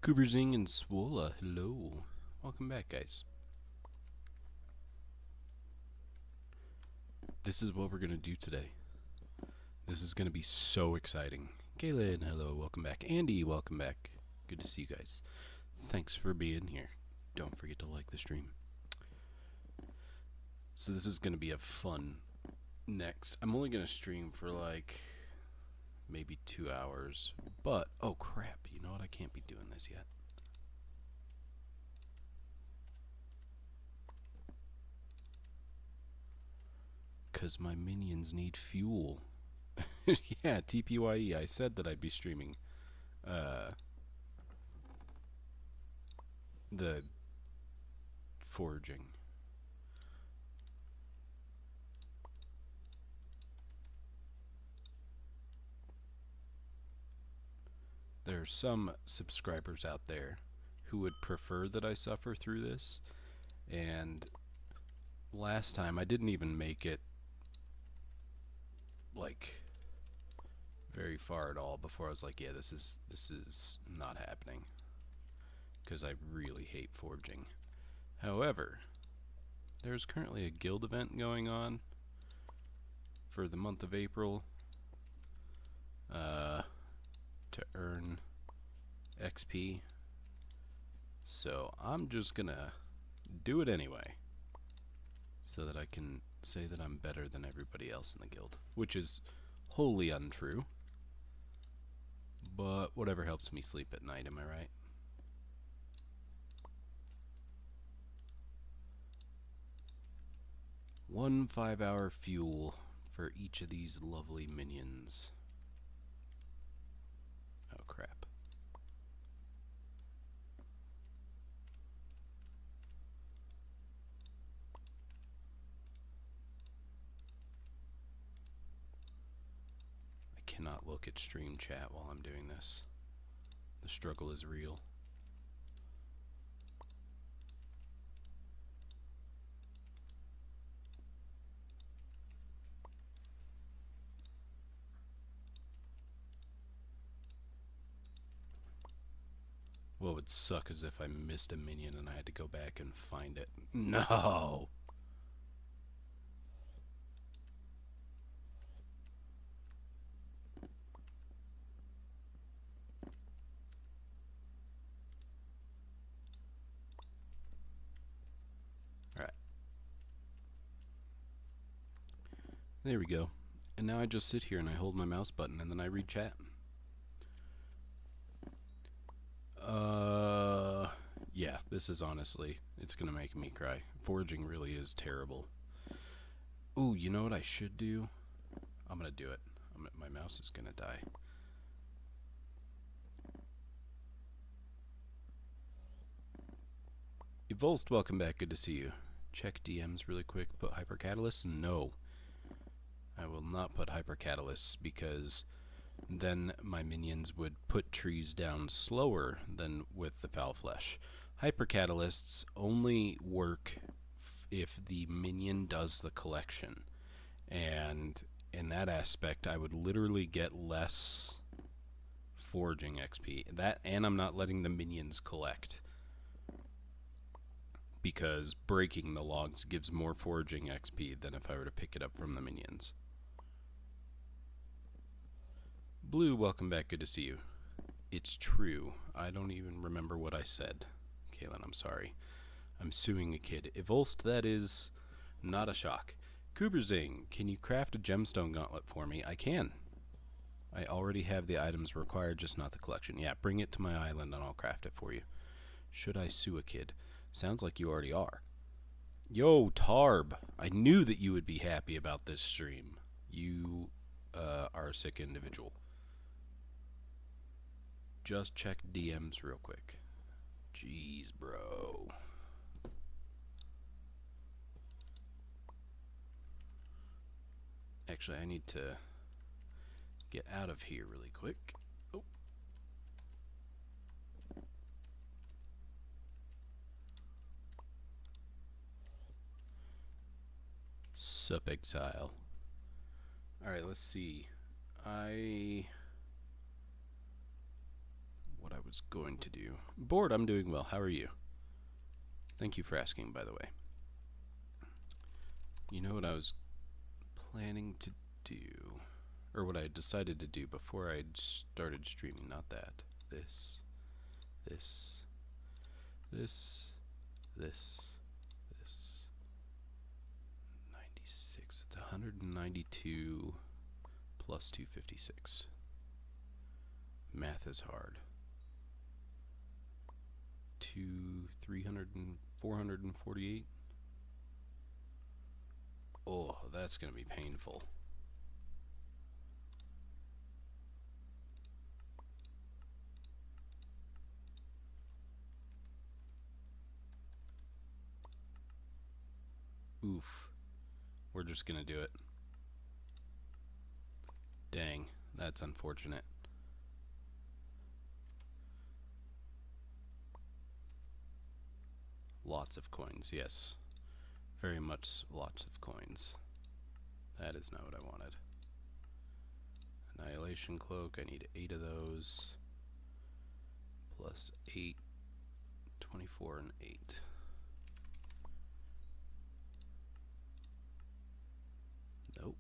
Gooberzing and Swola, hello. Welcome back, guys. This is what we're going to do today. This is going to be so exciting. Kaylin, hello, welcome back. Andy, welcome back. Good to see you guys. Thanks for being here. Don't forget to like the stream. So this is going to be a fun next. I'm only going to stream for like maybe 2 hours. But, oh crap, you know what? I can't be doing this yet. Because my minions need fuel. Yeah, TPYE, I said that I'd be streaming the foraging. There are some subscribers out there who would prefer that I suffer through this, and last time I didn't even make it like very far at all before I was like, yeah, this is not happening, because I really hate foraging. However, there's currently a guild event going on for the month of April to earn XP, so I'm just gonna do it anyway so that I can say that I'm better than everybody else in the guild, which is wholly untrue, but whatever helps me sleep at night, am I right? One 5-hour fuel for each of these lovely minions. Oh crap. I cannot look at stream chat while I'm doing this. The struggle is real. What would suck is if I missed a minion and I had to go back and find it. No! Alright. There we go. And now I just sit here and I hold my mouse button and then I read chat. Yeah, this is honestly, it's gonna make me cry. Foraging really is terrible. Ooh, you know what I should do? I'm gonna do it. My mouse is gonna die. Evolved, welcome back, good to see you. Check DMs really quick, put hypercatalysts? No. I will not put hypercatalysts because then my minions would put trees down slower than with the foul flesh. Hypercatalysts only work if the minion does the collection, and in that aspect I would literally get less foraging XP. That, and I'm not letting the minions collect, because breaking the logs gives more foraging XP than if I were to pick it up from the minions. Blue, welcome back, good to see you. It's true. I don't even remember what I said. Kaylin, I'm sorry. I'm suing a kid. Evolst, that is not a shock. Kuberzing, can you craft a gemstone gauntlet for me? I can. I already have the items required, just not the collection. Yeah, bring it to my island and I'll craft it for you. Should I sue a kid? Sounds like you already are. Yo, Tarb, I knew that you would be happy about this stream. You are a sick individual. Just check DMs real quick. Jeez, bro. Actually, I need to get out of here really quick. Oh. Sup, exile. Alright, let's see. what I was going to do. Bored, I'm doing well. How are you? Thank you for asking, by the way. You know what I was planning to do, or what I decided to do before I started streaming? Not that. This. 96. It's 192 plus 256. Math is hard. 448. Oh, that's gonna be painful. Oof. We're just gonna do it. Dang, that's unfortunate. Lots of coins, yes. Very much lots of coins. That is not what I wanted. Annihilation Cloak, I need 8 of those. Plus 8, 24 and 8. Nope.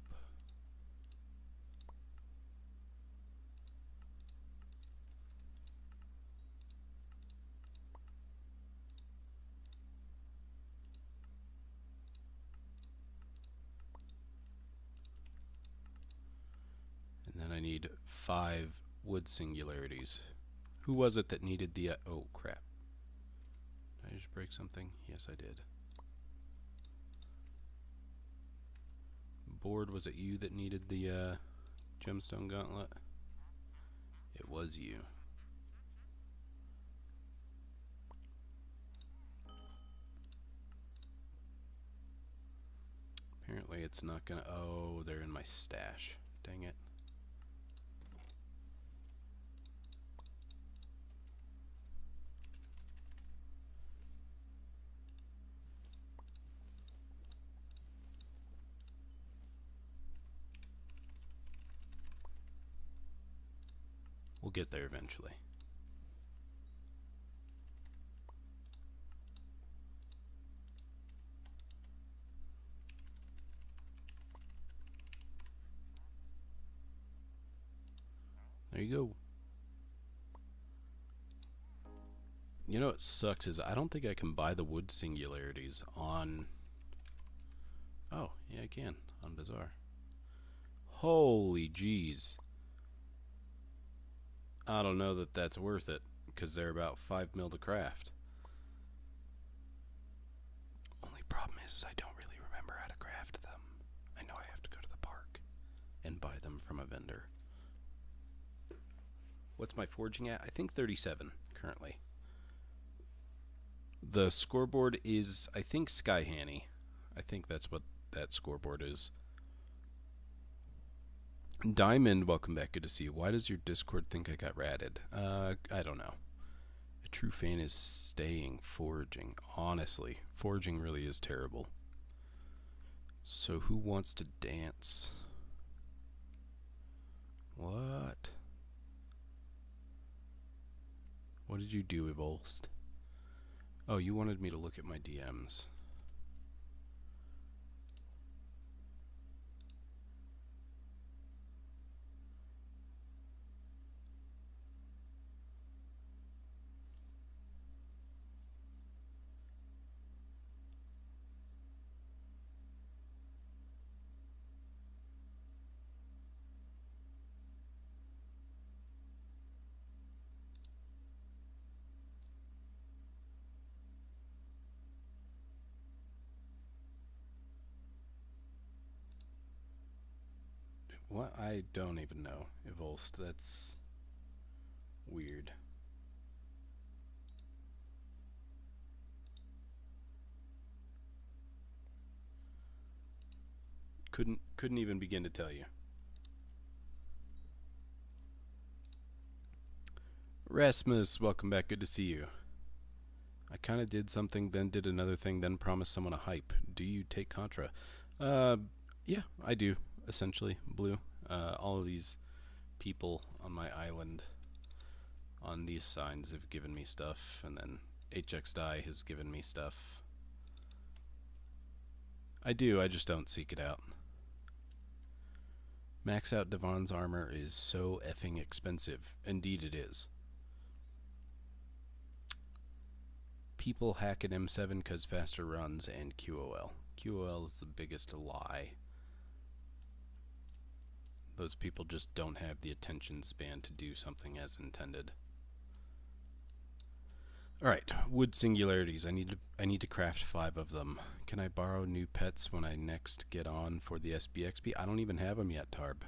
And then I need 5 wood singularities. Who was it that needed the, oh crap. Did I just break something? Yes, I did. Board, was it you that needed the gemstone gauntlet? It was you. Apparently it's not gonna, oh, they're in my stash. Dang it. We'll get there eventually. There you go. You know what sucks is I don't think I can buy the wood singularities on... Oh, yeah I can, on Bazaar. Holy jeez. I don't know that that's worth it, because they're about 5 mil to craft. Only problem is I don't really remember how to craft them. I know I have to go to the park and buy them from a vendor. What's my forging at? I think 37 currently. The scoreboard is, I think, Sky Hanny. I think that's what that scoreboard is. Diamond, welcome back. Good to see you. Why does your Discord think I got ratted? I don't know. A true fan is staying foraging. Honestly, foraging really is terrible. So who wants to dance? What? What did you do, Evolst? Oh, you wanted me to look at my DMs. What? I don't even know, Evolst. That's weird. Couldn't even begin to tell you. Rasmus, welcome back. Good to see you. I kind of did something, then did another thing, then promised someone a hype. Do you take Contra? Yeah, I do. Essentially, Blue. All of these people on my island on these signs have given me stuff, and then HXDie has given me stuff. I just don't seek it out. Max out Devon's armor is so effing expensive. Indeed it is. People hack at M7 because faster runs and QOL. QOL is the biggest lie. Those people just don't have the attention span to do something as intended. Alright, wood singularities. I need to craft 5 of them. Can I borrow new pets when I next get on for the SBXP? I don't even have them yet, Tarb.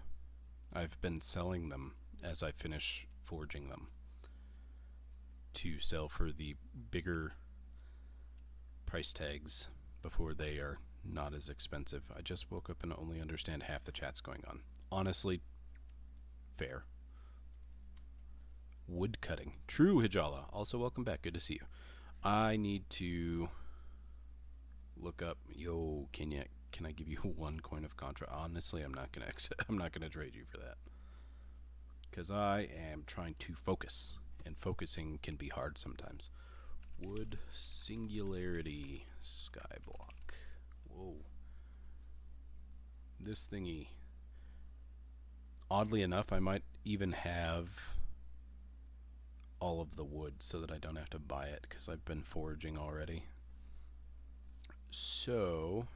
I've been selling them as I finish forging them to sell for the bigger price tags before they are not as expensive. I just woke up and only understand half the chat's going on. Honestly, fair. Wood cutting. True, Hijala. Also, welcome back. Good to see you. I need to look up. Yo, can I give you 1 coin of contra? Honestly, I'm not gonna trade you for that, because I am trying to focus, and focusing can be hard sometimes. Wood singularity skyblock. Whoa. This thingy. Oddly enough, I might even have all of the wood so that I don't have to buy it, because I've been foraging already. So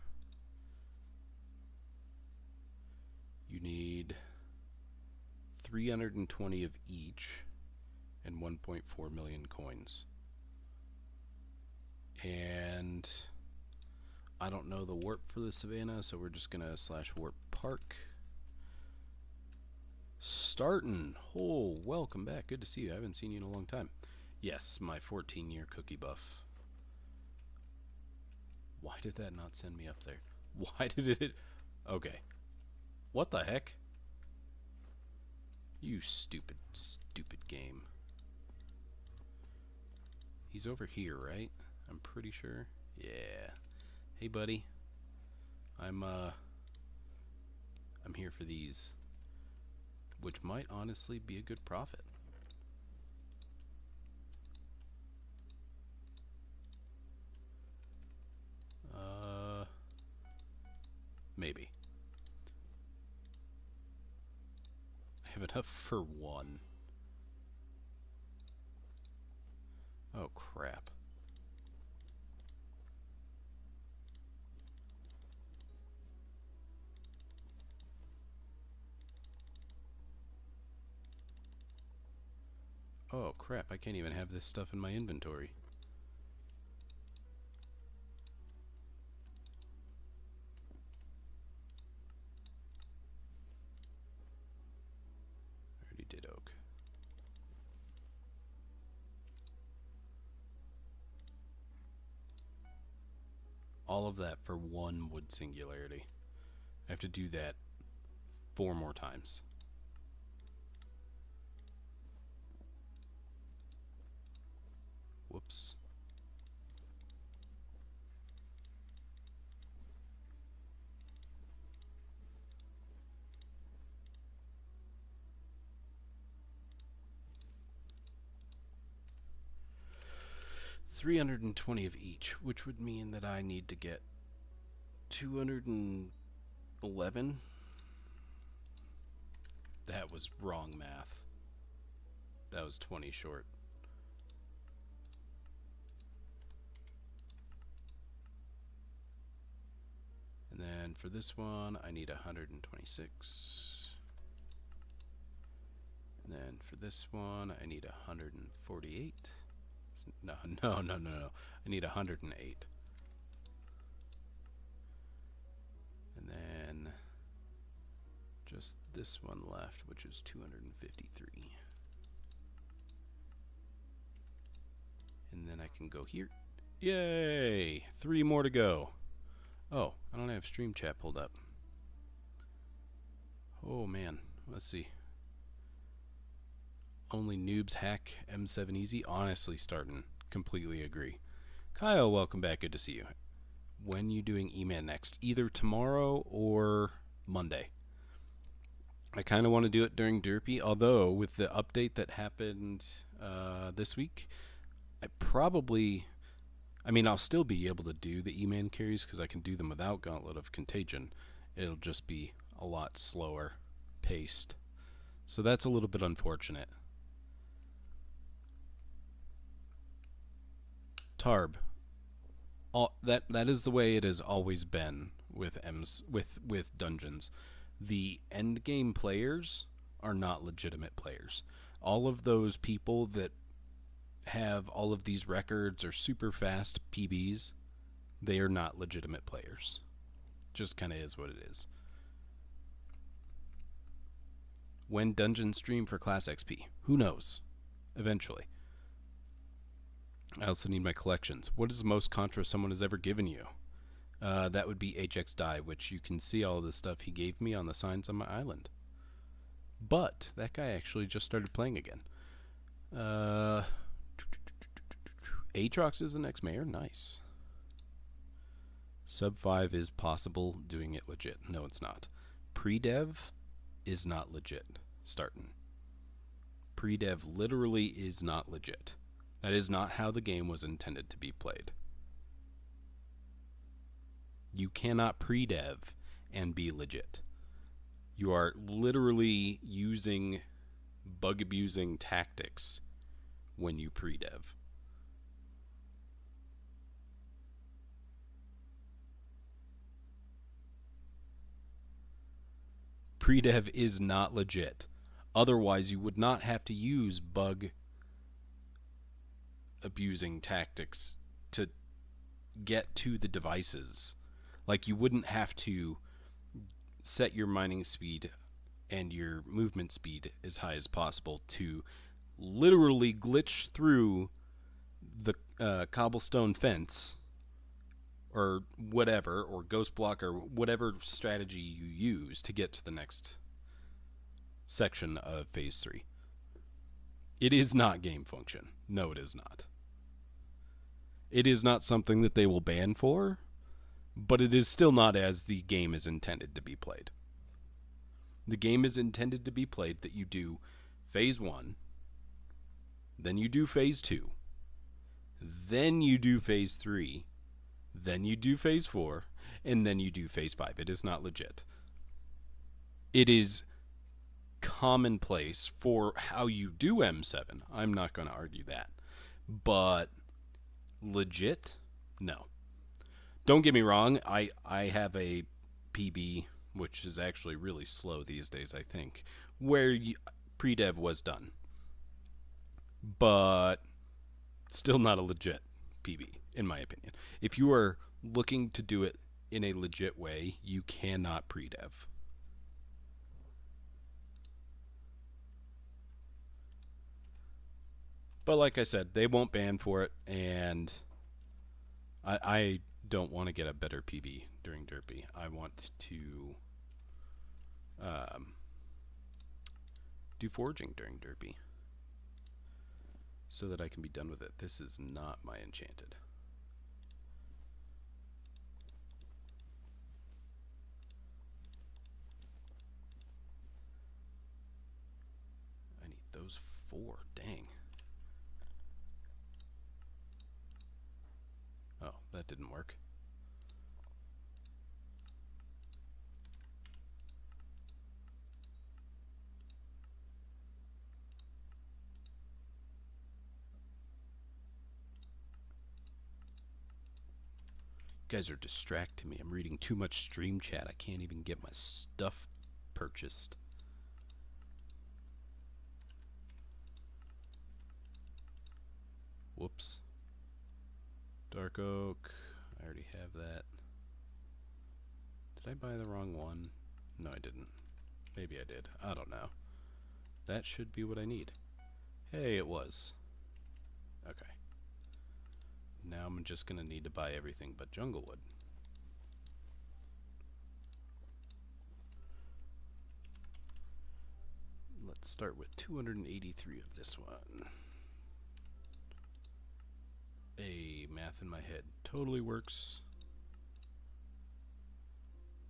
you need 320 of each and 1.4 million coins. And I don't know the warp for the savannah, so we're just gonna /warp park. Startin'. Oh, welcome back. Good to see you. I haven't seen you in a long time. Yes, my 14-year cookie buff. Why did that not send me up there? Why did it? Okay. What the heck? You stupid, stupid game. He's over here, right? I'm pretty sure. Yeah. Hey, buddy. I'm here for these, which might honestly be a good profit. Maybe. I have enough for 1. Oh, crap. Oh, crap. I can't even have this stuff in my inventory. Did oak. All of that for 1 wood singularity. I have to do that 4 more times. Whoops. $320 of each, which would mean that I need to get 211. That was wrong math. That was 20 short. And then for this one, I need 126. And then for this one, I need 148. No. I need 108. And then just this one left, which is 253. And then I can go here. Yay! 3 more to go. Oh, I don't have stream chat pulled up. Oh man, let's see. Only noobs hack M7 easy. Honestly, starting completely agree. Kyle, welcome back. Good to see you. When you doing E-Man next? Either tomorrow or Monday. I kind of want to do it during Derpy, although with the update that happened this week, I'll still be able to do the E-Man carries because I can do them without Gauntlet of Contagion. It'll just be a lot slower paced. So that's a little bit unfortunate. Tarb. That is the way it has always been with with dungeons. The end game players are not legitimate players. All of those people that have all of these records or super fast PBs, they are not legitimate players. Just kind of is what it is. When dungeons stream for class XP? Who knows? Eventually. I also need my collections. What is the most Contra someone has ever given you? That would be HX Die, which you can see all of the stuff he gave me on the signs on my island. But that guy actually just started playing again. Aatrox is the next mayor? Nice. Sub 5 is possible, doing it legit. No, it's not. Pre-dev is not legit. Starting. Pre-dev literally is not legit. That is not how the game was intended to be played. You cannot pre-dev and be legit. You are literally using bug-abusing tactics when you pre-dev. Pre-dev is not legit. Otherwise, you would not have to use bug-abusing tactics to get to the devices. Like, you wouldn't have to set your mining speed and your movement speed as high as possible to literally glitch through the cobblestone fence or whatever, or ghost block, or whatever strategy you use to get to the next section of Phase 3. It is not game function. No, it is not. It is not something that they will ban for, but it is still not as the game is intended to be played. The game is intended to be played that you do Phase 1, then you do Phase 2, then you do Phase 3, then you do Phase 4, and then you do Phase 5. It is not legit. It is commonplace for how you do M7. I'm not going to argue that. But legit? No. Don't get me wrong. I have a PB, which is actually really slow these days, I think, where pre-dev was done. But still not a legit PB, in my opinion. If you are looking to do it in a legit way, you cannot pre-dev. But like I said, they won't ban for it, and I don't want to get a better PB during Derpy. I want to do foraging during Derpy so that I can be done with it. This is not my enchanted. I need those 4. Dang. Oh, that didn't work. You guys are distracting me. I'm reading too much stream chat. I can't even get my stuff purchased. Whoops. Dark oak. I already have that. Did I buy the wrong one? No, I didn't. Maybe I did. I don't know. That should be what I need. Hey, it was. Okay. Now I'm just going to need to buy everything but jungle wood. Let's start with 283 of this one. Math in my head totally works.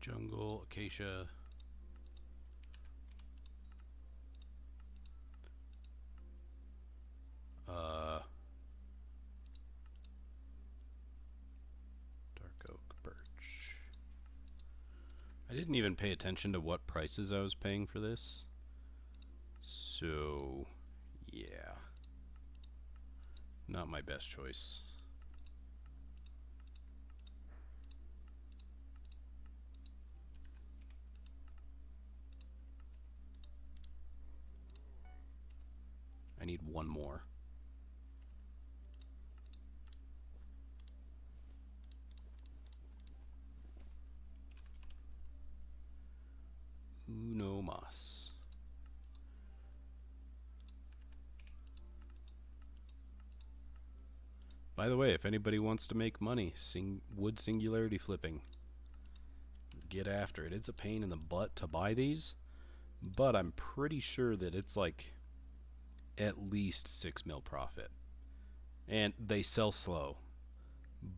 Jungle, acacia. I didn't even pay attention to what prices I was paying for this. So, yeah. Not my best choice. I need one more. Uno mas. By the way, if anybody wants to make money, wood singularity flipping, get after it. It's a pain in the butt to buy these, but I'm pretty sure that it's like at least 6 mil profit. And they sell slow.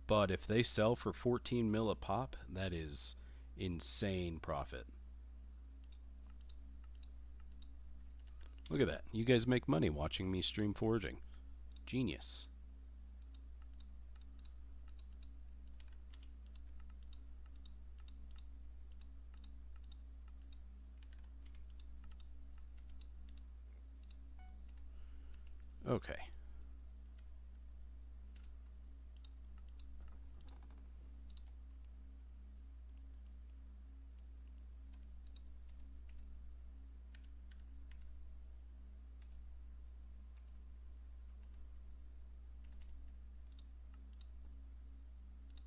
But if they sell for 14 mil a pop, that is insane profit. Look at that. You guys make money watching me stream foraging. Genius. Okay.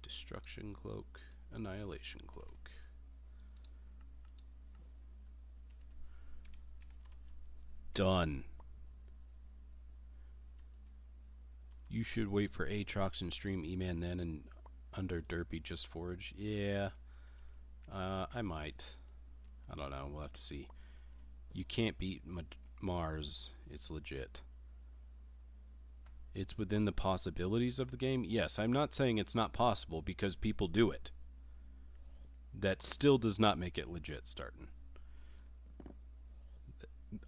Destruction cloak, annihilation cloak. Done. You should wait for Aatrox and stream E-Man then and under Derpy just forage. Yeah. I might. I don't know. We'll have to see. You can't beat Mars. It's legit. It's within the possibilities of the game. Yes, I'm not saying it's not possible because people do it. That still does not make it legit starting.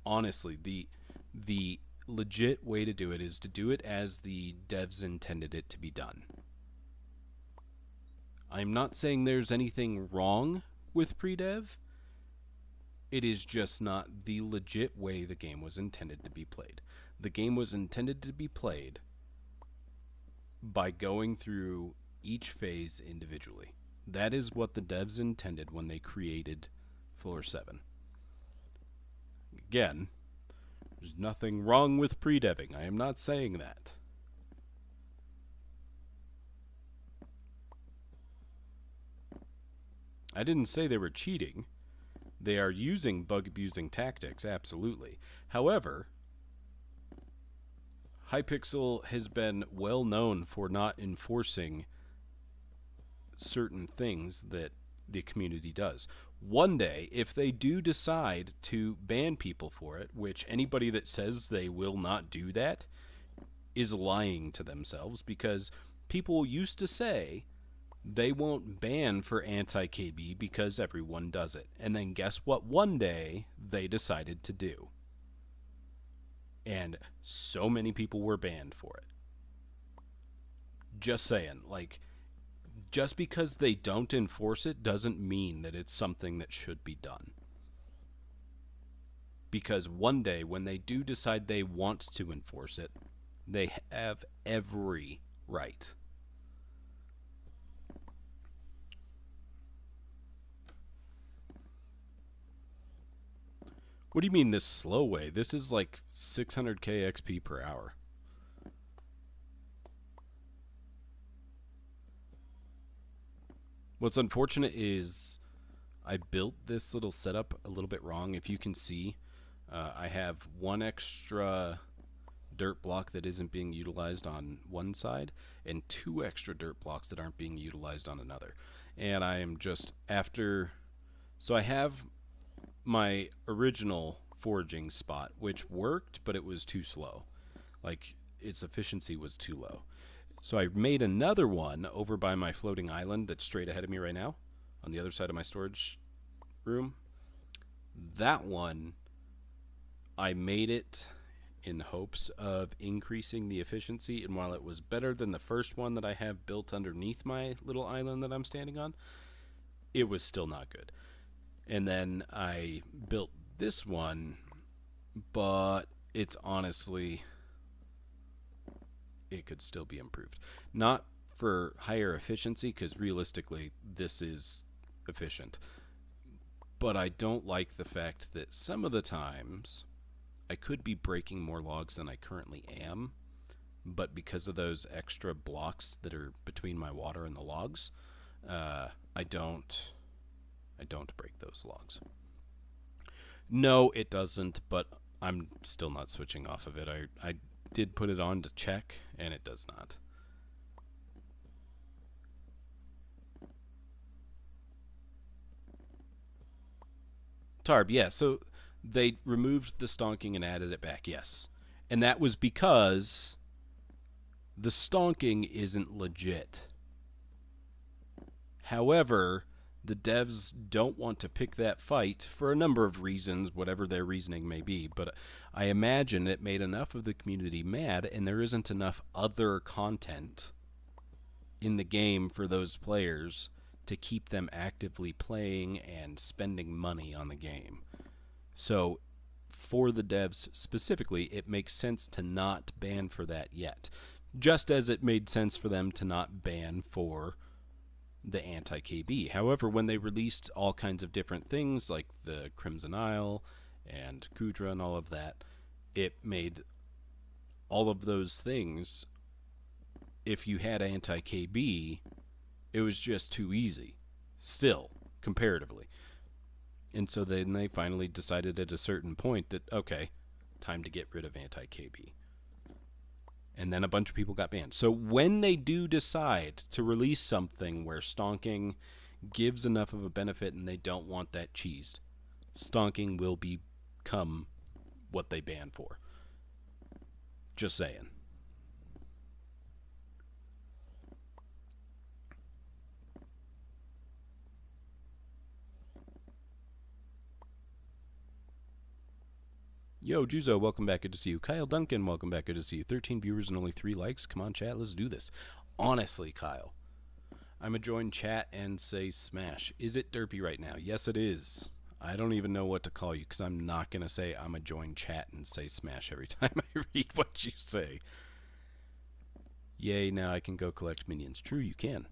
Honestly, the legit way to do it is to do it as the devs intended it to be done. I'm not saying there's anything wrong with pre-dev. It is just not the legit way the game was intended to be played. The game was intended to be played by going through each phase individually. That is what the devs intended when they created Floor 7. Again, there's nothing wrong with pre-deving. I am not saying that. I didn't say they were cheating. They are using bug-abusing tactics, absolutely. However, Hypixel has been well known for not enforcing certain things that the community does. One day, if they do decide to ban people for it, which anybody that says they will not do that is lying to themselves, because people used to say they won't ban for anti-KB because everyone does it. And then guess what one day they decided to do? And so many people were banned for it. Just saying, like, just because they don't enforce it doesn't mean that it's something that should be done. Because one day, when they do decide they want to enforce it, they have every right. What do you mean this slow way? This is like 600k XP per hour. What's unfortunate is I built this little setup a little bit wrong. If you can see, I have one extra dirt block that isn't being utilized on one side and 2 extra dirt blocks that aren't being utilized on another. And I am just after... So I have my original foraging spot, which worked, but it was too slow. Like, its efficiency was too low. So I made another one over by my floating island that's straight ahead of me right now, on the other side of my storage room. That one, I made it in hopes of increasing the efficiency, and while it was better than the first one that I have built underneath my little island that I'm standing on, it was still not good. And then I built this one, but it's honestly, it could still be improved. Not for higher efficiency, because realistically, this is efficient. But I don't like the fact that some of the times I could be breaking more logs than I currently am, but because of those extra blocks that are between my water and the logs, I don't break those logs. No, it doesn't, but I'm still not switching off of it. I did put it on to check, and it does not. Tarb, yeah, so they removed the stonking and added it back, yes. And that was because the stonking isn't legit. However, the devs don't want to pick that fight for a number of reasons, whatever their reasoning may be. But I imagine it made enough of the community mad, and there isn't enough other content in the game for those players to keep them actively playing and spending money on the game. So, for the devs specifically, it makes sense to not ban for that yet. Just as it made sense for them to not ban for the anti-KB. However, when they released all kinds of different things like the Crimson Isle and Kudra and all of that, it made all of those things, if you had anti-KB, it was just too easy, still, comparatively. And so then they finally decided at a certain point that, okay, time to get rid of anti-KB. And then a bunch of people got banned. So when they do decide to release something where stonking gives enough of a benefit and they don't want that cheesed, stonking will become what they ban for. Just saying. Yo, Juzo, welcome back. Good to see you. Kyle Duncan, welcome back. Good to see you. 13 viewers and only 3 likes. Come on, chat. Let's do this. Honestly, Kyle, I'm going to join chat and say smash. Is it Derpy right now? Yes, it is. I don't even know what to call you because I'm not going to say I'm going to join chat and say smash every time I read what you say. Yay, now I can go collect minions. True, you can.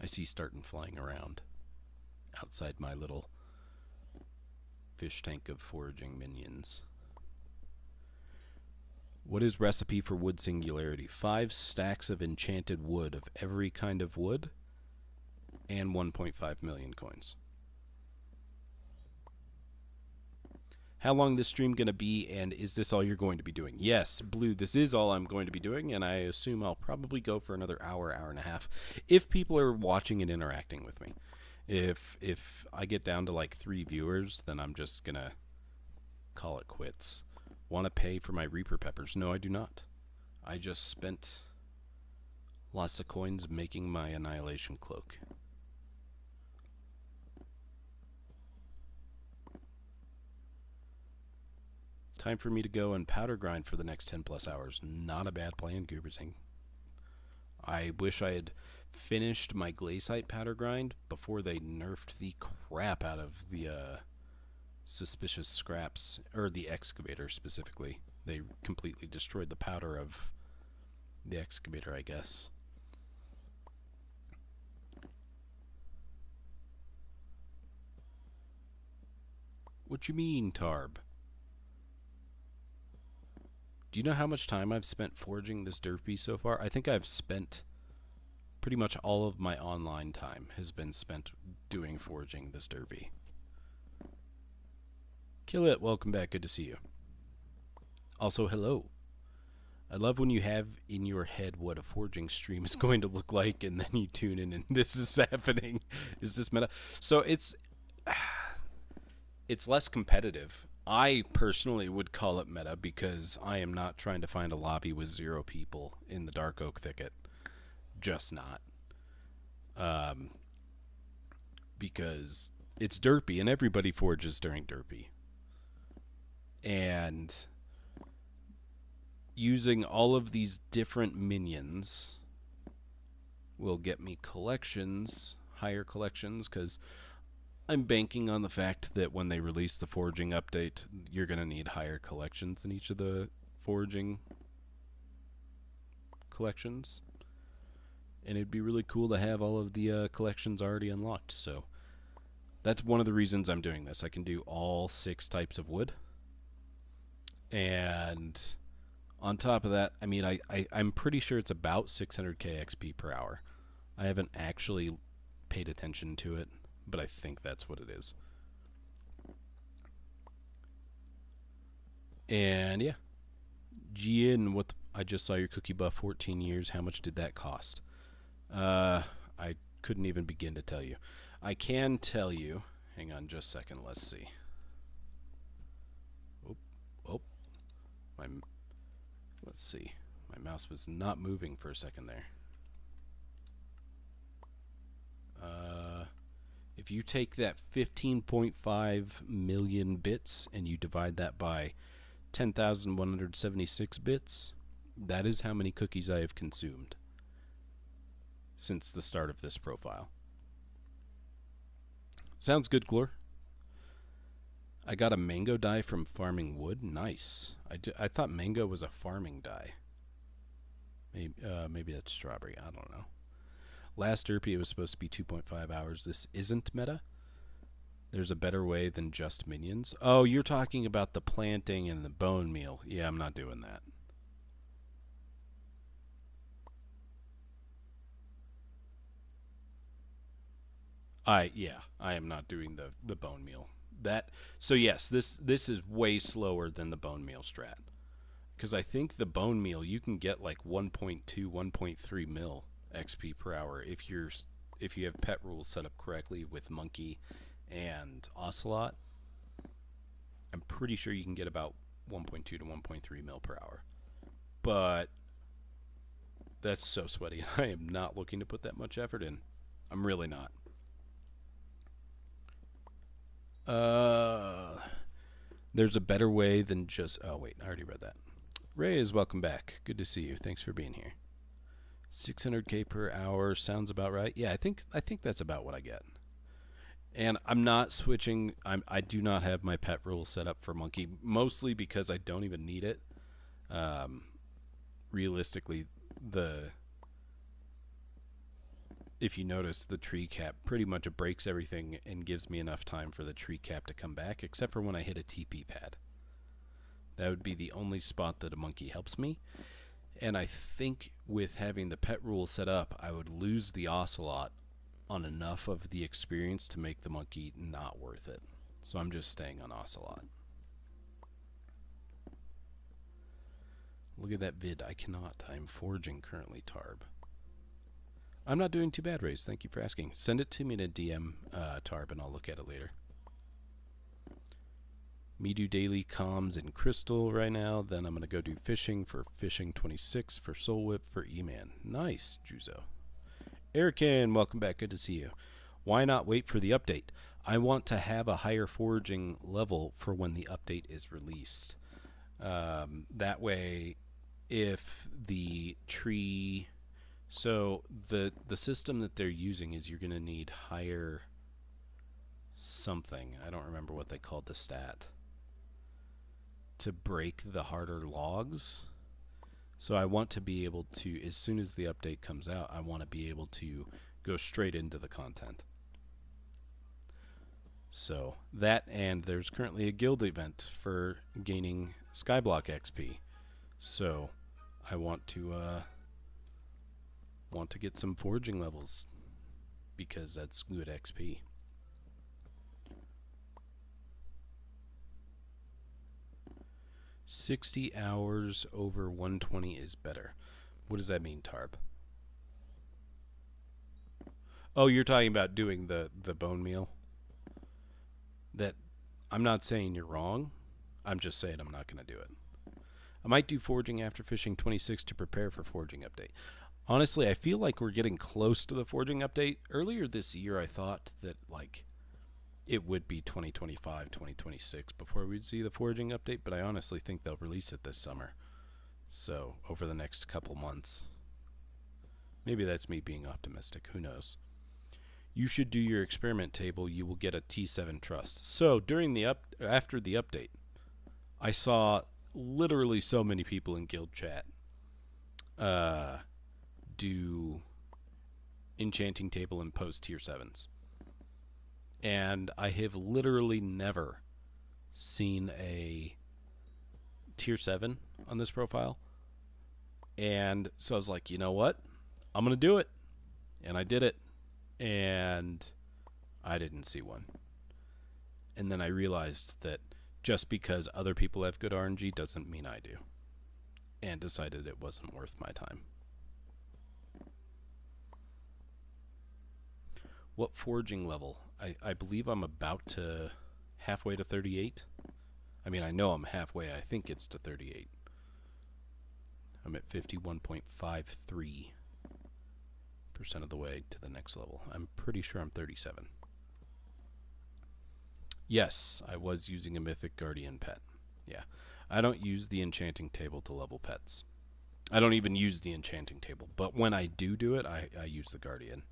I see starting flying around outside my little fish tank of foraging minions. What is recipe for wood singularity? 5 stacks of enchanted wood of every kind of wood and 1.5 million coins. How long this stream going to be, and is this all you're going to be doing? Yes, Blue, this is all I'm going to be doing, and I assume I'll probably go for another hour, hour and a half, if people are watching and interacting with me. If I get down to like 3 viewers, then I'm just going to call it quits. Want to pay for my Reaper Peppers? No, I do not. I just spent lots of coins making my Annihilation Cloak. Time for me to go and powder grind for the next 10 plus hours. Not a bad plan, Gooberzing. I wish I had finished my glaciite powder grind before they nerfed the crap out of the suspicious scraps, or the excavator specifically. They completely destroyed the powder of the excavator, I guess. What you mean, Tarb? Do you know how much time I've spent foraging this Derpy so far? I think I've spent pretty much all of my online time has been spent doing foraging this Derpy. Kill it, welcome back, good to see you. Also, hello. I love when you have in your head what a foraging stream is going to look like, and then you tune in and this is happening. Is this meta? So it's less competitive. I personally would call it meta because I am not trying to find a lobby with 0 people in the Dark Oak Thicket. Just not. Because it's Derpy and everybody forages during Derpy. And using all of these different minions will get me collections, higher collections, because I'm banking on the fact that when they release the foraging update, you're going to need higher collections in each of the foraging collections. And it'd be really cool to have all of the collections already unlocked. So that's one of the reasons I'm doing this. I can do all 6 types of wood. And on top of that, I mean, I'm pretty sure it's about 600k XP per hour. I haven't actually paid attention to it, but I think that's what it is. And yeah, Gian, I just saw your cookie buff 14 years. How much did that cost? I couldn't even begin to tell you. I can tell you. Hang on just a second. Let's see. Let's see. My mouse was not moving for a second there. If you take that 15.5 million bits and you divide that by 10,176 bits, that is how many cookies I have consumed since the start of this profile. Sounds good, Glor. I got a mango dye from farming wood. Nice. I thought mango was a farming dye. Maybe that's strawberry. I don't know. Last Derpy, it was supposed to be 2.5 hours. This isn't meta. There's a better way than just minions. Oh, you're talking about the planting and the bone meal. Yeah, I'm not doing that. I am not doing the bone meal. So yes, this is way slower than the bone meal strat. Because I think the bone meal you can get like 1.2, 1.3 mil XP per hour if you have pet rules set up correctly with monkey and ocelot. I'm pretty sure you can get about 1.2 to 1.3 mil per hour. But that's so sweaty. I am not looking to put that much effort in. I'm really not. There's a better way than just... Oh, wait. I already read that. Reyes, welcome back. Good to see you. Thanks for being here. 600k per hour sounds about right. Yeah, I think that's about what I get. And I'm not switching. I do not have my pet rule set up for monkey, mostly because I don't even need it. Realistically, if you notice, the tree cap pretty much breaks everything and gives me enough time for the tree cap to come back, except for when I hit a TP pad. That would be the only spot that a monkey helps me. And I think with having the pet rule set up, I would lose the ocelot on enough of the experience to make the monkey not worth it. So I'm just staying on ocelot. Look at that vid. I cannot. I'm foraging currently, Tarb. I'm not doing too bad, Raze. Thank you for asking. Send it to me to DM Tarb, and I'll look at it later. Me do daily comms in Crystal right now. Then I'm going to go do fishing for Fishing 26 for Soul Whip for E-Man. Nice, Juzo. Erican, welcome back. Good to see you. Why not wait for the update? I want to have a higher foraging level for when the update is released. That way, if the tree... So the system that they're using is you're going to need higher something. I don't remember what they called the stat. To break the harder logs. So I want to be able to, as soon as the update comes out, I want to be able to go straight into the content. So that, and there's currently a guild event for gaining Skyblock XP. So I want to get some foraging levels because that's good XP. $60 hours over 120 is better. What does that mean, Tarb? Oh, you're talking about doing the bone meal? That I'm not saying you're wrong. I'm just saying I'm not going to do it. I might do foraging after Fishing 26 to prepare for foraging update. Honestly, I feel like we're getting close to the foraging update. Earlier this year, I thought that like it would be 2025, 2026 before we'd see the foraging update, but I honestly think they'll release it this summer. So, over the next couple months. Maybe that's me being optimistic. Who knows? You should do your experiment table. You will get a T7 trust. So during the after the update, I saw literally so many people in guild chat do enchanting table and post tier 7s. And I have literally never seen a tier 7 on this profile. And so I was like, you know what? I'm going to do it. And I did it. And I didn't see one. And then I realized that just because other people have good RNG doesn't mean I do. And decided it wasn't worth my time. What foraging level? I believe I'm about to halfway to 38. I mean, I know I'm halfway. I think it's to 38. I'm at 51.53% of the way to the next level. I'm pretty sure I'm 37. Yes, I was using a mythic guardian pet. Yeah. I don't use the enchanting table to level pets. I don't even use the enchanting table. But when I do it, I use the guardian.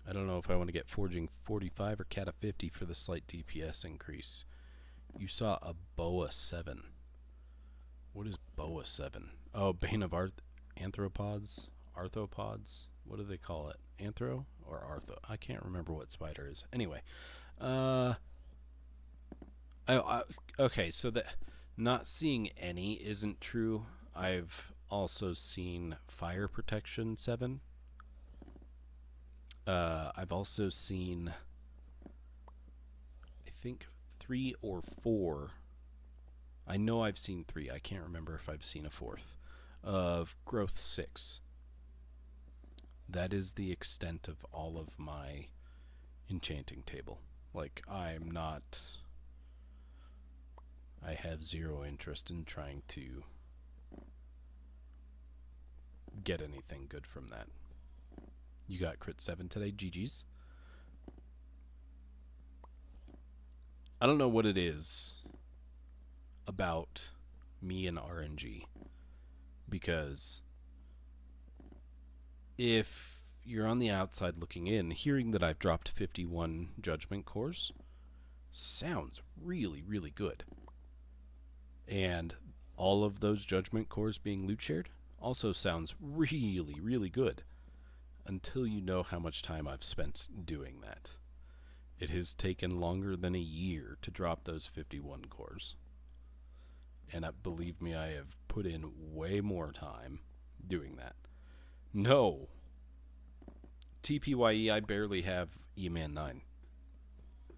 I don't know if I want to get Foraging 45 or Cata 50 for the slight DPS increase. You saw a Boa 7. What is Boa 7? Oh, Bane of Arthropods? Arthropods? What do they call it? Anthro or Artho? I can't remember what spider is. Anyway. Okay, so that not seeing any isn't true. I've also seen Fire Protection 7. I've also seen, I think, 3 or 4. I know I've seen 3. I can't remember if I've seen a 4th. Of Growth 6. That is the extent of all of my enchanting table. Like, I have zero interest in trying to get anything good from that. You got crit 7 today, GG's. I don't know what it is about me and RNG, because if you're on the outside looking in, hearing that I've dropped 51 judgment cores sounds really, really good. And all of those judgment cores being loot shared also sounds really, really good. Until you know how much time I've spent doing that. It has taken longer than a year to drop those 51 cores. And believe me, I have put in way more time doing that. No. TPYE, I barely have E-Man 9.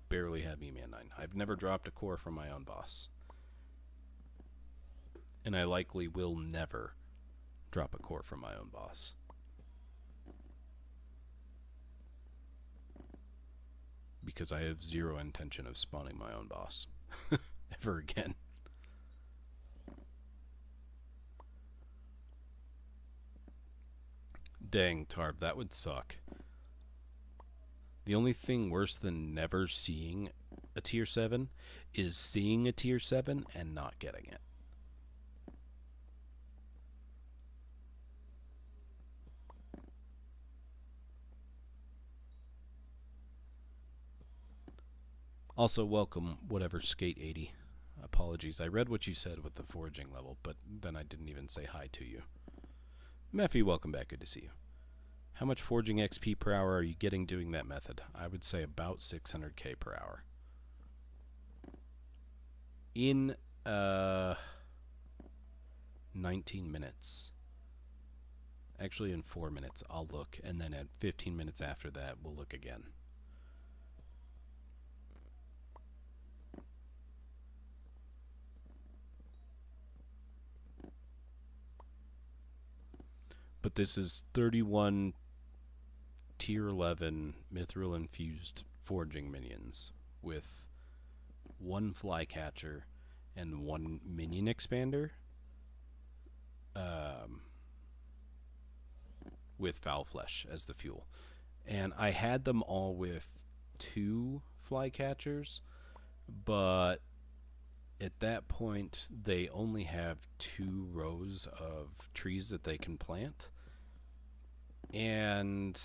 Barely have E-Man 9. I've never dropped a core from my own boss. And I likely will never drop a core from my own boss. Because I have zero intention of spawning my own boss ever again. Dang, Tarb, that would suck. The only thing worse than never seeing a tier 7 is seeing a tier 7 and not getting it. Also, welcome, whatever, Skate 80. Apologies, I read what you said with the foraging level, but then I didn't even say hi to you. Mephi, welcome back, good to see you. How much Foraging XP per hour are you getting doing that method? I would say about 600k per hour. In 19 minutes. Actually, in 4 minutes, I'll look, and then at 15 minutes after that, we'll look again. But this is 31 tier 11 mithril infused foraging minions with 1 flycatcher and 1 minion expander with foul flesh as the fuel. And I had them all with 2 flycatchers, but at that point they only have 2 rows of trees that they can plant, and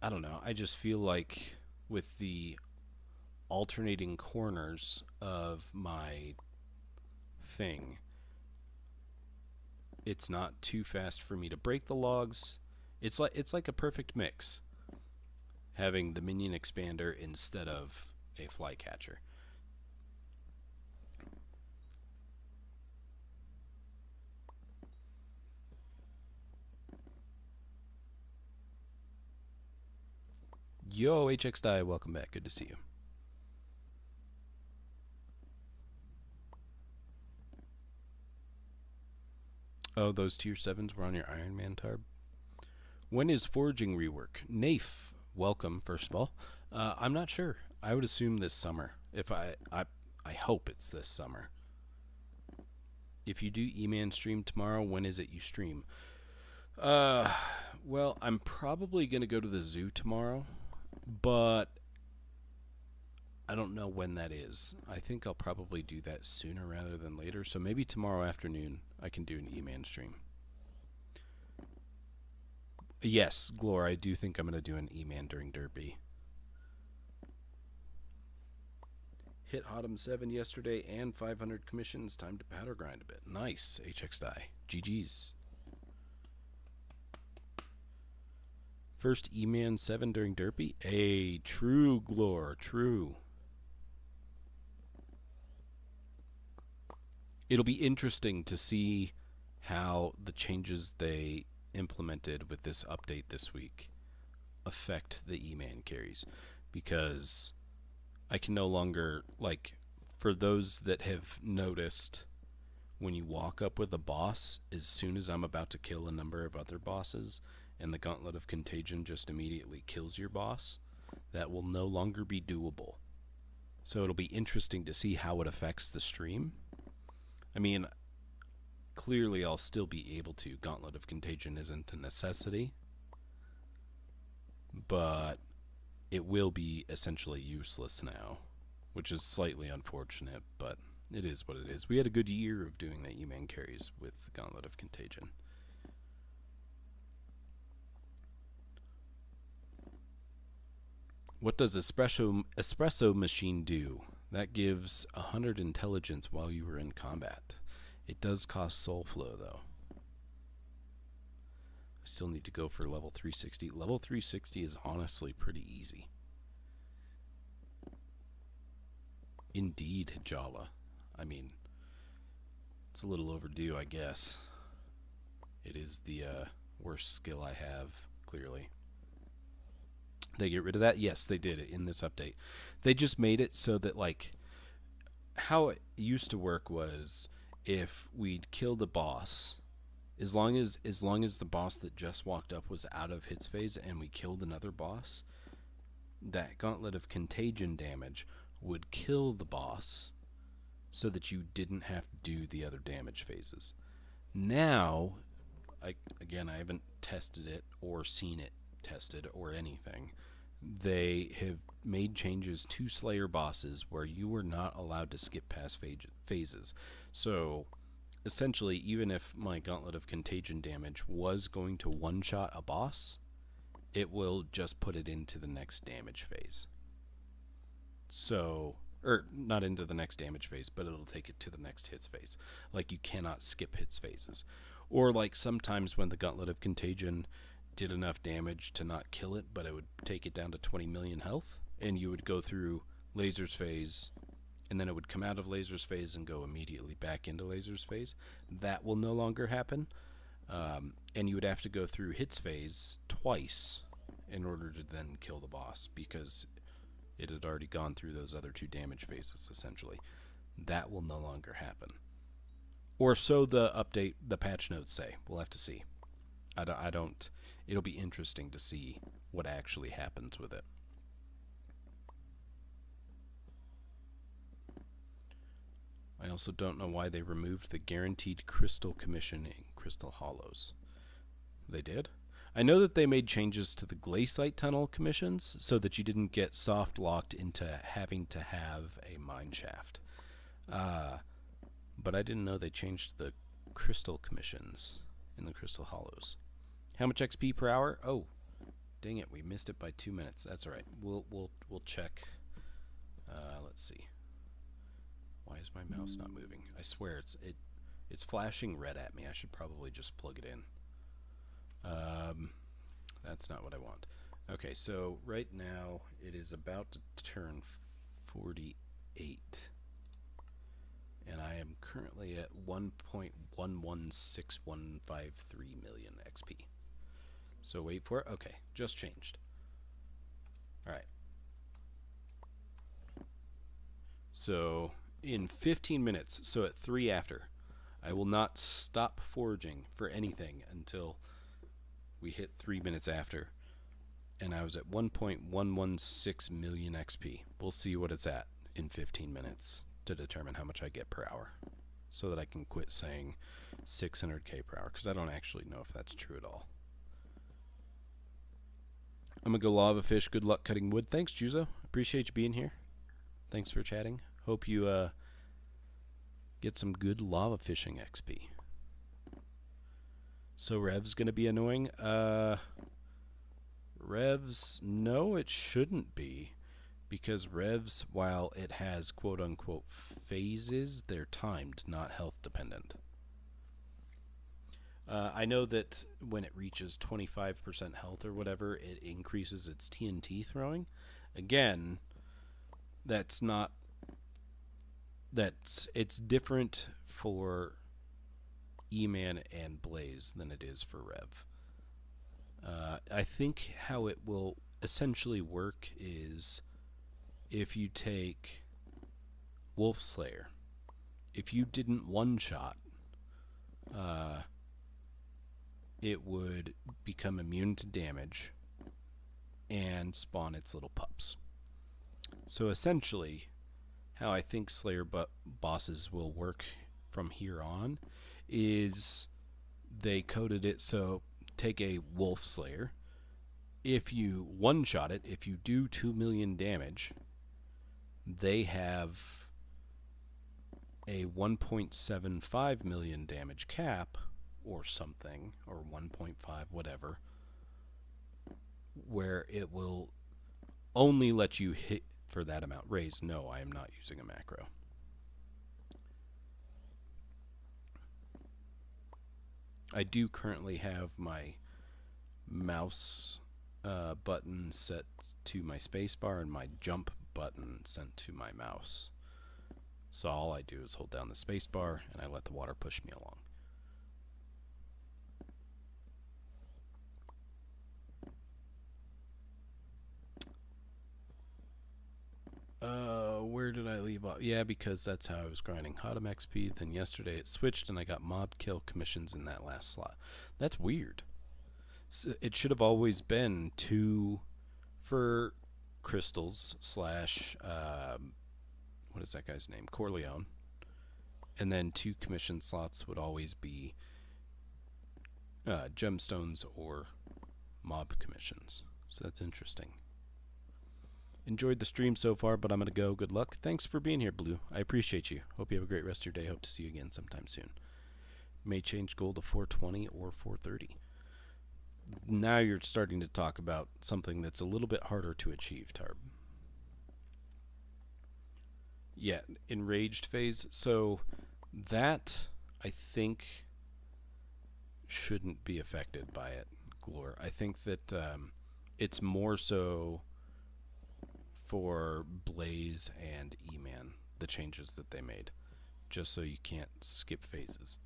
I don't know, I just feel like with the alternating corners of my thing, it's not too fast for me to break the logs. It's like a perfect mix, having the minion expander instead of a flycatcher. Yo, HX Die, welcome back. Good to see you. Oh, those tier 7s were on your Iron Man tarb? When is Foraging rework? Nafe, welcome, first of all. I'm not sure. I would assume this summer. If I hope it's this summer. If you do E-Man stream tomorrow, when is it you stream? Well, I'm probably going to go to the zoo tomorrow, but I don't know when that is. I think I'll probably do that sooner rather than later, so maybe tomorrow afternoon I can do an E-Man stream. Yes, Glor, I do think I'm going to do an E-Man during Derpy. Hit Autumn 7 yesterday and 500 commissions. Time to powder grind a bit. Nice, HX Die. GG's. First E-Man 7 during Derpy? Hey, true, Glor, true. It'll be interesting to see how the changes they implemented with this update this week affect the E-Man carries, because I can no longer, like, for those that have noticed, when you walk up with a boss, as soon as I'm about to kill a number of other bosses, and the Gauntlet of Contagion just immediately kills your boss, that will no longer be doable. So it'll be interesting to see how it affects the stream. I mean, clearly I'll still be able to. Gauntlet of Contagion isn't a necessity, but it will be essentially useless now, which is slightly unfortunate, but it is what it is. We had a good year of doing the E-Man carries with Gauntlet of Contagion. What does espresso machine do? That gives 100 intelligence while you are in combat. It does cost soul flow, though. I still need to go for level 360. Level 360 is honestly pretty easy. Indeed, Jala. I mean, it's a little overdue, I guess. It is the worst skill I have, clearly. They get rid of that? Yes, they did it in this update. They just made it so that, like, how it used to work was if we'd killed a boss, as long as the boss that just walked up was out of hits phase and we killed another boss, that Gauntlet of Contagion damage would kill the boss so that you didn't have to do the other damage phases. Now, I haven't tested it or seen it tested or anything. They have made changes to Slayer bosses where you were not allowed to skip past phases. So essentially, even if my Gauntlet of Contagion damage was going to one-shot a boss, it will just put it into the next damage phase. So, or not into the next damage phase, but it'll take it to the next hits phase. Like, you cannot skip hits phases. Or like sometimes when the Gauntlet of Contagion did enough damage to not kill it, but it would take it down to 20 million health, and you would go through lasers phase, and then it would come out of lasers phase and go immediately back into lasers phase. That will no longer happen, and you would have to go through hits phase twice in order to then kill the boss, because it had already gone through those other 2 damage phases, essentially. That will no longer happen. Or so the update, the patch notes say. We'll have to see. I don't, it'll be interesting to see what actually happens with it. I also don't know why they removed the guaranteed crystal commission in Crystal Hollows. They did? I know that they made changes to the glaciite tunnel commissions so that you didn't get soft locked into having to have a mine shaft. But I didn't know they changed the crystal commissions in the crystal hollows. How much XP per hour? Oh, dang it, we missed it by 2 minutes. That's all right. We'll check. Let's see. Why is my mouse not moving? I swear it's flashing red at me. I should probably just plug it in. That's not what I want. Okay, so right now it is about to turn 48. And I am currently at 1.116153 million XP. So wait for it. Okay, just changed. Alright. So in 15 minutes, so at 3 after, I will not stop foraging for anything until we hit 3 minutes after. And I was at 1.116 million XP. We'll see what it's at in 15 minutes to determine how much I get per hour, so that I can quit saying 600k per hour, because I don't actually know if that's true at all. I'm gonna go lava fish. Good luck cutting wood. Thanks, Juzo. Appreciate you being here. Thanks for chatting. Hope you get some good lava fishing XP. So Rev's gonna be annoying. Revs, no, it shouldn't be, because Revs, while it has quote-unquote phases, they're timed, not health dependent. I know that when it reaches 25% health or whatever, it increases its TNT throwing. Again, it's different for E-Man and Blaze than it is for Rev. I think how it will essentially work is if you take Wolf Slayer, if you didn't one-shot, it would become immune to damage and spawn its little pups. So essentially, how I think Slayer bosses will work from here on is they coded it so take a Wolf Slayer. If you one-shot it, if you do 2 million damage, they have a 1.75 million damage cap or something, or 1.5, whatever, where it will only let you hit for that amount. Raise, no, I am not using a macro. I do currently have my mouse button set to my spacebar and my jump button sent to my mouse. So all I do is hold down the spacebar and I let the water push me along. Where did I leave off? Yeah, because that's how I was grinding Hotum XP. Then yesterday it switched and I got mob kill commissions in that last slot. That's weird. So it should have always been 2 for crystals slash what is that guy's name? Corleone. And then 2 commission slots would always be gemstones or mob commissions. So that's interesting. Enjoyed the stream so far, but I'm going to go. Good luck. Thanks for being here, Blue. I appreciate you. Hope you have a great rest of your day. Hope to see you again sometime soon. May change goal to 420 or 430. Now you're starting to talk about something that's a little bit harder to achieve, Tarb. Yeah, enraged phase. So that, I think, shouldn't be affected by it, Glor. I think that it's more so for Blaze and E-Man, the changes that they made, just so you can't skip phases.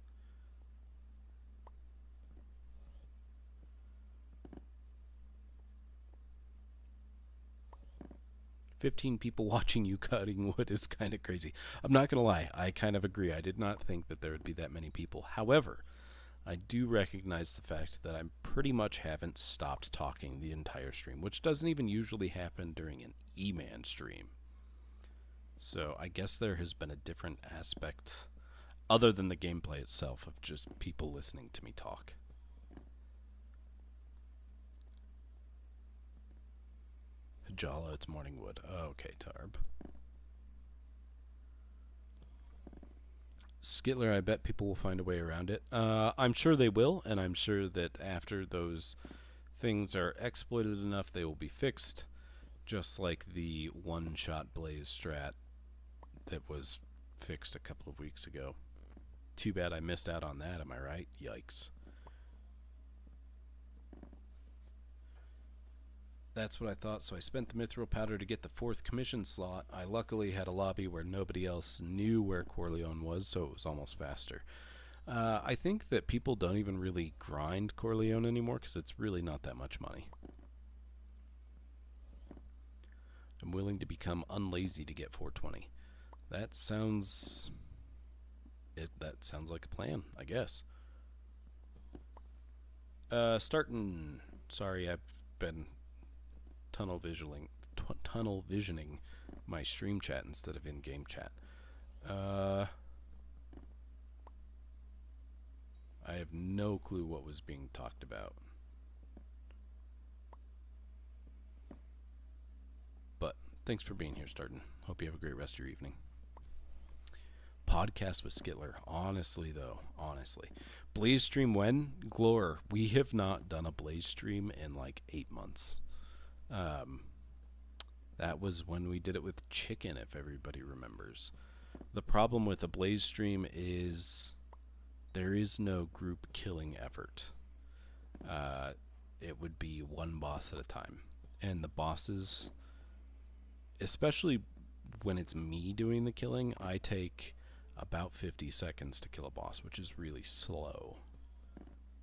"15 people watching you cutting wood is kind of crazy." I'm not going to lie, I kind of agree. I did not think that there would be that many people. However, I do recognize the fact that I pretty much haven't stopped talking the entire stream, which doesn't even usually happen during an E-Man stream. So I guess there has been a different aspect, other than the gameplay itself, of just people listening to me talk. Hajala, it's morning wood. Okay, Tarb. Skittler, I bet people will find a way around it. I'm sure they will, and I'm sure that after those things are exploited enough, they will be fixed. Just like the one-shot blaze strat that was fixed a couple of weeks ago. Too bad I missed out on that, am I right? Yikes. That's what I thought, so I spent the mithril powder to get the 4th commission slot. I luckily had a lobby where nobody else knew where Corleone was, so it was almost faster. I think that people don't even really grind Corleone anymore because it's really not that much money. I'm willing to become unlazy to get 420. That sounds like a plan, I guess. Sorry, I've been tunnel visioning my stream chat instead of in-game chat. I have no clue what was being talked about. But thanks for being here, Starton. Hope you have a great rest of your evening. Podcast with Skittler. Honestly. Blaze stream when? Glor, we have not done a Blaze stream in like 8 months. That was when we did it with Chicken, if everybody remembers. The problem with a Blaze stream is there is no group killing effort. It would be one boss at a time. And the bosses, especially when it's me doing the killing, I take about 50 seconds to kill a boss, which is really slow.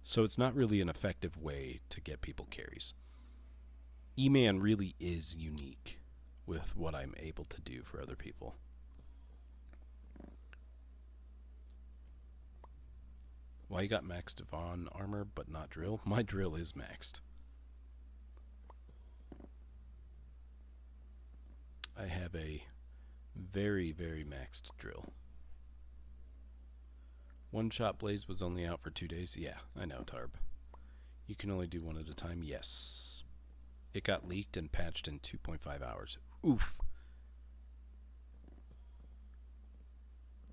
So it's not really an effective way to get people carries. E-Man really is unique with what I'm able to do for other people. Why you got maxed Devon armor but not drill? My drill is maxed. I have a very, very maxed drill. One-shot blaze was only out for 2 days. Yeah, I know, Tarb. You can only do one at a time. Yes. It got leaked and patched in 2.5 hours. Oof.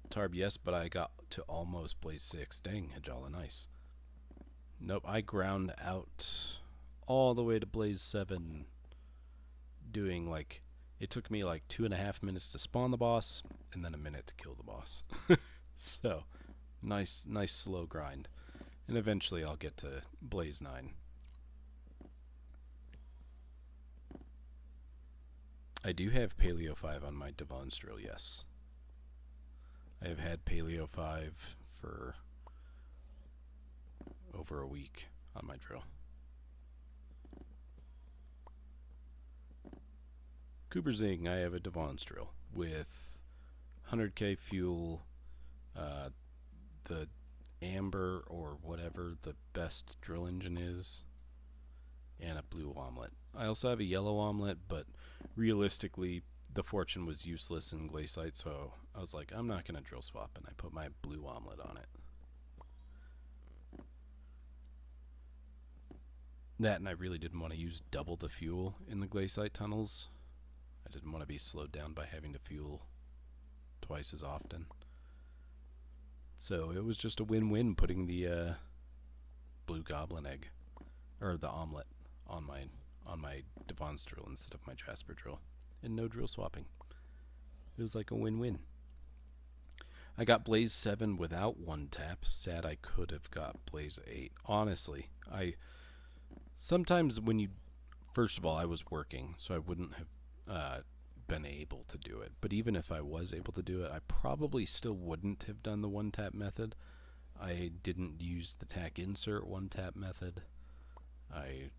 Tarb, yes, but I got to almost blaze 6. Dang, Hajala, nice. Nope, I ground out all the way to blaze 7. Doing like, it took me like 2.5 minutes to spawn the boss, and then a minute to kill the boss. So, nice slow grind. And eventually I'll get to blaze 9. I do have Paleo 5 on my Devon's drill, yes. I have had Paleo 5 for over a week on my drill. Cooperzing, I have a Devon's drill with 100k fuel, the amber or whatever the best drill engine is, and a blue omelet. I also have a yellow omelet, but realistically the fortune was useless in glaciite, so I was like, I'm not going to drill swap, and I put my blue omelet on it. That, and I really didn't want to use double the fuel in the glaciite tunnels. I didn't want to be slowed down by having to fuel twice as often. So it was just a win-win putting the blue goblin egg, or the omelet, on my Devon's drill instead of my Jasper drill, and no drill swapping. It was like a win-win. I got Blaze 7 without one tap. Sad I could have got Blaze 8. Honestly, sometimes when you, first of all, I was working, so I wouldn't have been able to do it. But even if I was able to do it, I probably still wouldn't have done the one tap method. I didn't use the tack insert one tap method. I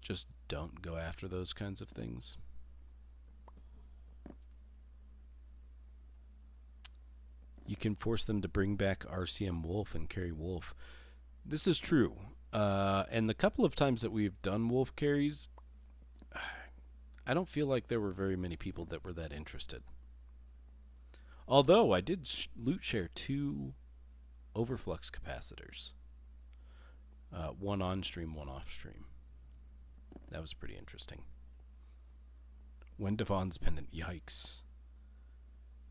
just don't go after those kinds of things. You can force them to bring back RCM Wolf and carry Wolf. This is true. And the couple of times that we've done Wolf carries, I don't feel like there were very many people that were that interested. Although I did loot share 2 overflux capacitors. One on stream, one off stream. That was pretty interesting. Devon's pendant. Yikes.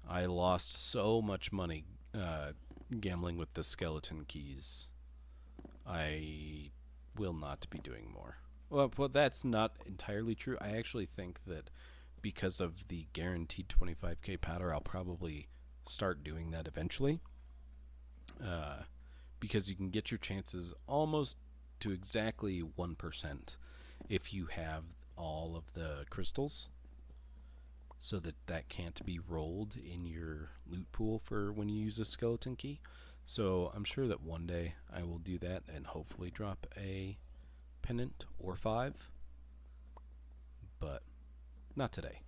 I lost so much money gambling with the skeleton keys. I will not be doing more. Well, that's not entirely true. I actually think that because of the guaranteed 25k powder, I'll probably start doing that eventually. Because you can get your chances almost to exactly 1% if you have all of the crystals, so that can't be rolled in your loot pool for when you use a skeleton key. So I'm sure that one day I will do that and hopefully drop a pendant or 5, but not today.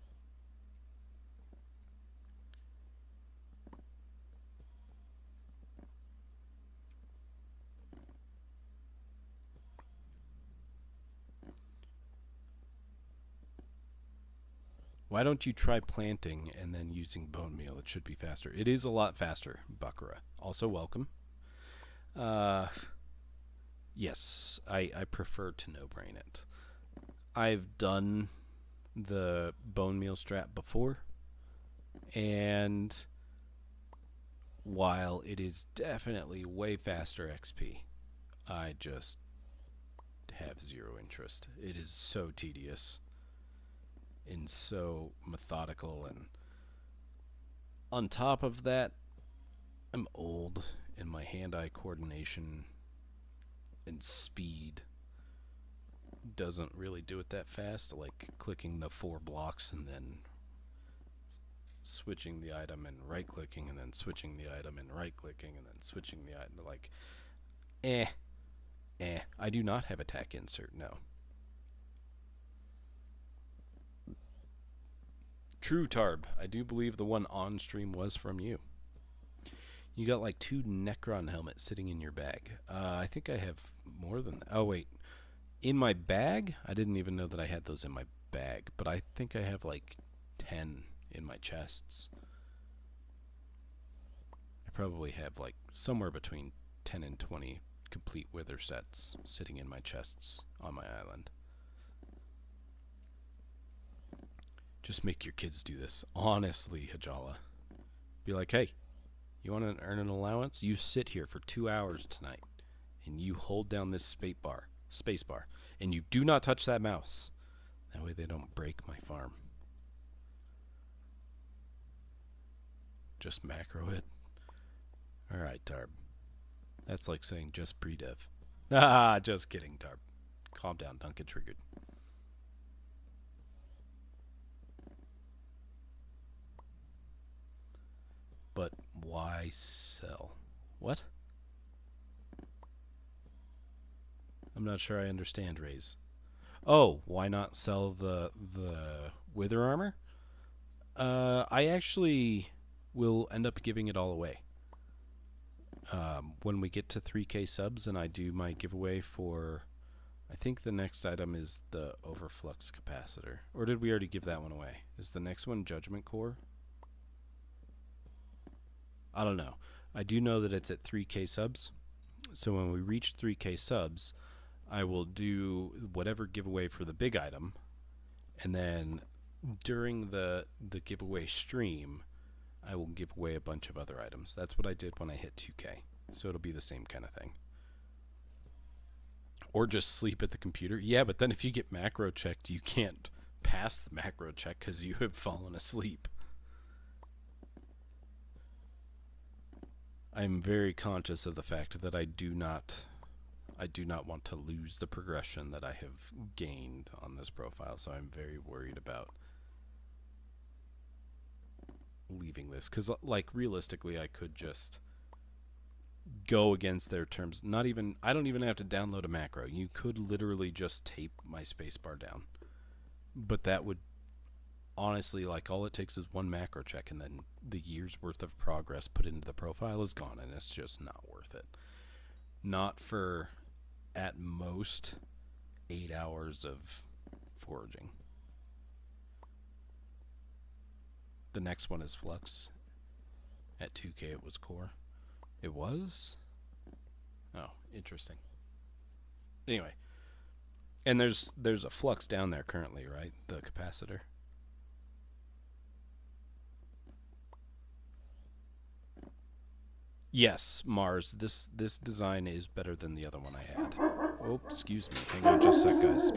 Why don't you try planting and then using bone meal? It should be faster. It is a lot faster, Bakura. Also welcome. Yes, I prefer to no-brain it. I've done the bone meal strat before, and while it is definitely way faster XP, I just have zero interest. It is so tedious and so methodical, and on top of that, I'm old and my hand-eye coordination and speed doesn't really do it that fast, like clicking the 4 blocks and then switching the item and right-clicking and then switching the item and right-clicking and then switching the item. Like, I do not have attack insert, no. True, Tarb. I do believe the one on stream was from you. You got like 2 Necron helmets sitting in your bag. I think I have more than that. Oh, wait. In my bag? I didn't even know that I had those in my bag, but I think I have like 10 in my chests. I probably have like somewhere between 10 and 20 complete wither sets sitting in my chests on my island. Just make your kids do this. Honestly, Hajala. Be like, hey, you want to earn an allowance? You sit here for 2 hours tonight, and you hold down this space bar, and you do not touch that mouse. That way they don't break my farm. Just macro it. Alright, Tarb. That's like saying just pre-dev. Ah, just kidding, Tarb. Calm down, don't get triggered. But why sell? What? I'm not sure I understand, Raze. Oh, why not sell the wither armor? I actually will end up giving it all away. When we get to 3k subs and I do my giveaway for, I think the next item is the overflux capacitor. Or did we already give that one away? Is the next one Judgment Core? I don't know. I do know that it's at 3k subs. So when we reach 3k subs, I will do whatever giveaway for the big item. And then during the giveaway stream, I will give away a bunch of other items. That's what I did when I hit 2k. So it'll be the same kind of thing. Or just sleep at the computer. Yeah, but then if you get macro checked, you can't pass the macro check because you have fallen asleep. I'm very conscious of the fact that I do not want to lose the progression that I have gained on this profile, so I'm very worried about leaving this, because like realistically I could just go against their terms. I don't even have to download a macro. You could literally just tape my spacebar down, but that would honestly, like, all it takes is one macro check, and then the year's worth of progress put into the profile is gone, and it's just not worth it. Not for, at most, 8 hours of foraging. The next one is Flux. At 2k it was Core. It was? Oh, interesting. Anyway. And there's a Flux down there currently, right? The capacitor. Yes, Mars. This design is better than the other one I had. Oh, excuse me. Hang on just a sec, guys.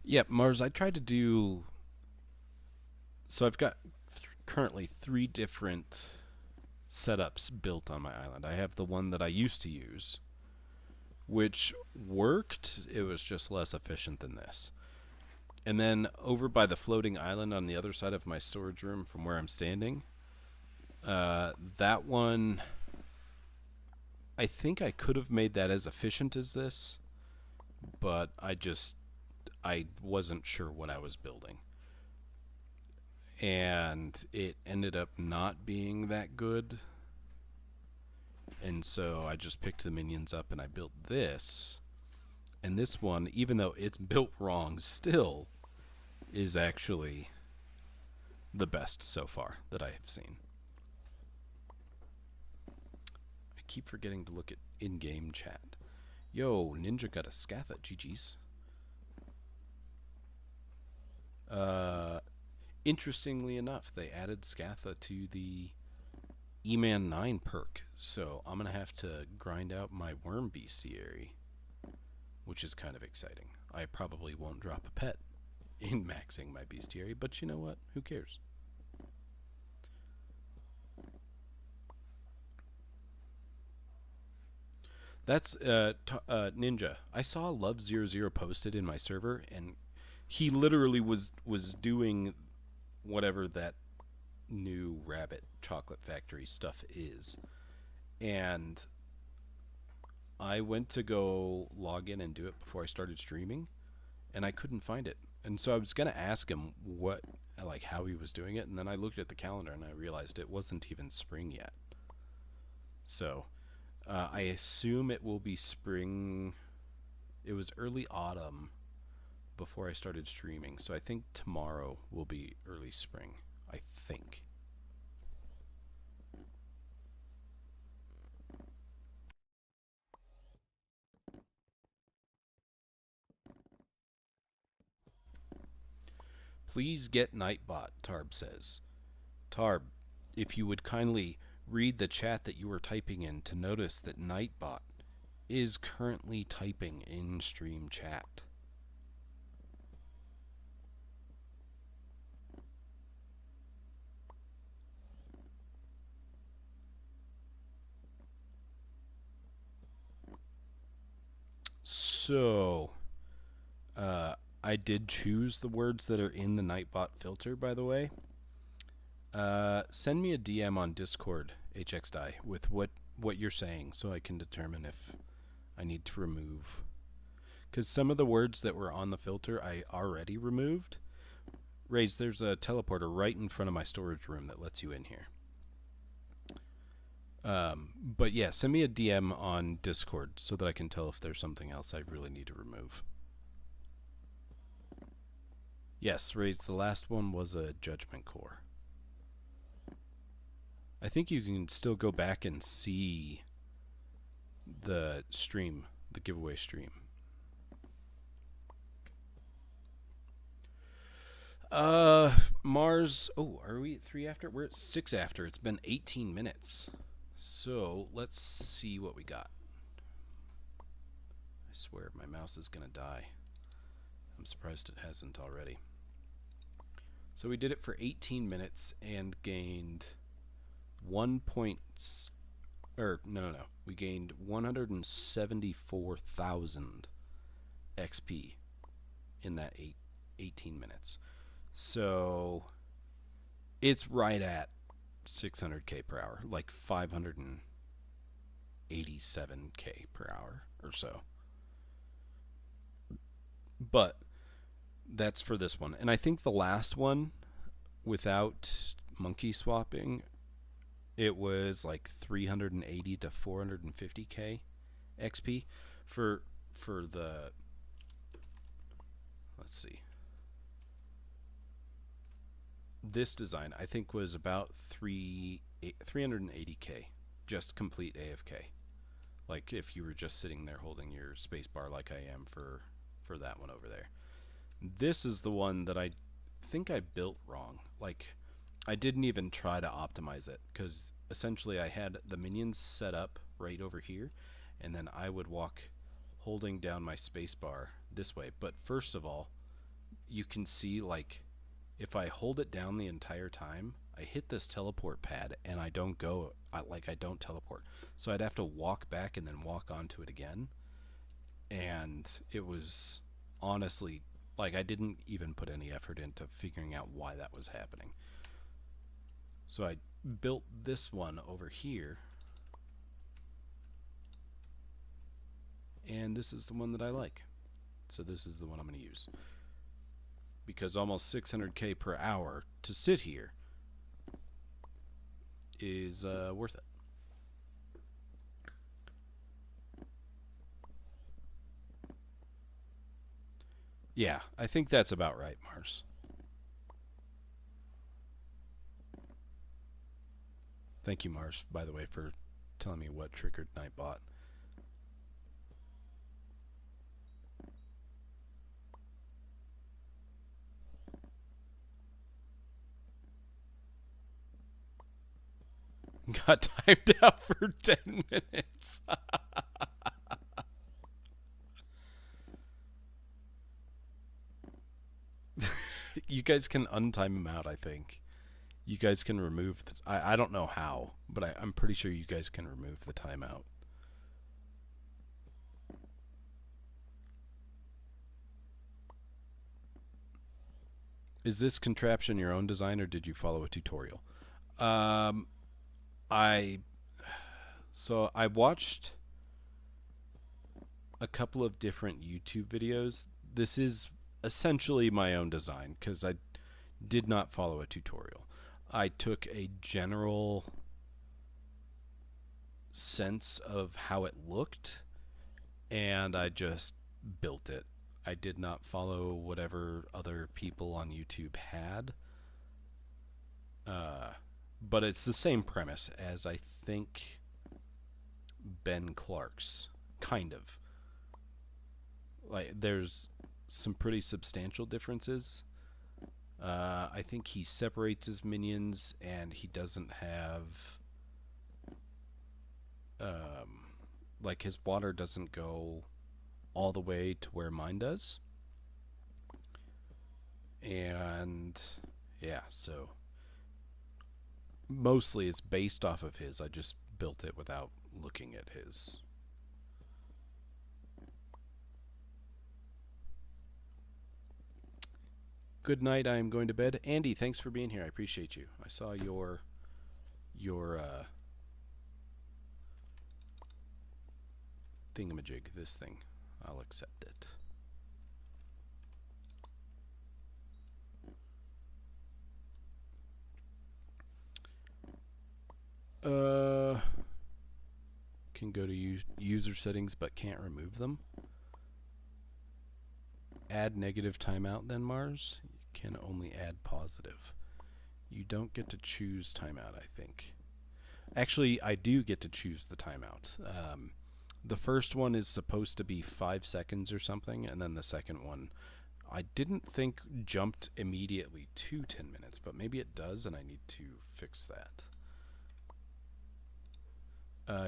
Yep, Mars. I tried to do. So I've got currently 3 different setups built on my island. I have the one that I used to use, which worked. It was just less efficient than this. And then over by the floating island on the other side of my storage room from where I'm standing, that one, I think I could have made that as efficient as this, but I wasn't sure what I was building. And it ended up not being that good. And so I just picked the minions up and I built this. And this one, even though it's built wrong, still is actually the best so far that I have seen. I keep forgetting to look at in-game chat. Yo, Ninja got a Scatha. GG's. Interestingly enough, they added Scatha to the E-Man 9 perk, so I'm going to have to grind out my worm bestiary, which is kind of exciting. I probably won't drop a pet in maxing my bestiary, but you know what? Who cares? That's Ninja. I saw Love00 posted in my server, and he literally was doing whatever that new Rabbit Chocolate Factory stuff is. And I went to go log in and do it before I started streaming, and I couldn't find it. And so I was going to ask him how he was doing it, and then I looked at the calendar and I realized it wasn't even spring yet. So I assume it will be spring. It was early autumn before I started streaming, so I think tomorrow will be early spring. I think. Please get Nightbot, Tarb says. Tarb, if you would kindly read the chat that you were typing in to notice that Nightbot is currently typing in stream chat. So, I did choose the words that are in the Nightbot filter, by the way. Send me a DM on Discord, HXDie, with what you're saying so I can determine if I need to remove. Because some of the words that were on the filter I already removed. Raze, there's a teleporter right in front of my storage room that lets you in here. But yeah, send me a DM on Discord so that I can tell if there's something else I really need to remove. Yes, Raze, the last one was a Judgment Core. I think you can still go back and see the stream, the giveaway stream. Mars, oh, are we at 3 after? We're at 6 after. It's been 18 minutes. So, let's see what we got. I swear, my mouse is gonna die. I'm surprised it hasn't already. So we did it for 18 minutes and gained we gained 174,000 XP in that 18 minutes. So it's right at 600k per hour, like 587k per hour or so. But that's for this one. And I think the last one, without monkey swapping, it was like 380 to 450k XP for the, let's see, this design I think was about 380k, just complete AFK. Like if you were just sitting there holding your space bar like I am for that one over there. This is the one that I think I built wrong. Like I didn't even try to optimize it, because essentially I had the minions set up right over here, and then I would walk holding down my space bar this way. But first of all, you can see, like, if I hold it down the entire time, I hit this teleport pad and I don't go, I don't teleport. So I'd have to walk back and then walk onto it again. And it was honestly, like, I didn't even put any effort into figuring out why that was happening. So I built this one over here, and this is the one that I like. So this is the one I'm going to use, because almost 600k per hour to sit here is worth it. Yeah, I think that's about right, Mars. Thank you, Mars, by the way, for telling me what Triggered Knight bought. Got timed out for 10 minutes. You guys can untime him out, I think. You guys can remove the... I don't know how, but I'm pretty sure you guys can remove the timeout. Is this contraption your own design, or did you follow a tutorial? I watched a couple of different YouTube videos. This is essentially my own design, because I did not follow a tutorial. I took a general sense of how it looked, and I just built it. I did not follow whatever other people on YouTube had. But it's the same premise as, I think, Ben Clark's, kind of. Like, there's some pretty substantial differences. I think he separates his minions, and he doesn't have... like, his water doesn't go all the way to where mine does. And, yeah, so... mostly it's based off of his. I just built it without looking at his. Good night. I am going to bed. Andy, thanks for being here. I appreciate you. I saw your thingamajig, this thing. I'll accept it. Can go to user settings but can't remove them. Add negative timeout then, Mars. You can only add positive. You don't get to choose timeout, I think. Actually, I do get to choose the timeout. The first one is supposed to be 5 seconds or something, and then the second one, I didn't think jumped immediately to 10 minutes, but maybe it does, and I need to fix that.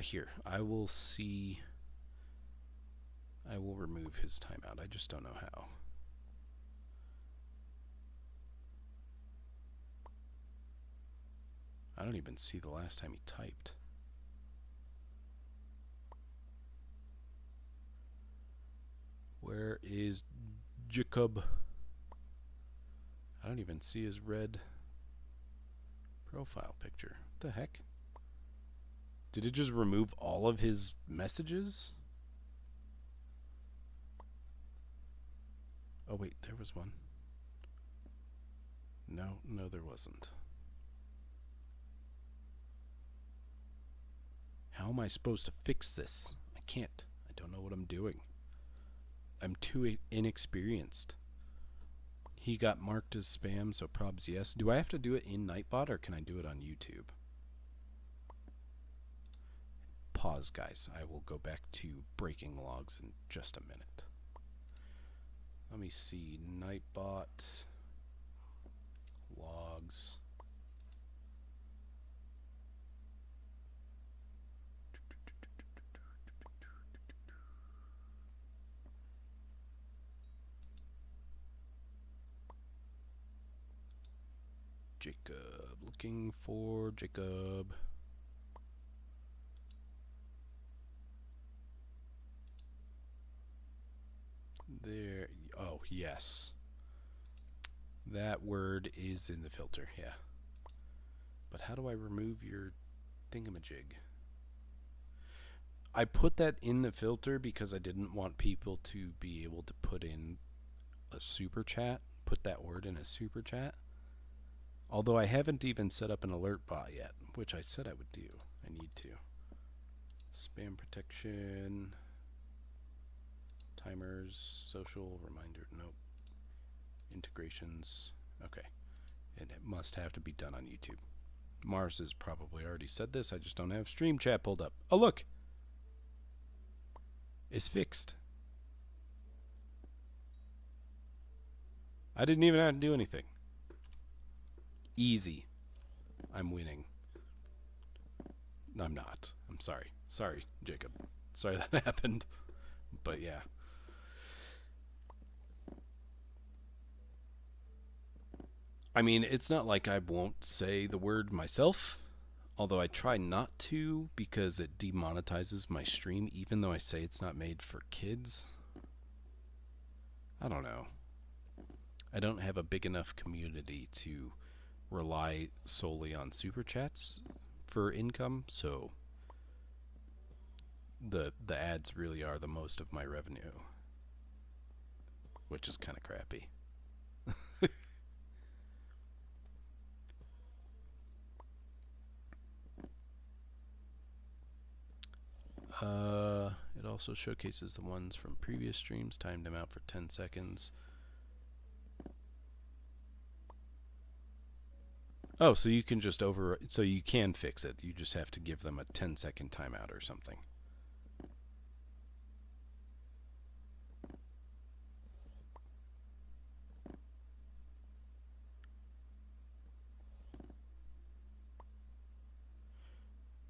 Here, I will remove his timeout. I just don't know how. I don't even see the last time he typed. Where is Jacob? I don't even see his red profile picture. What the heck? Did it just remove all of his messages? Oh wait, there was one. No, there wasn't. How am I supposed to fix this? I can't. I don't know what I'm doing. I'm too inexperienced. He got marked as spam, so probs yes. Do I have to do it in Nightbot, or can I do it on YouTube? Pause, guys. I will go back to breaking logs in just a minute. Let me see. Nightbot. Logs. Jacob. Looking for Jacob. There. Oh, yes. That word is in the filter, yeah. But how do I remove your thingamajig? I put that in the filter because I didn't want people to be able to put in a super chat, put that word in a super chat. Although I haven't even set up an alert bot yet, which I said I would do. I need to. Spam protection. Timers, social, reminder, nope. Integrations, okay. And it must have to be done on YouTube. Mars has probably already said this, I just don't have stream chat pulled up. Oh look! It's fixed. I didn't even have to do anything. Easy. I'm winning. No, I'm not. I'm sorry. Sorry, Jacob. Sorry that happened. But yeah. I mean, it's not like I won't say the word myself, although I try not to because it demonetizes my stream, even though I say it's not made for kids. I don't know. I don't have a big enough community to rely solely on super chats for income, so the ads really are the most of my revenue, which is kind of crappy. It also showcases the ones from previous streams, timed them out for 10 seconds. Oh, so you can just so you can fix it. You just have to give them a 10-second timeout or something.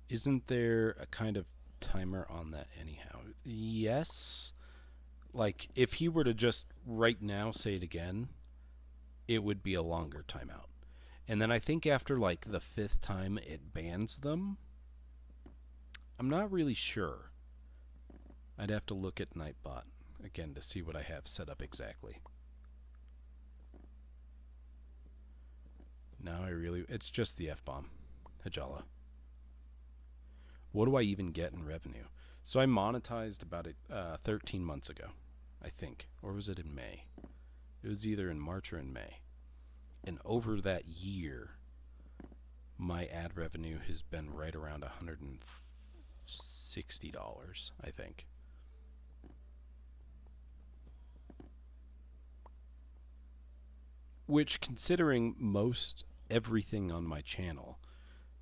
Isn't there a kind of timer on that anyhow? Yes. Like, if he were to just right now say it again, it would be a longer timeout. And then I think after, like, the 5th time it bans them. I'm not really sure. I'd have to look at Nightbot again to see what I have set up exactly. Now it's just the F-bomb. Hajala. What do I even get in revenue? So I monetized about 13 months ago, I think. Or was it in May? It was either in March or in May. And over that year, my ad revenue has been right around $160, I think. Which, considering most everything on my channel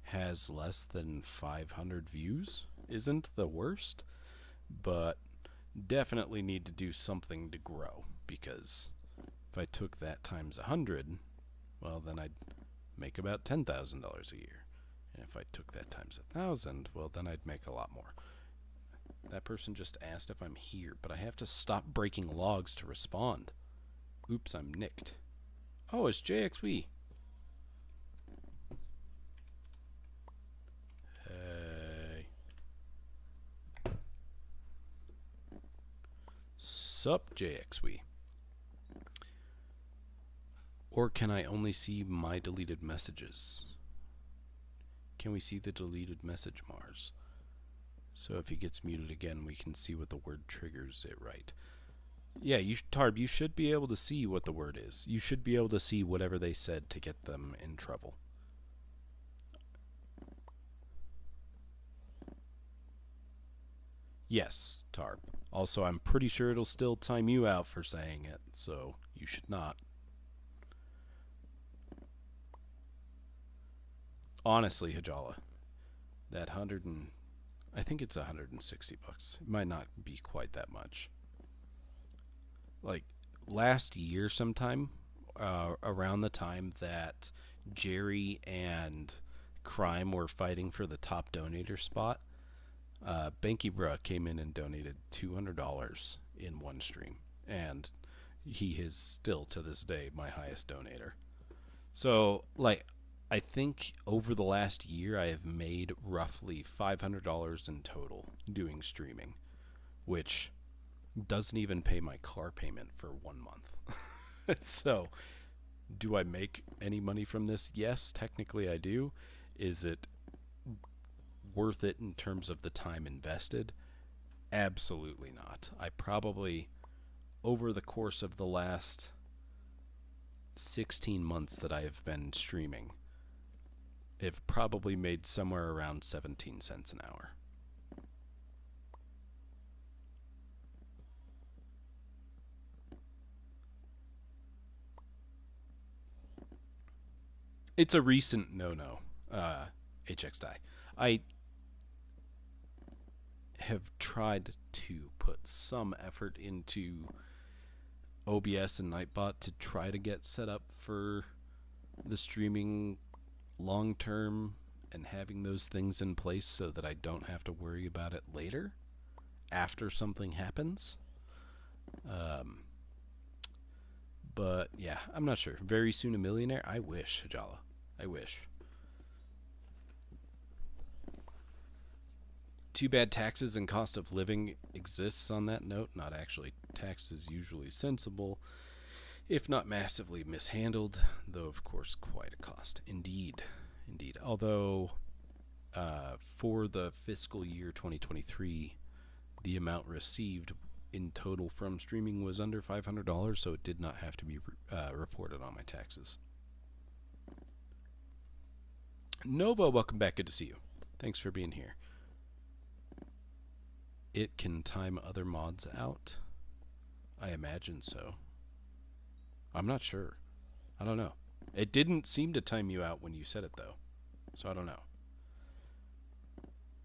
has less than 500 views, isn't the worst, but definitely need to do something to grow, because if I took that times 100, well, then I'd make about $10,000 a year. And if I took that times 1,000, well, then I'd make a lot more. That person just asked if I'm here, but I have to stop breaking logs to respond. Oops, I'm nicked. Oh, it's JXV. Hey. Sup, JXV. Or can I only see my deleted messages? Can we see the deleted message, Mars? So if he gets muted again, we can see what the word triggers it right. Yeah, Tarb, you should be able to see what the word is. You should be able to see whatever they said to get them in trouble. Yes, Tarp. Also, I'm pretty sure it'll still time you out for saying it, so you should not. Honestly, Hajala, that I think it's $160. It might not be quite that much. Like last year sometime, around the time that Jerry and Crime were fighting for the top donator spot, Banky Bruh came in and donated $200 in one stream, and he is still to this day my highest donator. So, like, I think over the last year I have made roughly $500 in total doing streaming, which doesn't even pay my car payment for 1 month. So, do I make any money from this? Yes, technically I do. Is it worth it in terms of the time invested? Absolutely not. I probably, over the course of the last 16 months that I have been streaming, have probably made somewhere around 17 cents an hour. It's a recent no-no, HX Die. I have tried to put some effort into OBS and Nightbot to try to get set up for the streaming long term and having those things in place so that I don't have to worry about it later after something happens. But yeah, I'm not sure. Very soon a millionaire? I wish, Hajala. I wish. Too bad taxes and cost of living exists on that note. Not actually. Taxes usually sensible, if not massively mishandled, though of course quite a cost. Indeed. Indeed. Although, for the fiscal year 2023, the amount received in total from streaming was under $500, so it did not have to be reported on my taxes. Nova, welcome back. Good to see you. Thanks for being here. It can time other mods out? I imagine so. I'm not sure. I don't know. It didn't seem to time you out when you said it, though. So I don't know.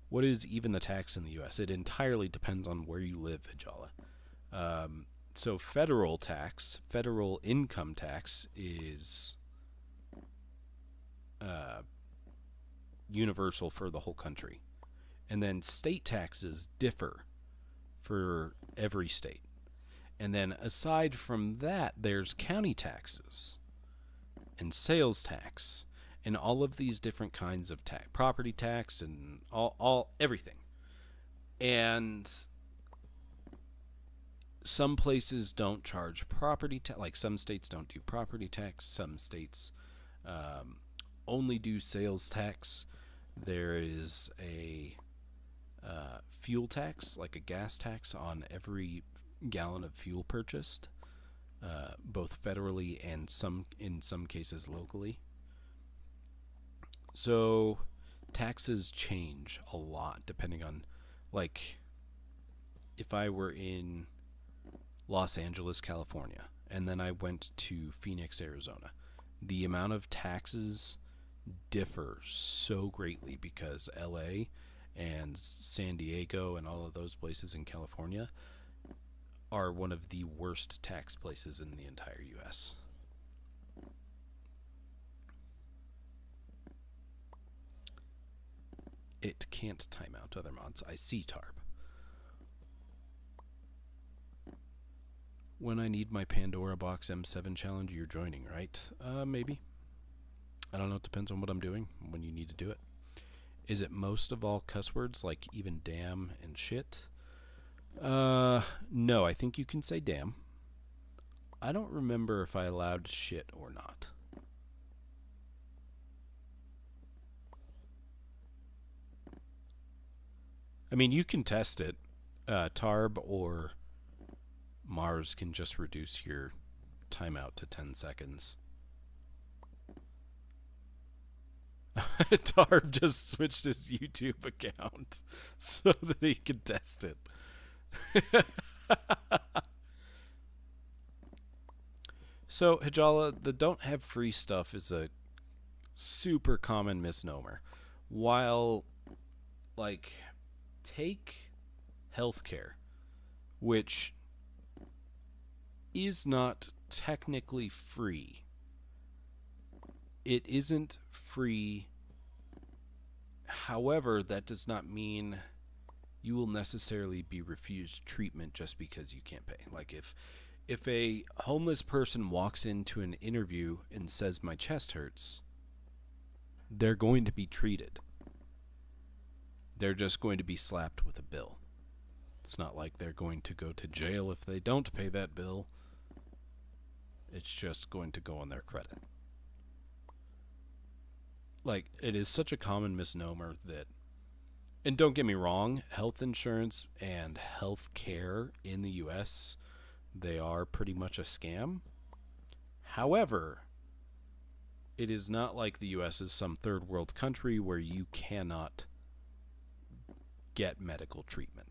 What is even the tax in the U.S.? It entirely depends on where you live, Hajala. So federal tax, federal income tax is universal for the whole country. And then state taxes differ for every state. And then aside from that, there's county taxes and sales tax and all of these different kinds of tax, property tax and all everything. And some places don't charge property tax, like some states don't do property tax, some states only do sales tax. There is a fuel tax, like a gas tax on every gallon of fuel purchased, both federally and in some cases locally. So taxes change a lot depending on, like, if I were in Los Angeles, California, and then I went to Phoenix, Arizona, the amount of taxes differ so greatly because LA and San Diego and all of those places in California are one of the worst tax places in the entire U.S. It can't time out other mods. I see, Tarp. When I need my Pandora Box M7 challenge, you're joining, right? Maybe. I don't know. It depends on what I'm doing when you need to do it. Is it most of all cuss words, like even damn and shit? No, I think you can say damn. I don't remember if I allowed shit or not. I mean, you can test it. Tarb or Mars can just reduce your timeout to 10 seconds. Tarb just switched his YouTube account so that he could test it. So, Hijala, the don't have free stuff is a super common misnomer. While, like, take healthcare, which is not technically free. It isn't free. However, that does not mean you will necessarily be refused treatment just because you can't pay. Like if a homeless person walks into an interview and says my chest hurts, they're going to be treated. They're just going to be slapped with a bill. It's not like they're going to go to jail if they don't pay that bill. It's just going to go on their credit. Like, it is such a common misnomer that, and don't get me wrong, health insurance and health care in the US, they are pretty much a scam. However, it is not like the US is some third world country where you cannot get medical treatment.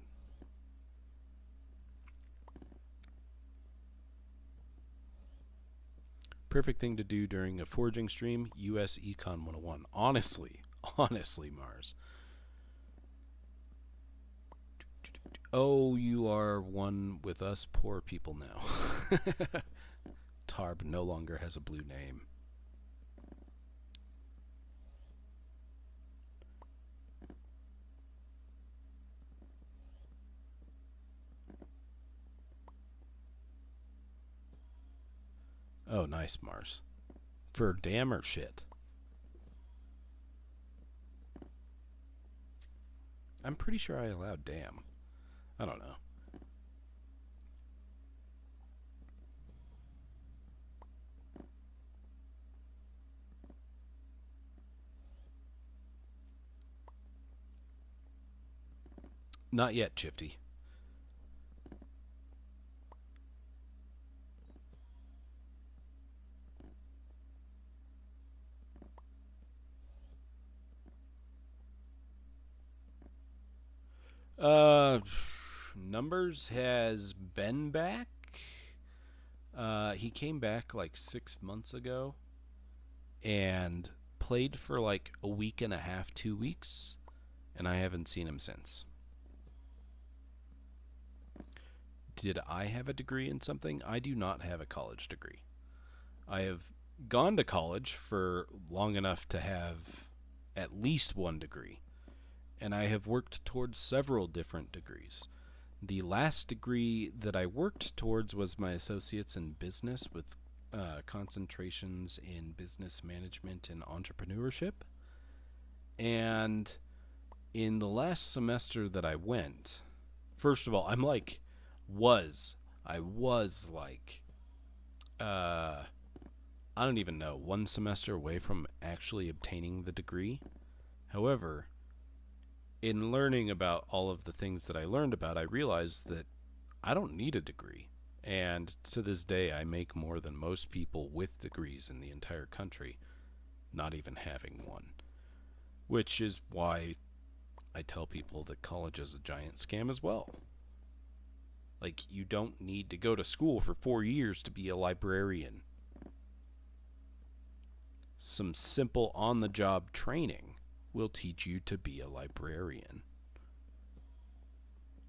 Perfect thing to do during a foraging stream, US Econ 101. Honestly, Mars. Oh, you are one with us poor people now. Tarb no longer has a blue name. Oh, nice, Mars. For damn or shit? I'm pretty sure I allowed damn. I don't know. Not yet, Chifty. Numbers has been back. He came back like 6 months ago and played for like a week and a half, 2 weeks, and I haven't seen him since. Did I have a degree in something? I do not have a college degree. I have gone to college for long enough to have at least one degree, and I have worked towards several different degrees. The last degree that I worked towards was my associates in business with concentrations in business management and entrepreneurship. And in the last semester that I went, first of all, I was like, I don't even know, one semester away from actually obtaining the degree. However, in learning about all of the things that I learned about, I realized that I don't need a degree. And to this day, I make more than most people with degrees in the entire country, not even having one. Which is why I tell people that college is a giant scam as well. Like, you don't need to go to school for 4 years to be a librarian. Some simple on-the-job training will teach you to be a librarian.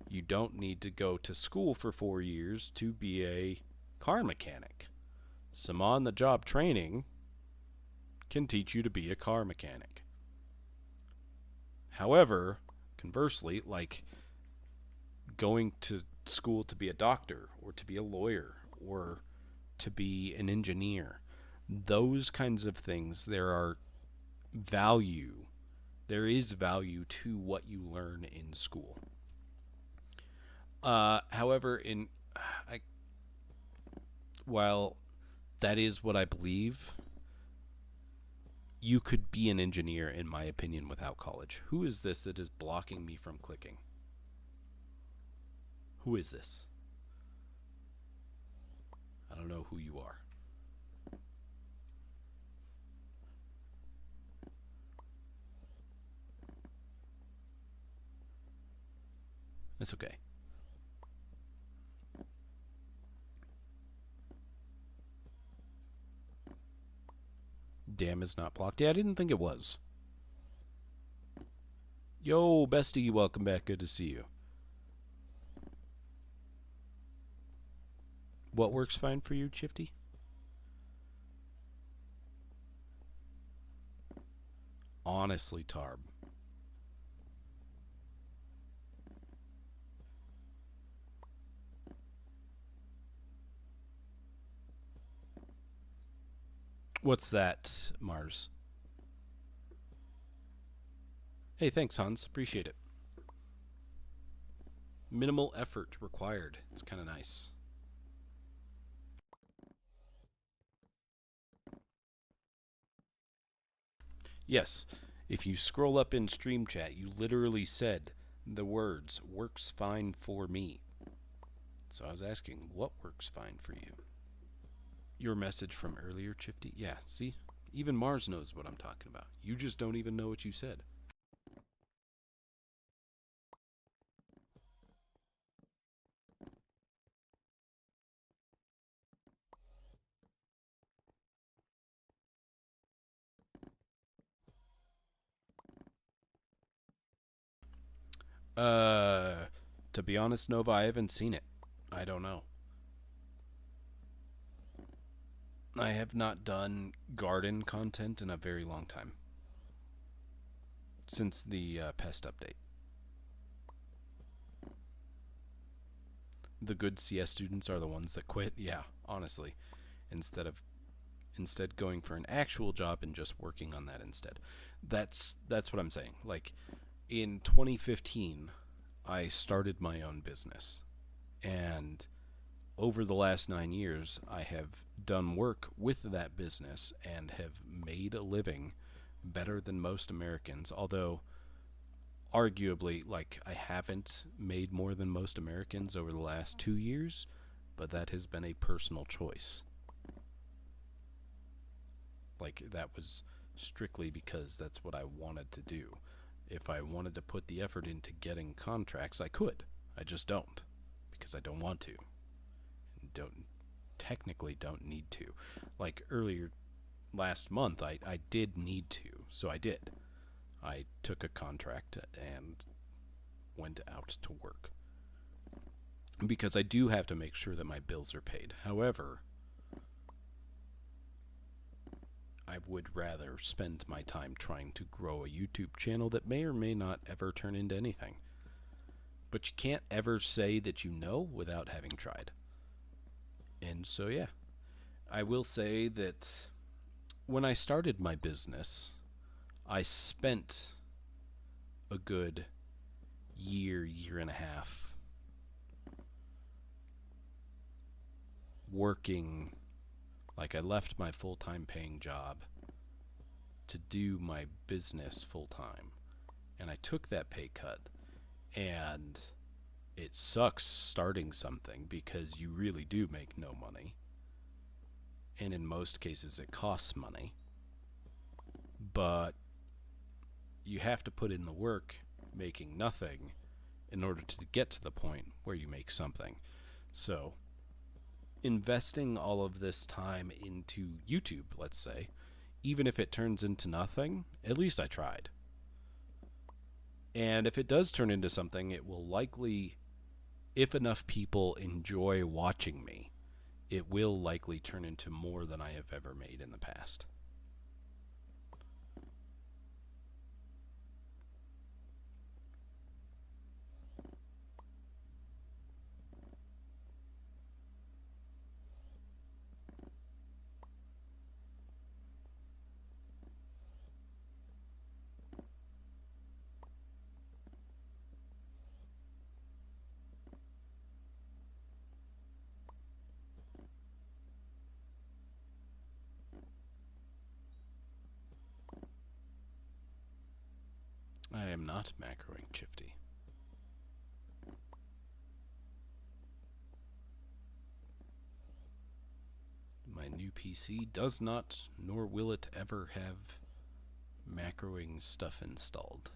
You don't need to go to school for 4 years to be a car mechanic. Some on-the-job training can teach you to be a car mechanic. However, conversely, like going to school to be a doctor or to be a lawyer or to be an engineer, those kinds of things, there is value to what you learn in school. However, while that is what I believe, you could be an engineer, in my opinion, without college. Who is this that is blocking me from clicking? Who is this? I don't know who you are. That's okay. Dam is not blocked. Yeah, I didn't think it was. Yo, bestie, welcome back. Good to see you. What works fine for you, Chifty? Honestly, Tarb. What's that, Mars? Hey, thanks, Hans. Appreciate it. Minimal effort required. It's kind of nice. Yes, if you scroll up in stream chat, you literally said the words, works fine for me. So I was asking, what works fine for you? Your message from earlier, Chifty? Yeah, see? Even Mars knows what I'm talking about. You just don't even know what you said. To be honest, Nova, I haven't seen it. I don't know. I have not done garden content in a very long time. Since the pest update. The good CS students are the ones that quit. Yeah, honestly. Instead going for an actual job and just working on that instead. That's what I'm saying. Like in 2015, I started my own business. And over the last 9 years, I have done work with that business and have made a living better than most Americans, although arguably, like, I haven't made more than most Americans over the last 2 years, but that has been a personal choice. Like, that was strictly because that's what I wanted to do. If I wanted to put the effort into getting contracts, I could. I just don't, because I don't want to. Technically don't need to. Like earlier last month, I did need to, so I did. I took a contract and went out to work. Because I do have to make sure that my bills are paid. However, I would rather spend my time trying to grow a YouTube channel that may or may not ever turn into anything. But you can't ever say that you know without having tried. And so, yeah. I will say that when I started my business, I spent a good year and a half working. Like, I left my full-time paying job to do my business full-time. And I took that pay cut. And it sucks starting something because you really do make no money. And in most cases it costs money. But you have to put in the work making nothing in order to get to the point where you make something. So investing all of this time into YouTube, let's say, even if it turns into nothing, at least I tried. And if it does turn into something, it will likely, if enough people enjoy watching me, it will likely turn into more than I have ever made in the past. I am not macroing Chifty. My new PC does not, nor will it ever have macroing stuff installed.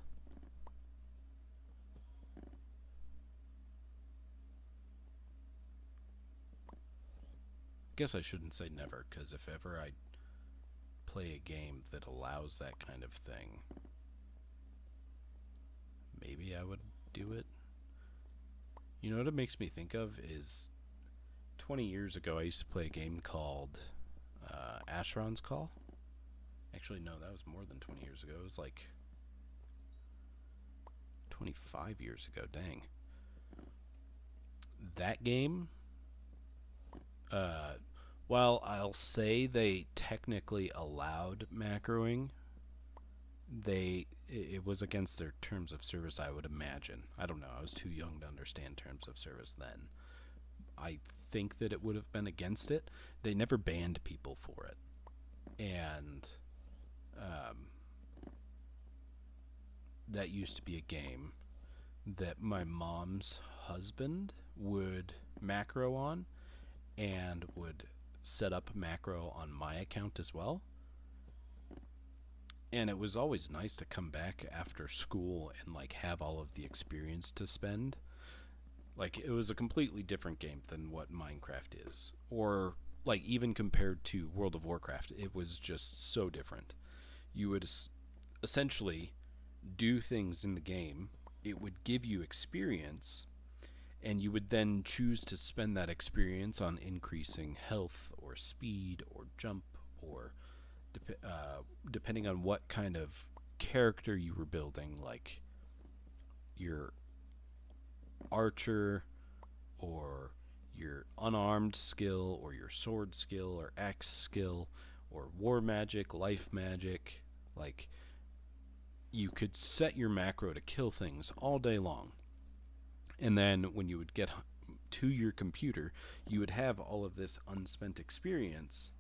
Guess I shouldn't say never, because if ever I play a game that allows that kind of thing, maybe I would do it. You know what it makes me think of is 20 years ago I used to play a game called Asheron's Call. Actually, no, that was more than 20 years ago. It was like 25 years ago. Dang. That game, while I'll say they technically allowed macroing, it was against their terms of service, I would imagine. I don't know. I was too young to understand terms of service then. I think that it would have been against it. They never banned people for it. And that used to be a game that my mom's husband would macro on and would set up macro on my account as well. And it was always nice to come back after school and like have all of the experience to spend. Like, it was a completely different game than what Minecraft is, or like even compared to World of Warcraft, it was just so different. You would essentially do things in the game, it would give you experience, and you would then choose to spend that experience on increasing health or speed or jump or depending on what kind of character you were building, like your archer or your unarmed skill or your sword skill or axe skill or war magic, life magic. Like, you could set your macro to kill things all day long. And then when you would get to your computer, you would have all of this unspent experience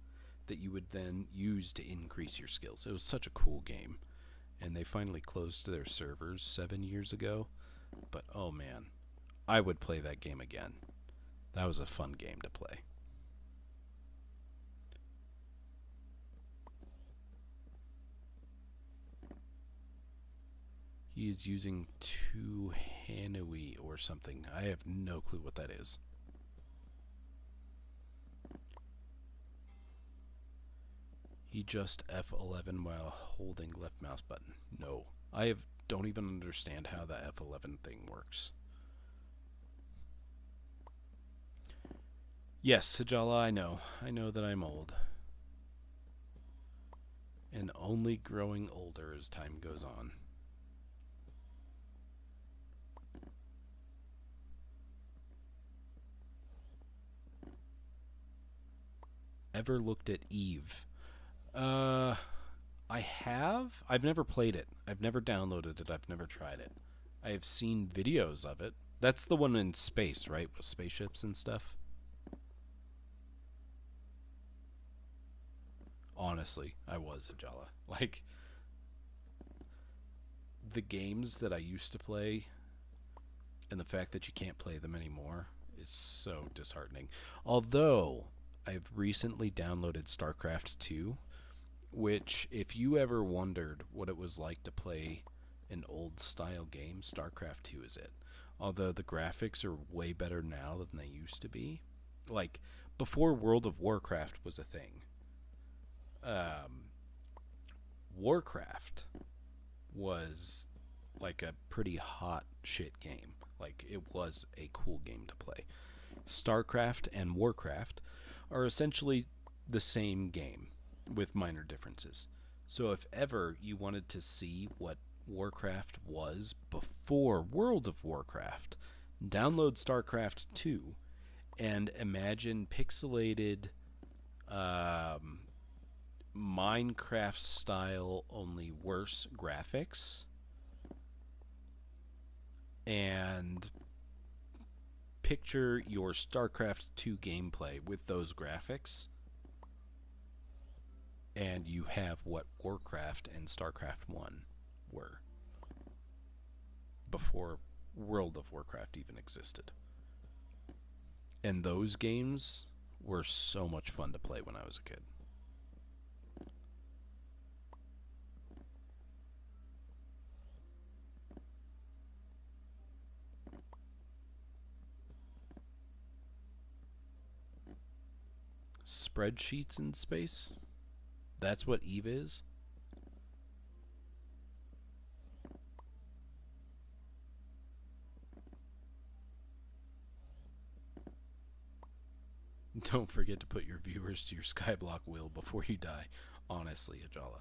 that you would then use to increase your skills. It was such a cool game. And they finally closed their servers 7 years ago. But oh man, I would play that game again. That was a fun game to play. He is using two Hanui or something. I have no clue what that is. He just F11 while holding left mouse button. No. Don't even understand how the F11 thing works. Yes, Sajala, I know. I know that I'm old. And only growing older as time goes on. Ever looked at Eve? I have. I've never played it. I've never downloaded it. I've never tried it. I have seen videos of it. That's the one in space, right? With spaceships and stuff. Honestly, I was a Jala. Like, the games that I used to play and the fact that you can't play them anymore is so disheartening. Although, I've recently downloaded StarCraft 2, which, if you ever wondered what it was like to play an old-style game, StarCraft 2 is it. Although the graphics are way better now than they used to be. Like, before World of Warcraft was a thing, Warcraft was like a pretty hot shit game. Like, it was a cool game to play. StarCraft and Warcraft are essentially the same game with minor differences. So if ever you wanted to see what Warcraft was before World of Warcraft, download StarCraft 2 and imagine pixelated Minecraft style, only worse graphics, and picture your StarCraft 2 gameplay with those graphics, and you have what Warcraft and StarCraft 1 were before World of Warcraft even existed. And those games were so much fun to play when I was a kid. Spreadsheets in space? That's what Eve is? Don't forget to put your viewers to your Skyblock will before you die. Honestly, Ajala.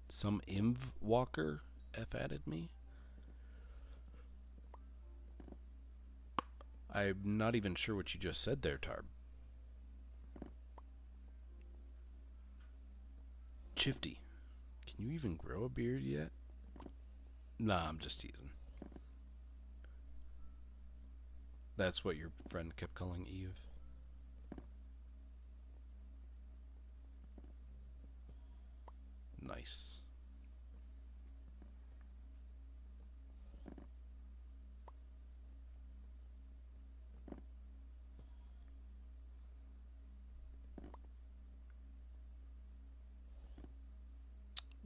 Some Inv Walker F-added me? I'm not even sure what you just said there, Tarb. Chifty, can you even grow a beard yet? Nah, I'm just teasing. That's what your friend kept calling Eve. Nice.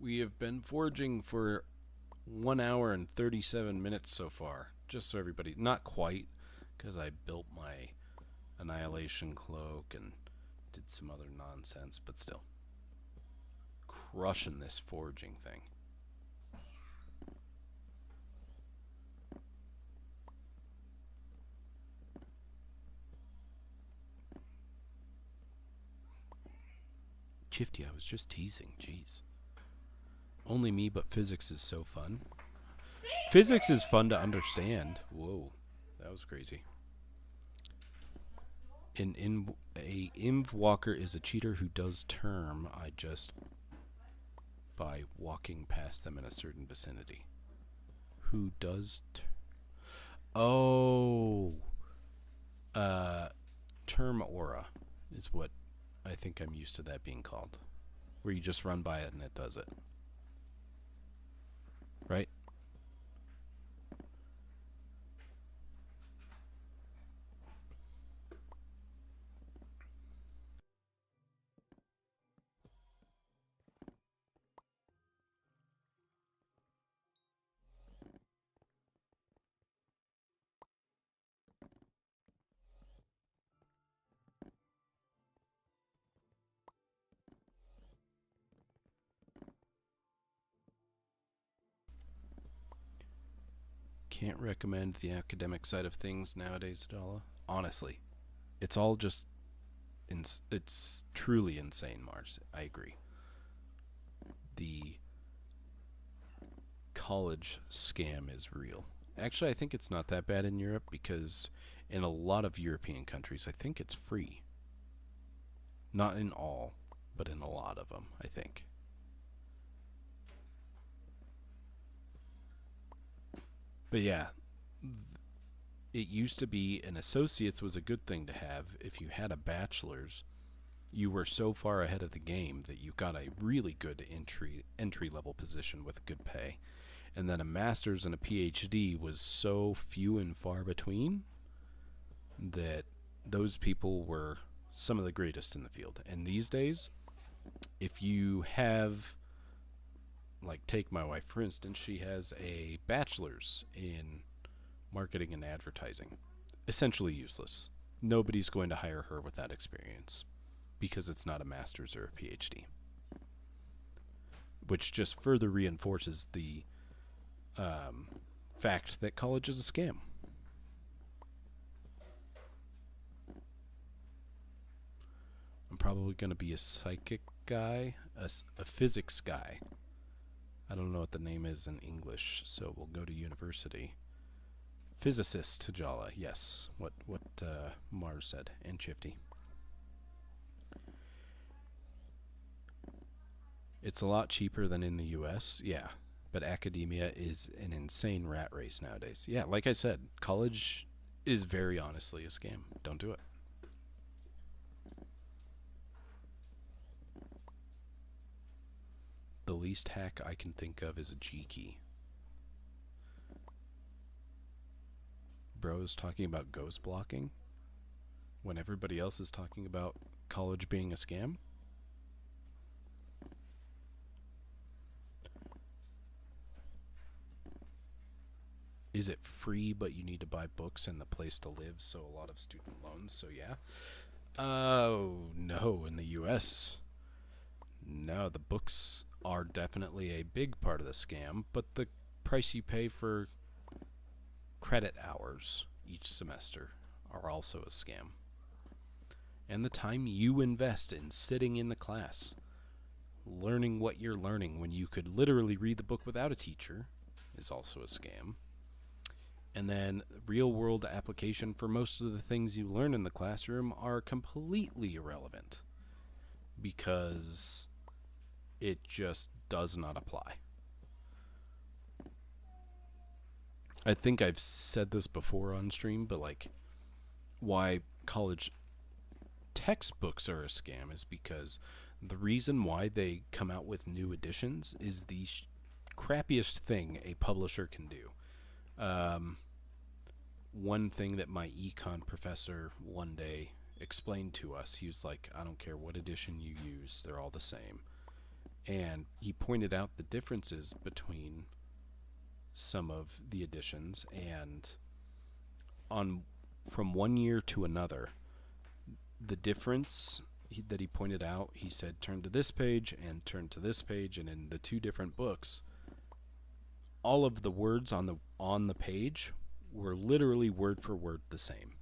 We have been foraging for 1 hour and 37 minutes so far. Just so everybody, not quite, because I built my annihilation cloak and did some other nonsense, but still. Crushing this foraging thing. Chifty, I was just teasing, jeez. Only me, but physics is so fun. Physics is fun to understand. Whoa, that was crazy. A Inv Walker is a cheater who does term I just by walking past them in a certain vicinity. Who does term aura is what I think I'm used to that being called. Where you just run by it and it does it. Right? Can't recommend the academic side of things nowadays, Adala. Honestly, it's all just it's truly insane, Mars. I agree. The college scam is real. Actually, I think it's not that bad in Europe because in a lot of European countries, I think it's free. Not in all, but in a lot of them, I think. But yeah, it used to be an associate's was a good thing to have. If you had a bachelor's, you were so far ahead of the game that you got a really good entry level position with good pay. And then a master's and a PhD was so few and far between that those people were some of the greatest in the field. And these days, if you have, like, take my wife for instance, she has a bachelor's in marketing and advertising. Essentially useless. Nobody's going to hire her with that experience because it's not a master's or a PhD. Which just further reinforces the fact that college is a scam. I'm probably going to be a psychic guy, a physics guy. I don't know what the name is in English, so we'll go to university. Physicist, Tajala, yes. What Mars said, and Chifty. It's a lot cheaper than in the US, yeah. But academia is an insane rat race nowadays. Yeah, like I said, college is very honestly a scam. Don't do it. The least hack I can think of is a G key. Bro's talking about ghost blocking when everybody else is talking about college being a scam. Is it free, but you need to buy books and the place to live, so a lot of student loans, so yeah. No, in the US, no, the books are definitely a big part of the scam, but the price you pay for credit hours each semester are also a scam. And the time you invest in sitting in the class, learning what you're learning when you could literally read the book without a teacher, is also a scam. And then real world application for most of the things you learn in the classroom are completely irrelevant because it just does not apply. I think I've said this before on stream, but like why college textbooks are a scam is because the reason why they come out with new editions is the crappiest thing a publisher can do. One thing that my econ professor one day explained to us, he was like, I don't care what edition you use, they're all the same. And he pointed out the differences between some of the editions, and from one year to another, the difference that he pointed out, he said turn to this page and turn to this page, and in the two different books, all of the words on the page were literally word for word the same.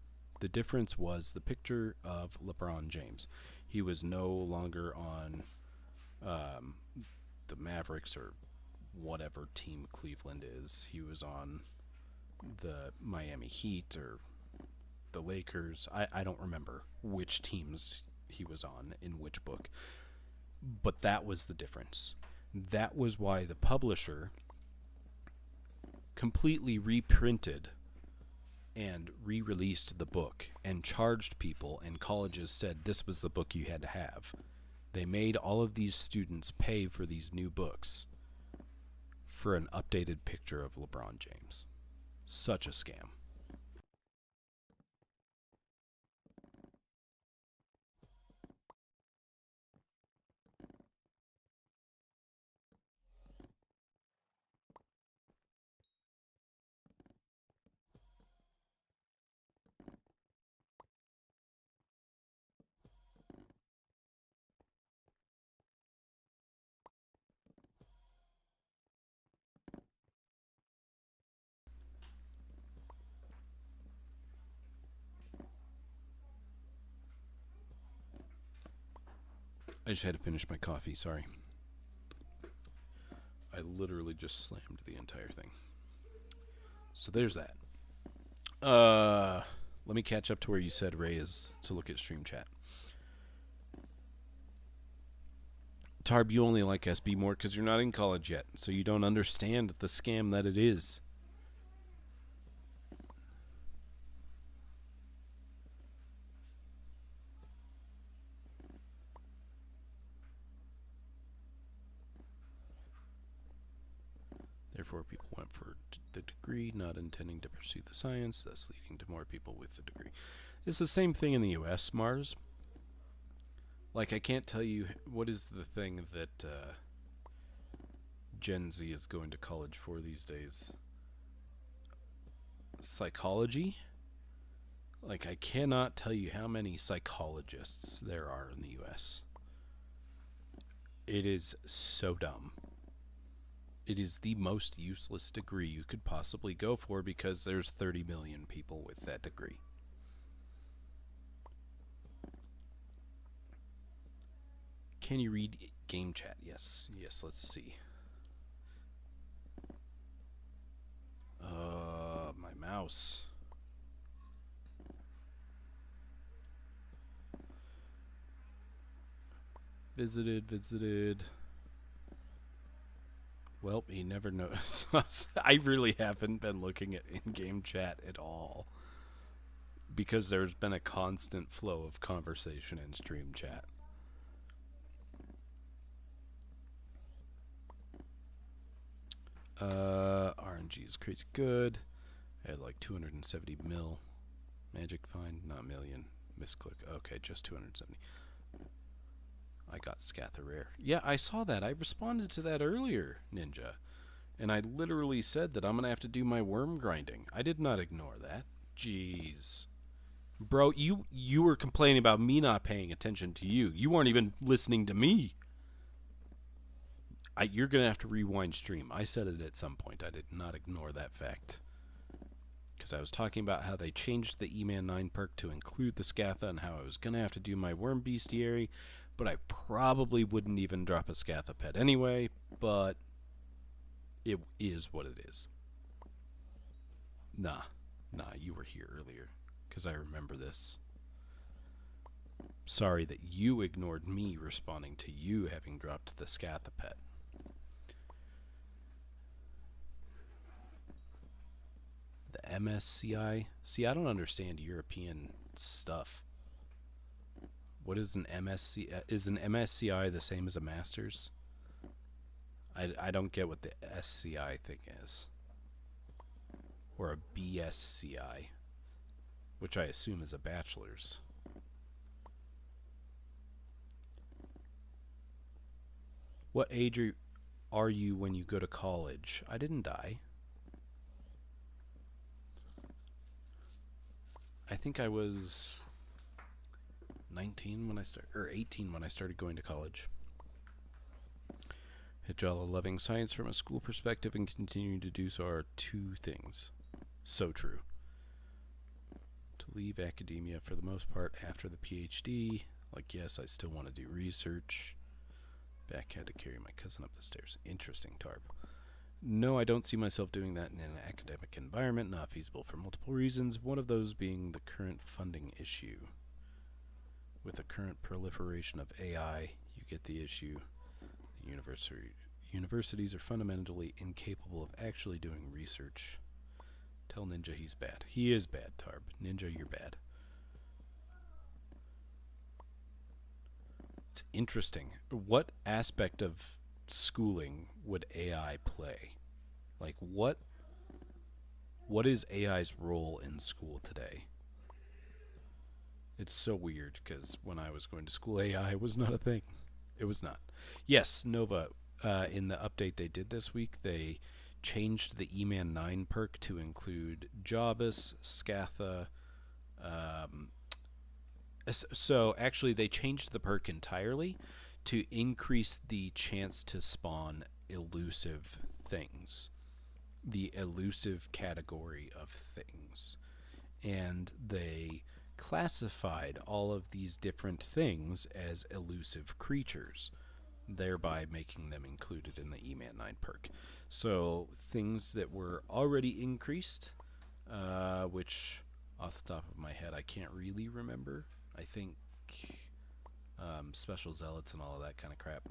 The difference was the picture of LeBron James. He was no longer on the Mavericks or whatever team Cleveland is. He was on the Miami Heat or the Lakers. I don't remember which teams he was on in which book. But that was the difference. That was why the publisher completely reprinted and re-released the book and charged people, and colleges said this was the book you had to have. They made all of these students pay for these new books for an updated picture of LeBron James. Such a scam. I just had to finish my coffee, sorry. I literally just slammed the entire thing. So there's that. Let me catch up to where you said Ray is to look at stream chat. Tarb, you only like SB more because you're not in college yet, so you don't understand the scam that it is. Therefore, people went for the degree, not intending to pursue the science, thus leading to more people with the degree. It's the same thing in the US, Mars. Like, I can't tell you what is the thing that Gen Z is going to college for these days. Psychology? Like, I cannot tell you how many psychologists there are in the US. It is so dumb. It is the most useless degree you could possibly go for because there's 30 million people with that degree. Can you read game chat? Yes. Yes, let's see. My mouse. Visited. Well, he never noticed us. I really haven't been looking at in-game chat at all because there's been a constant flow of conversation in stream chat. RNG is crazy good. I had like 270 mil. Magic find, not million. Misclick. Okay, just 270. I got Scatha rare. Yeah, I saw that. I responded to that earlier, Ninja. And I literally said that I'm going to have to do my worm grinding. I did not ignore that. Jeez. Bro, you were complaining about me not paying attention to you. You weren't even listening to me. You're going to have to rewind stream. I said it at some point. I did not ignore that fact. Because I was talking about how they changed the E-Man 9 perk to include the Scatha and how I was going to have to do my worm bestiary. But I probably wouldn't even drop a Scatha pet anyway. But it is what it is. Nah, you were here earlier. Because I remember this. Sorry that you ignored me responding to you having dropped the Scatha pet. The MSCI? See, I don't understand European stuff. What is an MSCI? Is an MSCI the same as a Masters? I don't get what the SCI thing is. Or a BSCI. Which I assume is a bachelor's. What age are you when you go to college? I didn't die. I think I was 19 when I started, or 18 when I started going to college. Hijala loving science from a school perspective and continuing to do so are two things. So true. To leave academia for the most part after the PhD, like yes, I still want to do research. Back had to carry my cousin up the stairs. Interesting, Tarp. No, I don't see myself doing that in an academic environment. Not feasible for multiple reasons. One of those being the current funding issue. With the current proliferation of AI, you get the issue. The universities are fundamentally incapable of actually doing research. Tell Ninja he's bad. He is bad, Tarb. Ninja, you're bad. It's interesting. What aspect of schooling would AI play? Like, what is AI's role in school today? It's so weird, because when I was going to school, AI was not a thing. It was not. Yes, Nova, in the update they did this week, they changed the E-Man 9 perk to include Jobus, Scatha. So actually they changed the perk entirely to increase the chance to spawn elusive things. The elusive category of things. And they classified all of these different things as elusive creatures, thereby making them included in the E-Man 9 perk. So things that were already increased, which off the top of my head I can't really remember. I think special zealots and all of that kind of crap.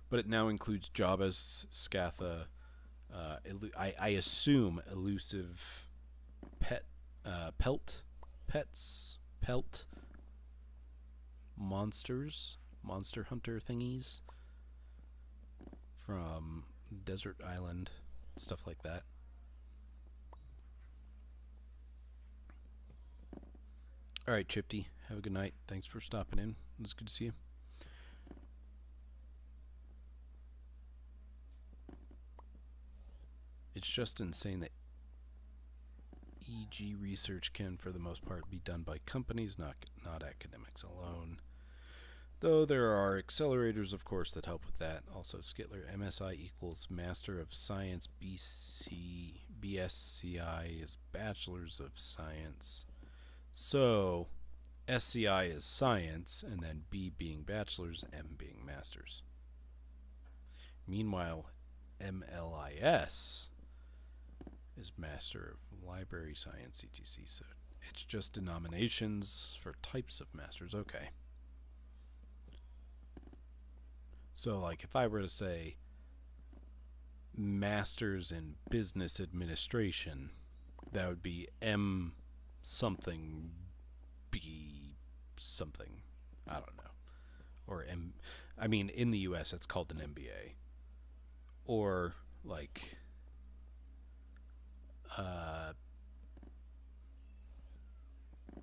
But it now includes Jabba's, Scatha, I assume elusive pelt monsters, monster hunter thingies from Desert Island, stuff like that. Alright, Chifty, have a good night. Thanks for stopping in. It's good to see you. It's just insane that EG research can, for the most part, be done by companies, not academics alone. Though there are accelerators, of course, that help with that. Also, Skitler, MSI equals Master of Science, BSCI is Bachelors of Science. So, SCI is Science, and then B being Bachelors, M being Masters. Meanwhile, MLIS is Master of Library Science, etc. So it's just denominations for types of masters. Okay. So, like, if I were to say Masters in Business Administration, that would be M something, B something. I don't know. Or M. I mean, in the U.S., it's called an MBA. Or, like,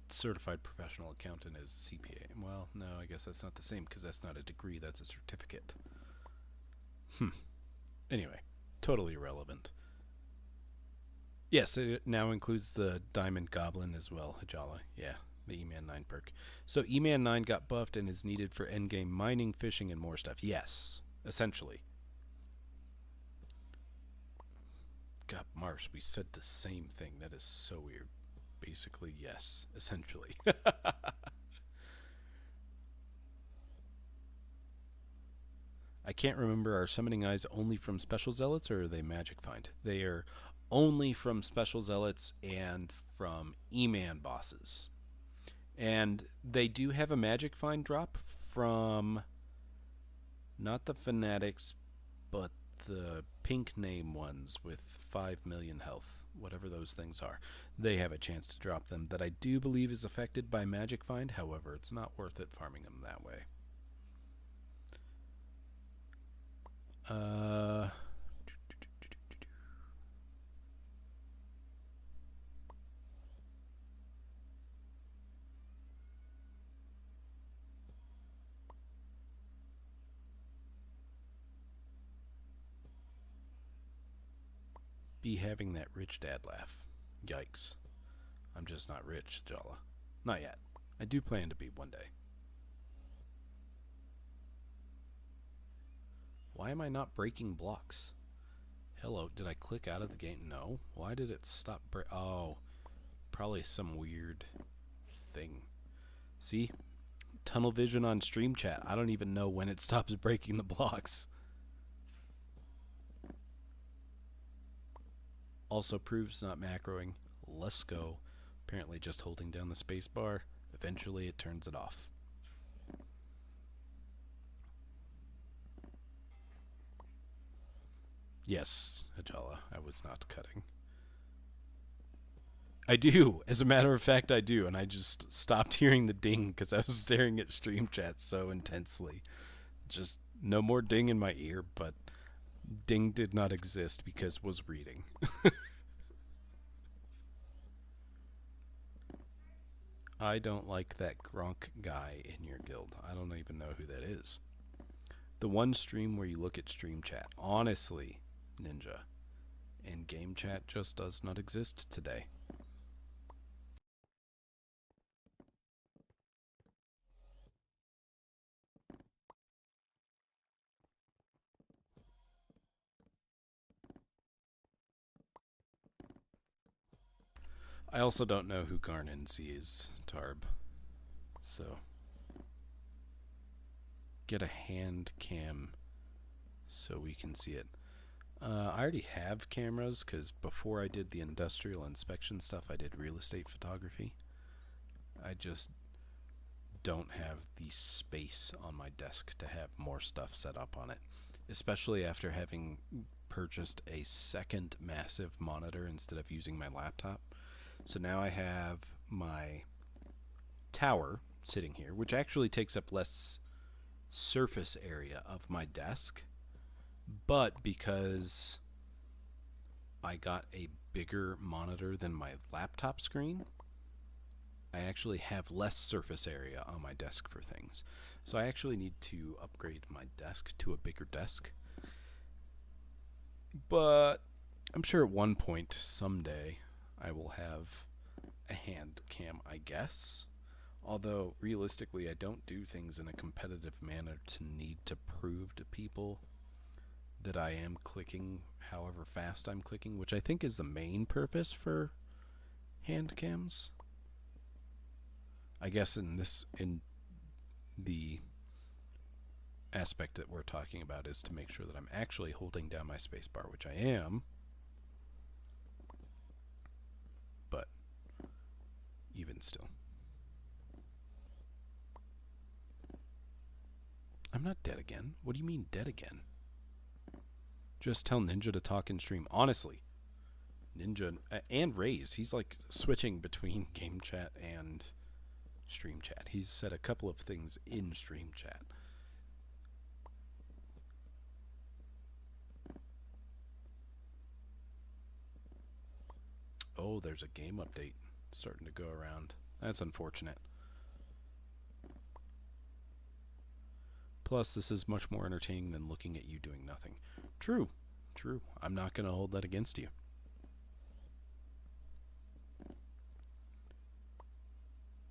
certified professional accountant is CPA. Well, no, I guess that's not the same because that's not a degree, that's a certificate. Anyway, totally irrelevant. Yes, it now includes the Diamond Goblin as well, Hajala. Yeah, the E-Man 9 perk. So E-Man 9 got buffed and is needed for endgame mining, fishing, and more stuff. Yes, essentially. God, Mars, we said the same thing. That is so weird. Basically, yes, essentially. I can't remember, are summoning eyes only from special zealots or are they magic find? They are only from special zealots and from E-Man bosses. And they do have a magic find drop from not the fanatics, but the pink name ones with 5 million health, whatever those things are. They have a chance to drop them that I do believe is affected by magic find. However, it's not worth it farming them that way. Be having that rich dad laugh. Yikes. I'm just not rich, Jala. Not yet. I do plan to be one day. Why am I not breaking blocks? Hello, did I click out of the game? No. Why did it stop oh, probably some weird thing. See? Tunnel vision on stream chat. I don't even know when it stops breaking the blocks. Also proves not macroing. Let's go. Apparently just holding down the space bar. Eventually it turns it off. Yes, Hajala, I was not cutting. I do. As a matter of fact, I do. And I just stopped hearing the ding because I was staring at stream chat so intensely. Just no more ding in my ear, but ding did not exist because was reading. I don't like that Gronk guy in your guild. I don't even know who that is. The one stream where you look at stream chat. Honestly, Ninja. And game chat just does not exist today. I also don't know who Garnancy is, Tarb. So, get a hand cam so we can see it. I already have cameras because before I did the industrial inspection stuff, I did real estate photography. I just don't have the space on my desk to have more stuff set up on it, especially after having purchased a second massive monitor instead of using my laptop. So now I have my tower sitting here, which actually takes up less surface area of my desk, but because I got a bigger monitor than my laptop screen, I actually have less surface area on my desk for things. So I actually need to upgrade my desk to a bigger desk. But I'm sure at one point, someday, I will have a hand cam, I guess. Although, realistically, I don't do things in a competitive manner to need to prove to people that I am clicking however fast I'm clicking, which I think is the main purpose for hand cams. I guess in the aspect that we're talking about is to make sure that I'm actually holding down my spacebar, which I am. But even still. I'm not dead again. What do you mean dead again? Just tell Ninja to talk in stream. Honestly, Ninja and Raze, he's like switching between game chat and stream chat. He's said a couple of things in stream chat. Oh, there's a game update starting to go around. That's unfortunate. Plus, this is much more entertaining than looking at you doing nothing. True. True. I'm not going to hold that against you.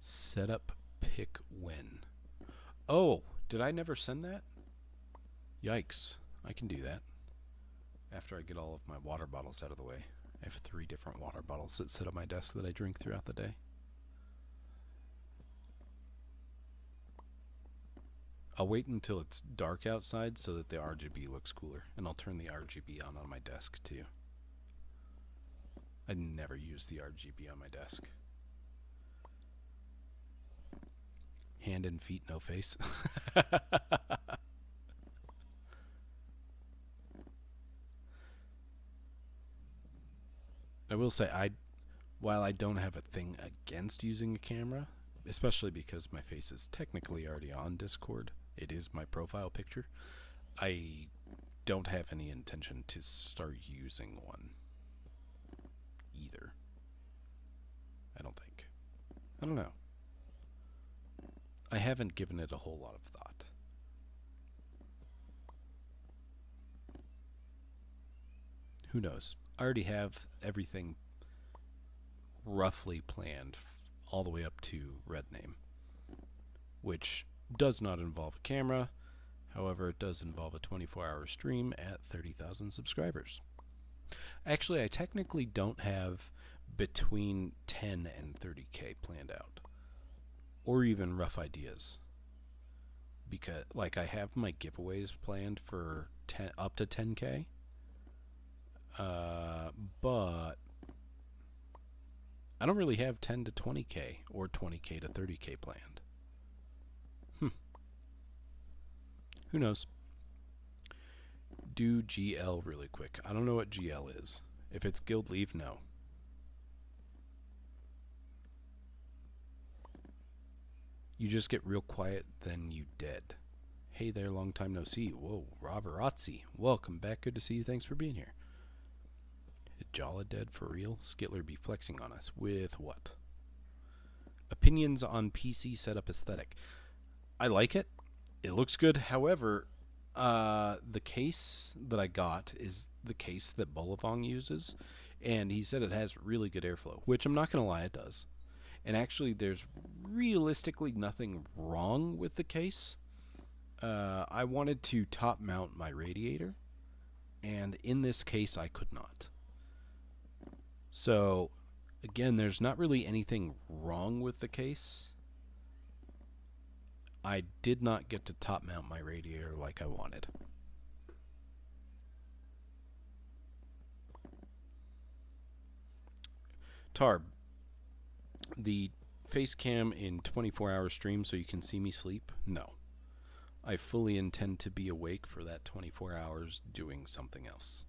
Setup pick when. Oh, did I never send that? Yikes. I can do that. After I get all of my water bottles out of the way. I have 3 different water bottles that sit on my desk that I drink throughout the day. I'll wait until it's dark outside so that the RGB looks cooler, and I'll turn the RGB on my desk too. I never use the RGB on my desk. Hand and feet, no face. I will say, while I don't have a thing against using a camera, especially because my face is technically already on Discord, it is my profile picture, I don't have any intention to start using one either. I don't think. I don't know. I haven't given it a whole lot of thought. Who knows? I already have everything roughly planned all the way up to red name, which does not involve a camera. However, it does involve a 24-hour stream at 30,000 subscribers. Actually, I technically don't have between 10 and 30k planned out, or even rough ideas, because like I have my giveaways planned for up to 10k, but I don't really have 10 to 20k or 20k to 30k planned. Who knows? Do GL really quick. I don't know what GL is. If it's guild leave, no. You just get real quiet, then you dead. Hey there, long time no see. Whoa, Robertzi. Welcome back. Good to see you. Thanks for being here. Jala dead for real? Skitler be flexing on us. With what? Opinions on PC setup aesthetic. I like it. It looks good. However, the case that I got is the case that Bolivong uses, and he said it has really good airflow, which I'm not going to lie, it does. And actually, there's realistically nothing wrong with the case. I wanted to top mount my radiator, and in this case, I could not. So, again, there's not really anything wrong with the case. I did not get to top mount my radiator like I wanted. Tarb, the face cam in 24-hour stream so you can see me sleep? No. I fully intend to be awake for that 24 hours doing something else.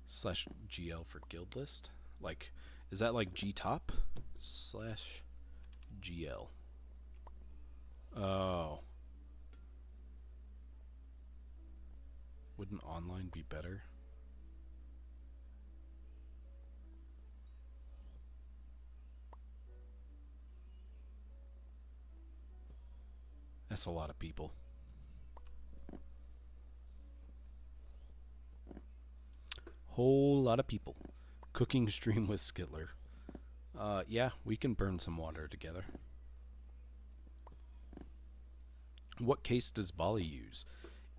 / GL for guild list? Like, is that like GTOP / GL? Oh. Wouldn't online be better? That's a lot of people. Whole lot of people. Cooking stream with Skitler. Yeah, we can burn some water together. What case does Bali use?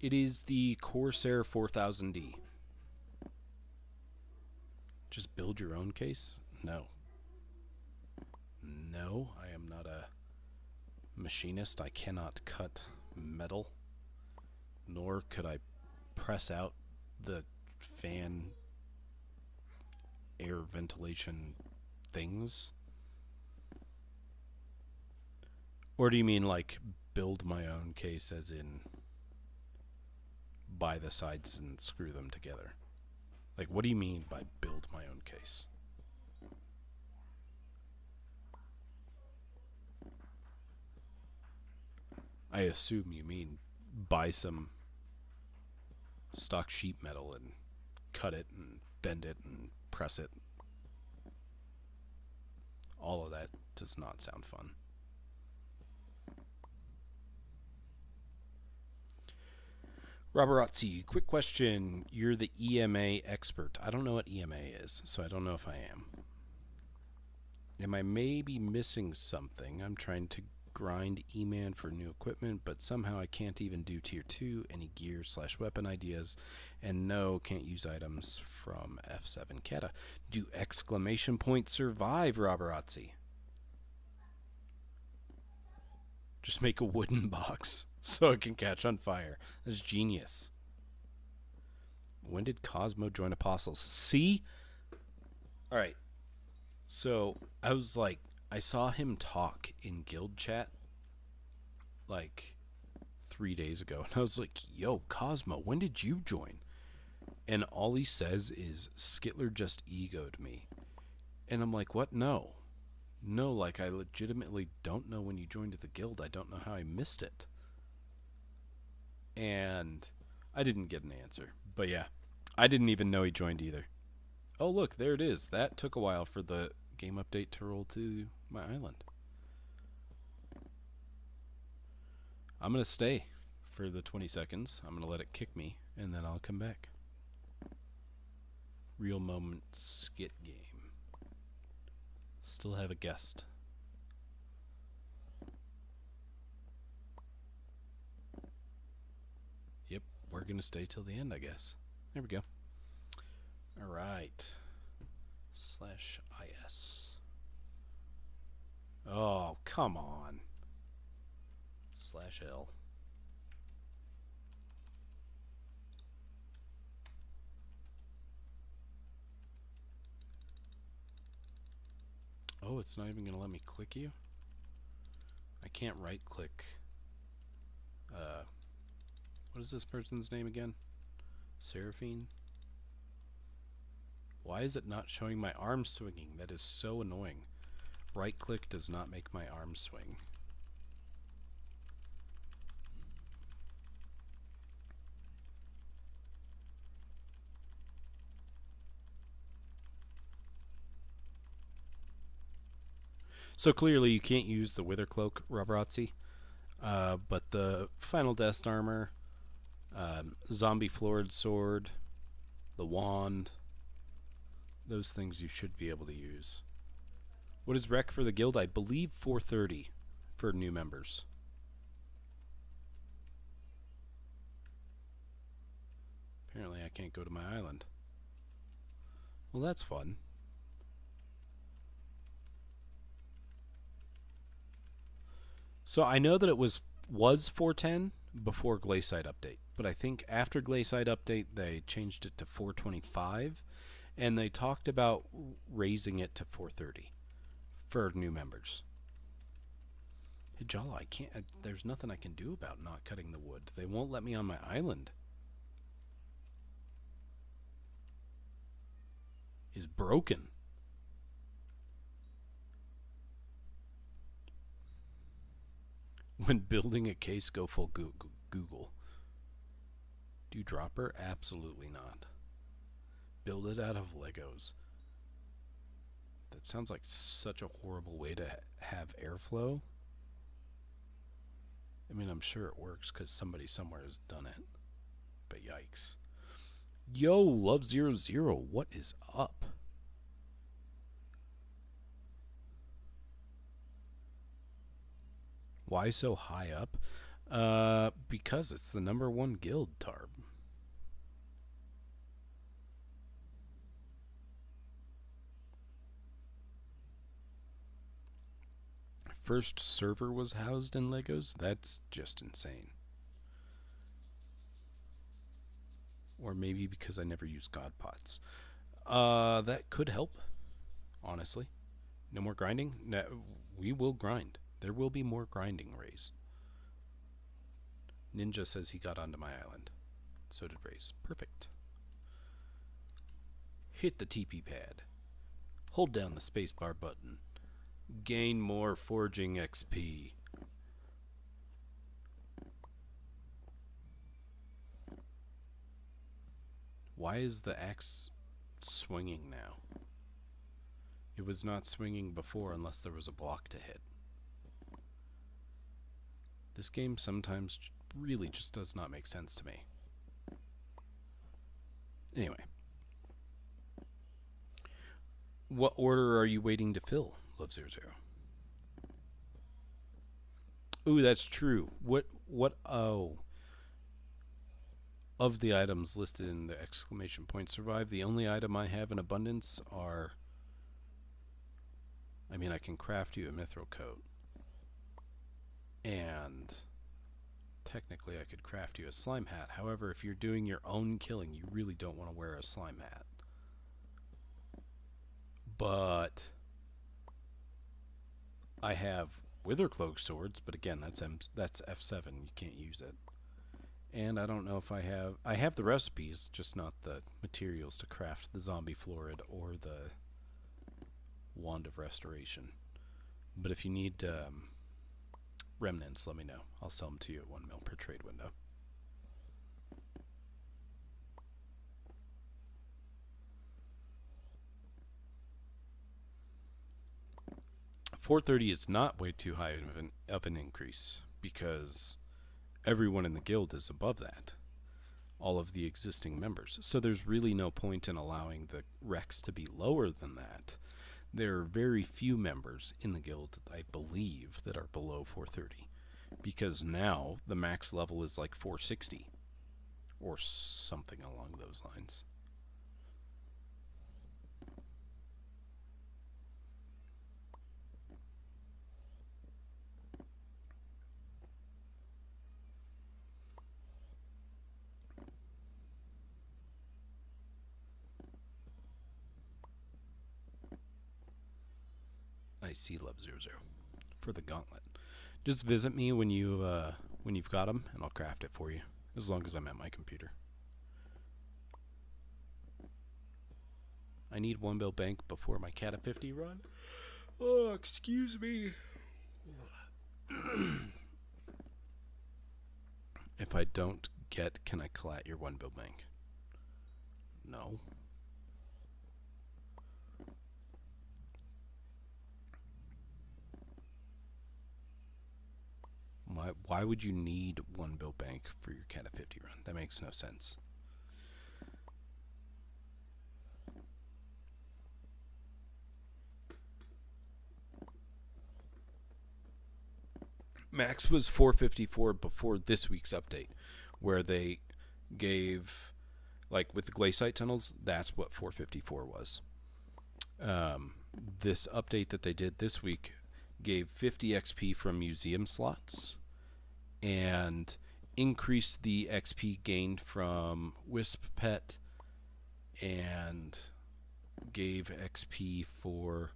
It is the Corsair 4000D. Just build your own case? No. No, I am not a machinist. I cannot cut metal, nor could I press out the fan air ventilation things. Or do you mean like build my own case as in buy the sides and screw them together? Like, what do you mean by build my own case? I assume you mean buy some stock sheet metal and cut it and bend it and press it. All of that does not sound fun. Robertzi, quick question. You're the EMA expert. I don't know what EMA is, so I don't know if I am. Am I maybe missing something? I'm trying to grind E-Man for new equipment, but somehow I can't even do tier 2, any gear/weapon ideas, and no, can't use items from F7 Kata. Do exclamation points survive, Robertzi? Just make a wooden box so it can catch on fire. That's genius. When did Cosmo join Apostles? See? Alright. So, I was like, I saw him talk in guild chat like 3 days ago. And I was like, yo, Cosmo, when did you join? And all he says is, Skittler just egoed me. And I'm like, what? No. No, like, I legitimately don't know when you joined the guild. I don't know how I missed it. And I didn't get an answer. But yeah, I didn't even know he joined either. Oh, look, there it is. That took a while for the game update to roll to my island. I'm going to stay for the 20 seconds. I'm going to let it kick me, and then I'll come back. Real moment skit game. Still have a guest. Yep, we're going to stay till the end, I guess. There we go. Alright. /is. Oh, come on. /l. Oh, it's not even going to let me click you? I can't right click. What is this person's name again? Seraphine? Why is it not showing my arm swinging? That is so annoying. Right click does not make my arm swing. So clearly you can't use the Wither Cloak, Robertzi, but the Final Dust Armor, Zombie Floored Sword, the Wand, those things you should be able to use. What is rec for the guild? I believe 430 for new members. Apparently I can't go to my island. Well, that's fun. So I know that it was 410 before Glayside update, but I think after Glayside update they changed it to 425, and they talked about raising it to 430 for new members. Hey Jala, I can't. There's nothing I can do about not cutting the wood. They won't let me on my island. Is broken. When building a case, go full Google. Do dropper? Absolutely not. Build it out of Legos. That sounds like such a horrible way to have airflow. I mean, I'm sure it works because somebody somewhere has done it. But yikes. Yo, Love00, what is up? Why so high up? Because it's the #1 guild, Tarb. First server was housed in Legos? That's just insane. Or maybe because I never use God Pots. That could help, honestly. No more grinding? No, we will grind. There will be more grinding, Rays. Ninja says he got onto my island. So did Rays. Perfect. Hit the TP pad. Hold down the spacebar button. Gain more Foraging XP. Why is the axe swinging now? It was not swinging before unless there was a block to hit. This game sometimes really just does not make sense to me. Anyway. What order are you waiting to fill, Love 00? Ooh, that's true. Oh. Of the items listed in the exclamation point survive, the only item I have in abundance are... I mean, I can craft you a mithril coat. And technically I could craft you a slime hat. However, if you're doing your own killing, you really don't want to wear a slime hat. But I have Withercloak swords, but again, that's F7. You can't use it. And I don't know if I have the recipes, just not the materials to craft the zombie florid or the wand of restoration. But if you need remnants, let me know. I'll sell them to you at 1 mil per trade window. $430 is not way too high of an increase because everyone in the guild is above that. All of the existing members. So there's really no point in allowing the Rex to be lower than that. There are very few members in the guild, I believe, that are below 430. Because now the max level is like 460. Or something along those lines. I see Love 00 for the gauntlet. Just visit me when you've got them, and I'll craft it for you, as long as I'm at my computer. I need 1 mil bank before my cat of 50 run. Oh, excuse me. If I don't get, can I collat your 1 mil bank? No. Why would you need 1 mil bank for your cat of 50 run? That makes no sense. Max was 454 before this week's update, where they gave, like with the glaciite tunnels, that's what 454 was. This update that they did this week gave 50 XP from museum slots and increased the XP gained from Wisp Pet and gave XP for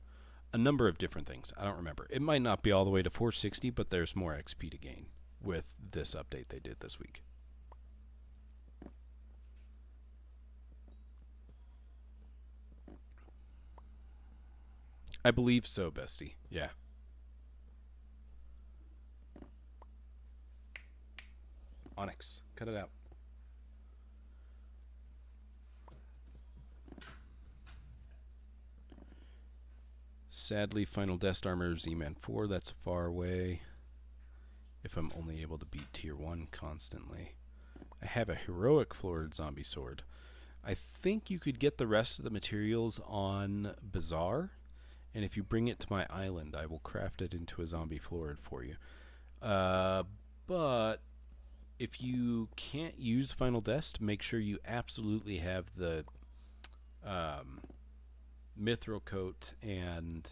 a number of different things. I don't remember. It might not be all the way to 460, but there's more XP to gain with this update they did this week. I believe so, bestie. Yeah. Onyx, cut it out. Sadly, Final Dest Armor Z-Man 4, that's far away. If I'm only able to beat Tier 1 constantly. I have a Heroic Florid Zombie Sword. I think you could get the rest of the materials on Bazaar. And if you bring it to my island, I will craft it into a Zombie Florid for you. But if you can't use Final Dest, make sure you absolutely have the Mithril Coat and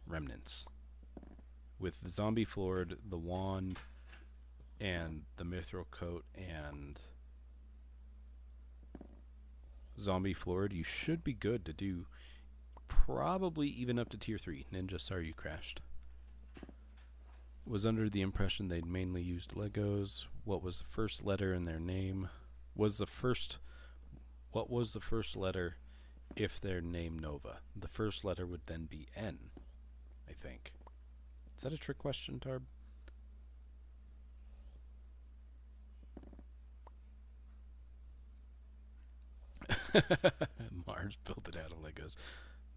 Remnants. With the Zombie Florid, the Wand, and the Mithril Coat and Zombie Florid, you should be good to do probably even up to Tier 3. Ninja, sorry you crashed. Was under the impression they'd mainly used Legos. What was the first letter in their name? What was the first letter if their name Nova? The first letter would then be N, I think. Is that a trick question, Tarb? Mars built it out of Legos.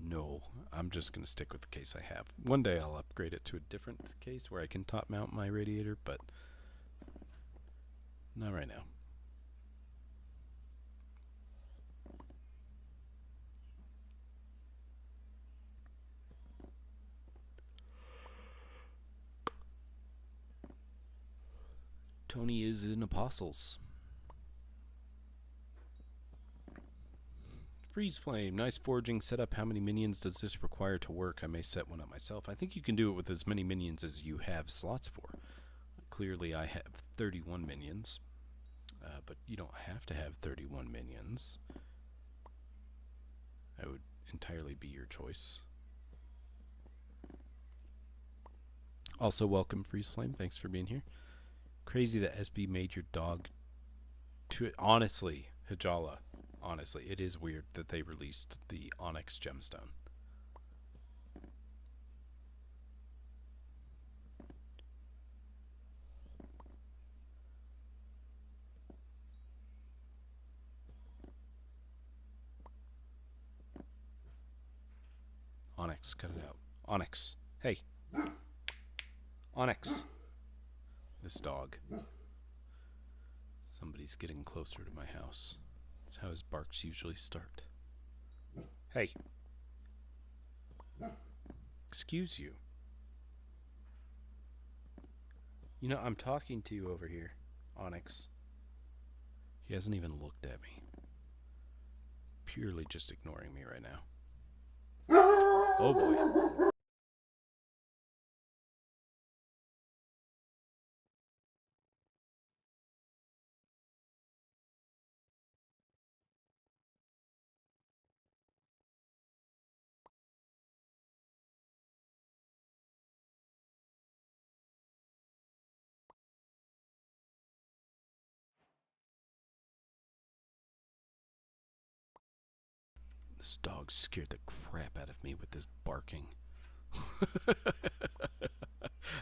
No, I'm just going to stick with the case I have. One day I'll upgrade it to a different case where I can top mount my radiator, but not right now. Tony is in Apostles. Freeze Flame, nice foraging setup. How many minions does this require to work? I may set one up myself. I think you can do it with as many minions as you have slots for. Clearly I have 31 minions, but you don't have to have 31 minions. That would entirely be your choice. Also, welcome Freeze Flame, thanks for being here. Crazy that SB made your dog to it. Honestly, Hijala. Honestly, it is weird that they released the Onyx gemstone. Onyx, cut it out. Onyx, hey. Onyx. This dog. Somebody's getting closer to my house. That's how his barks usually start. Hey. Excuse you. You know, I'm talking to you over here, Onyx. He hasn't even looked at me. Purely just ignoring me right now. Oh boy. This dog scared the crap out of me with this barking.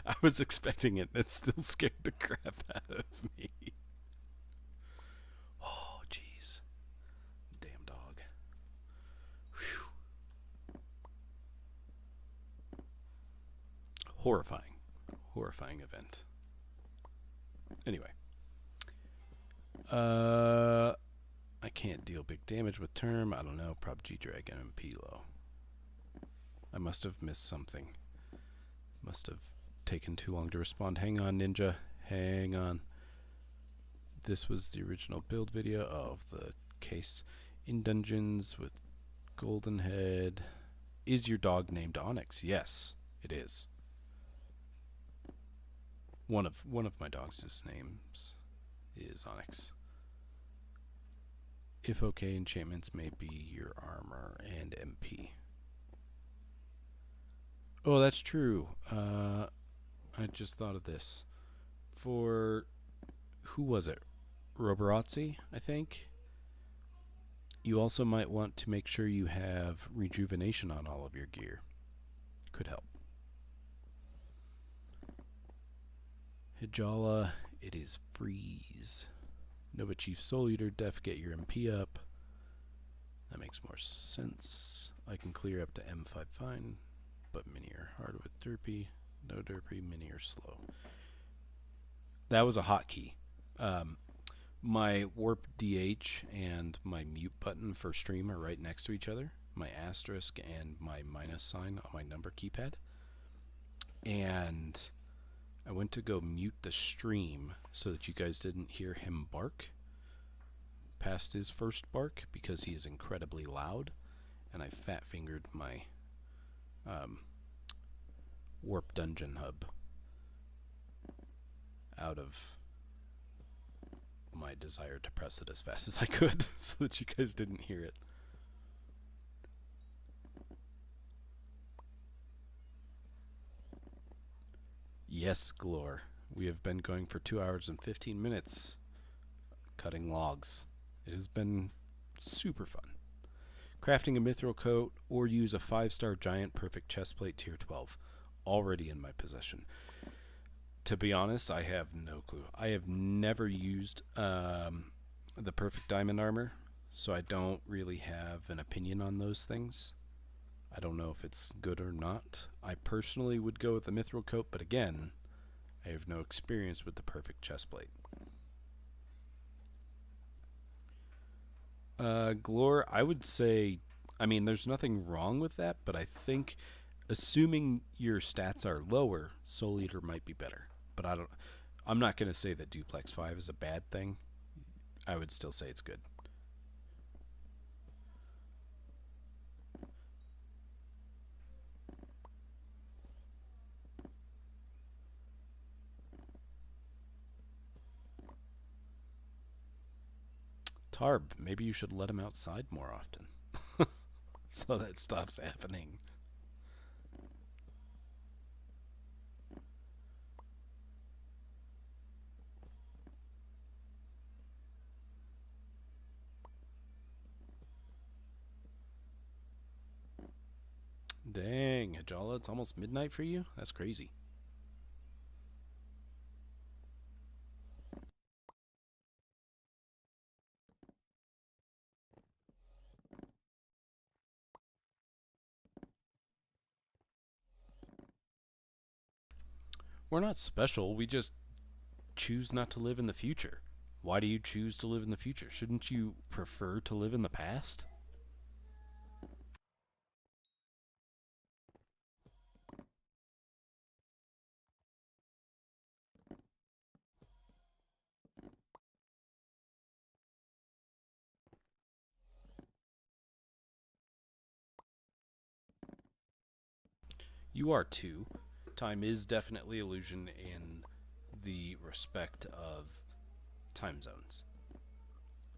I was expecting it, and it still scared the crap out of me. Oh, jeez. Damn dog. Whew. Horrifying. Horrifying event. Anyway. I can't deal big damage with Term. I don't know. Prob G-Dragon and Pilo. I must have missed something. Must have taken too long to respond. Hang on, Ninja. Hang on. This was the original build video of the case. In dungeons with Golden Head. Is your dog named Onyx? Yes, it is. One of my dogs' names is Onyx. If okay, enchantments may be your armor and MP. Oh, that's true. I just thought of this. For, who was it? Roborazzi, I think? You also might want to make sure you have rejuvenation on all of your gear. Could help. Hijala, it is freeze. Nova Chief Soul Eater, def, get your MP up. That makes more sense. I can clear up to M5 fine, but mini are hard with Derpy. No Derpy, mini are slow. That was a hotkey. My warp DH and my mute button for stream are right next to each other. My asterisk and my minus sign on my number keypad. And I went to go mute the stream so that you guys didn't hear him bark past his first bark because he is incredibly loud, and I fat fingered my warp dungeon hub out of my desire to press it as fast as I could so that you guys didn't hear it. Yes, Glor. We have been going for 2 hours and 15 minutes cutting logs. It has been super fun. Crafting a mithril coat or use a 5-star giant perfect chestplate tier 12. Already in my possession. To be honest, I have no clue. I have never used the perfect diamond armor, so I don't really have an opinion on those things. I don't know if it's good or not. I personally would go with the mithril coat, but again, I have no experience with the perfect chestplate. Glor, I would say, I mean, there's nothing wrong with that, but I think, assuming your stats are lower, Soul Eater might be better. But I'm not going to say that Duplex 5 is a bad thing. I would still say it's good. Tarb, maybe you should let him outside more often. So that stops happening. Dang, Ajala, it's almost midnight for you? That's crazy. We're not special, we just choose not to live in the future. Why do you choose to live in the future? Shouldn't you prefer to live in the past? You are too. Time is definitely illusion in the respect of time zones.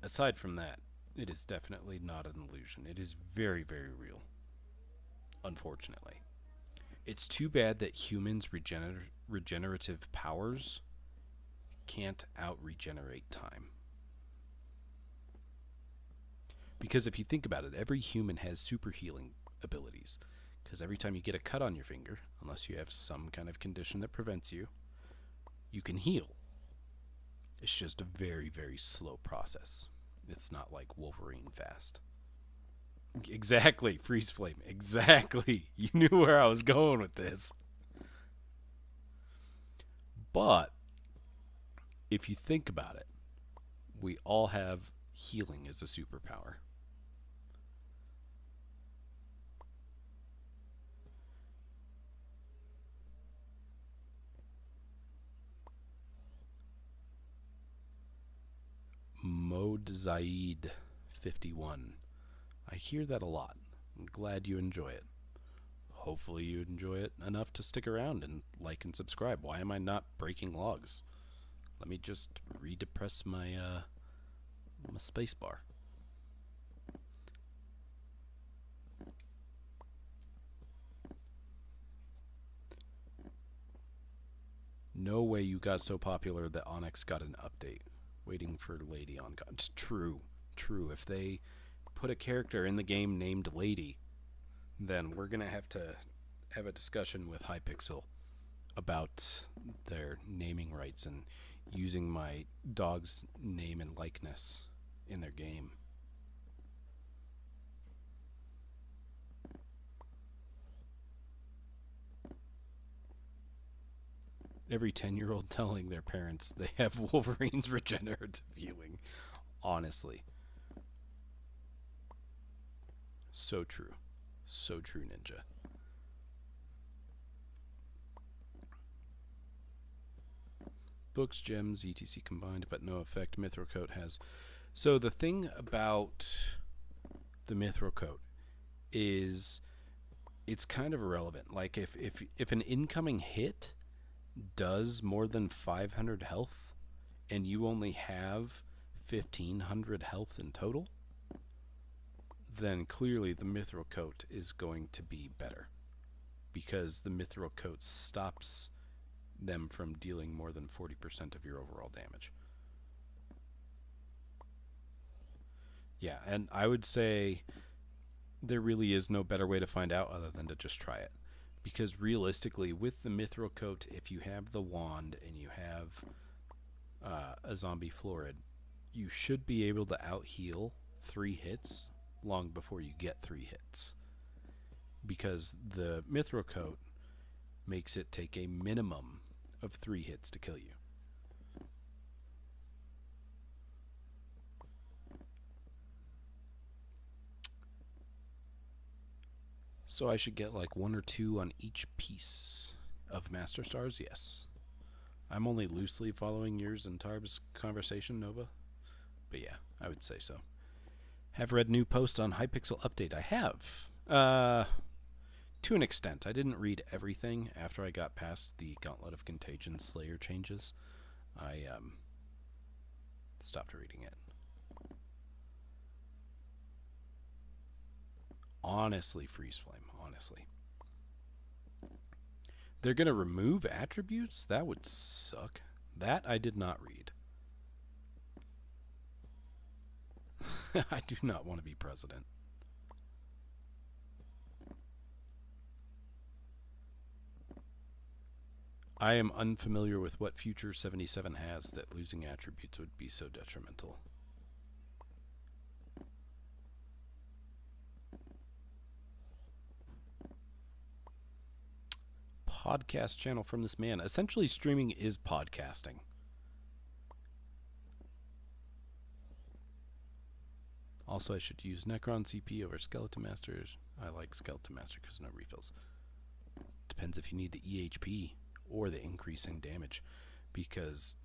Aside from that, it is definitely not an illusion. It is very, very real. Unfortunately. It's too bad that humans' regenerative powers can't out-regenerate time. Because if you think about it, every human has super healing abilities. Because every time you get a cut on your finger, unless you have some kind of condition that prevents you, you can heal. It's just a very, very slow process. It's not like Wolverine fast. Exactly, freeze flame. Exactly. You knew where I was going with this. But if you think about it, we all have healing as a superpower. Mode Zaid 51. I hear that a lot. I'm glad you enjoy it. Hopefully you enjoy it enough to stick around and like and subscribe. Why am I not breaking logs? Let me just redepress my my space bar. No way you got so popular that Onyx got an update. Waiting for Lady on God. It's true. True. If they put a character in the game named Lady, then we're going to have a discussion with Hypixel about their naming rights and using my dog's name and likeness in their game. Every 10-year-old telling their parents they have Wolverine's regenerative healing. Honestly. So true. So true, Ninja. Books, gems, etc. combined, but no effect Mithril Coat has. So the thing about the Mithril Coat is it's kind of irrelevant. Like if an incoming hit does more than 500 health and you only have 1500 health in total, then clearly the Mithril Coat is going to be better, because the Mithril Coat stops them from dealing more than 40% of your overall damage. Yeah, and I would say there really is no better way to find out other than to just try it. Because realistically, with the Mithril Coat, if you have the wand and you have a zombie florid, you should be able to out-heal 3 hits long before you get 3 hits. Because the Mithril Coat makes it take a minimum of 3 hits to kill you. So I should get like 1 or 2 on each piece of Master Stars? Yes. I'm only loosely following yours and Tarb's conversation, Nova. But yeah, I would say so. Have read new posts on Hypixel update. I have. To an extent. I didn't read everything after I got past the Gauntlet of Contagion Slayer changes. I stopped reading it. Honestly, Freeze Flame. Honestly. They're going to remove attributes? That would suck. That I did not read. I do not want to be president. I am unfamiliar with what Future 77 has that losing attributes would be so detrimental. Podcast channel from this man. Essentially, streaming is podcasting. Also, I should use Necron CP over Skeleton Masters. I like Skeleton Master because no refills. Depends if you need the EHP or the increase in damage, because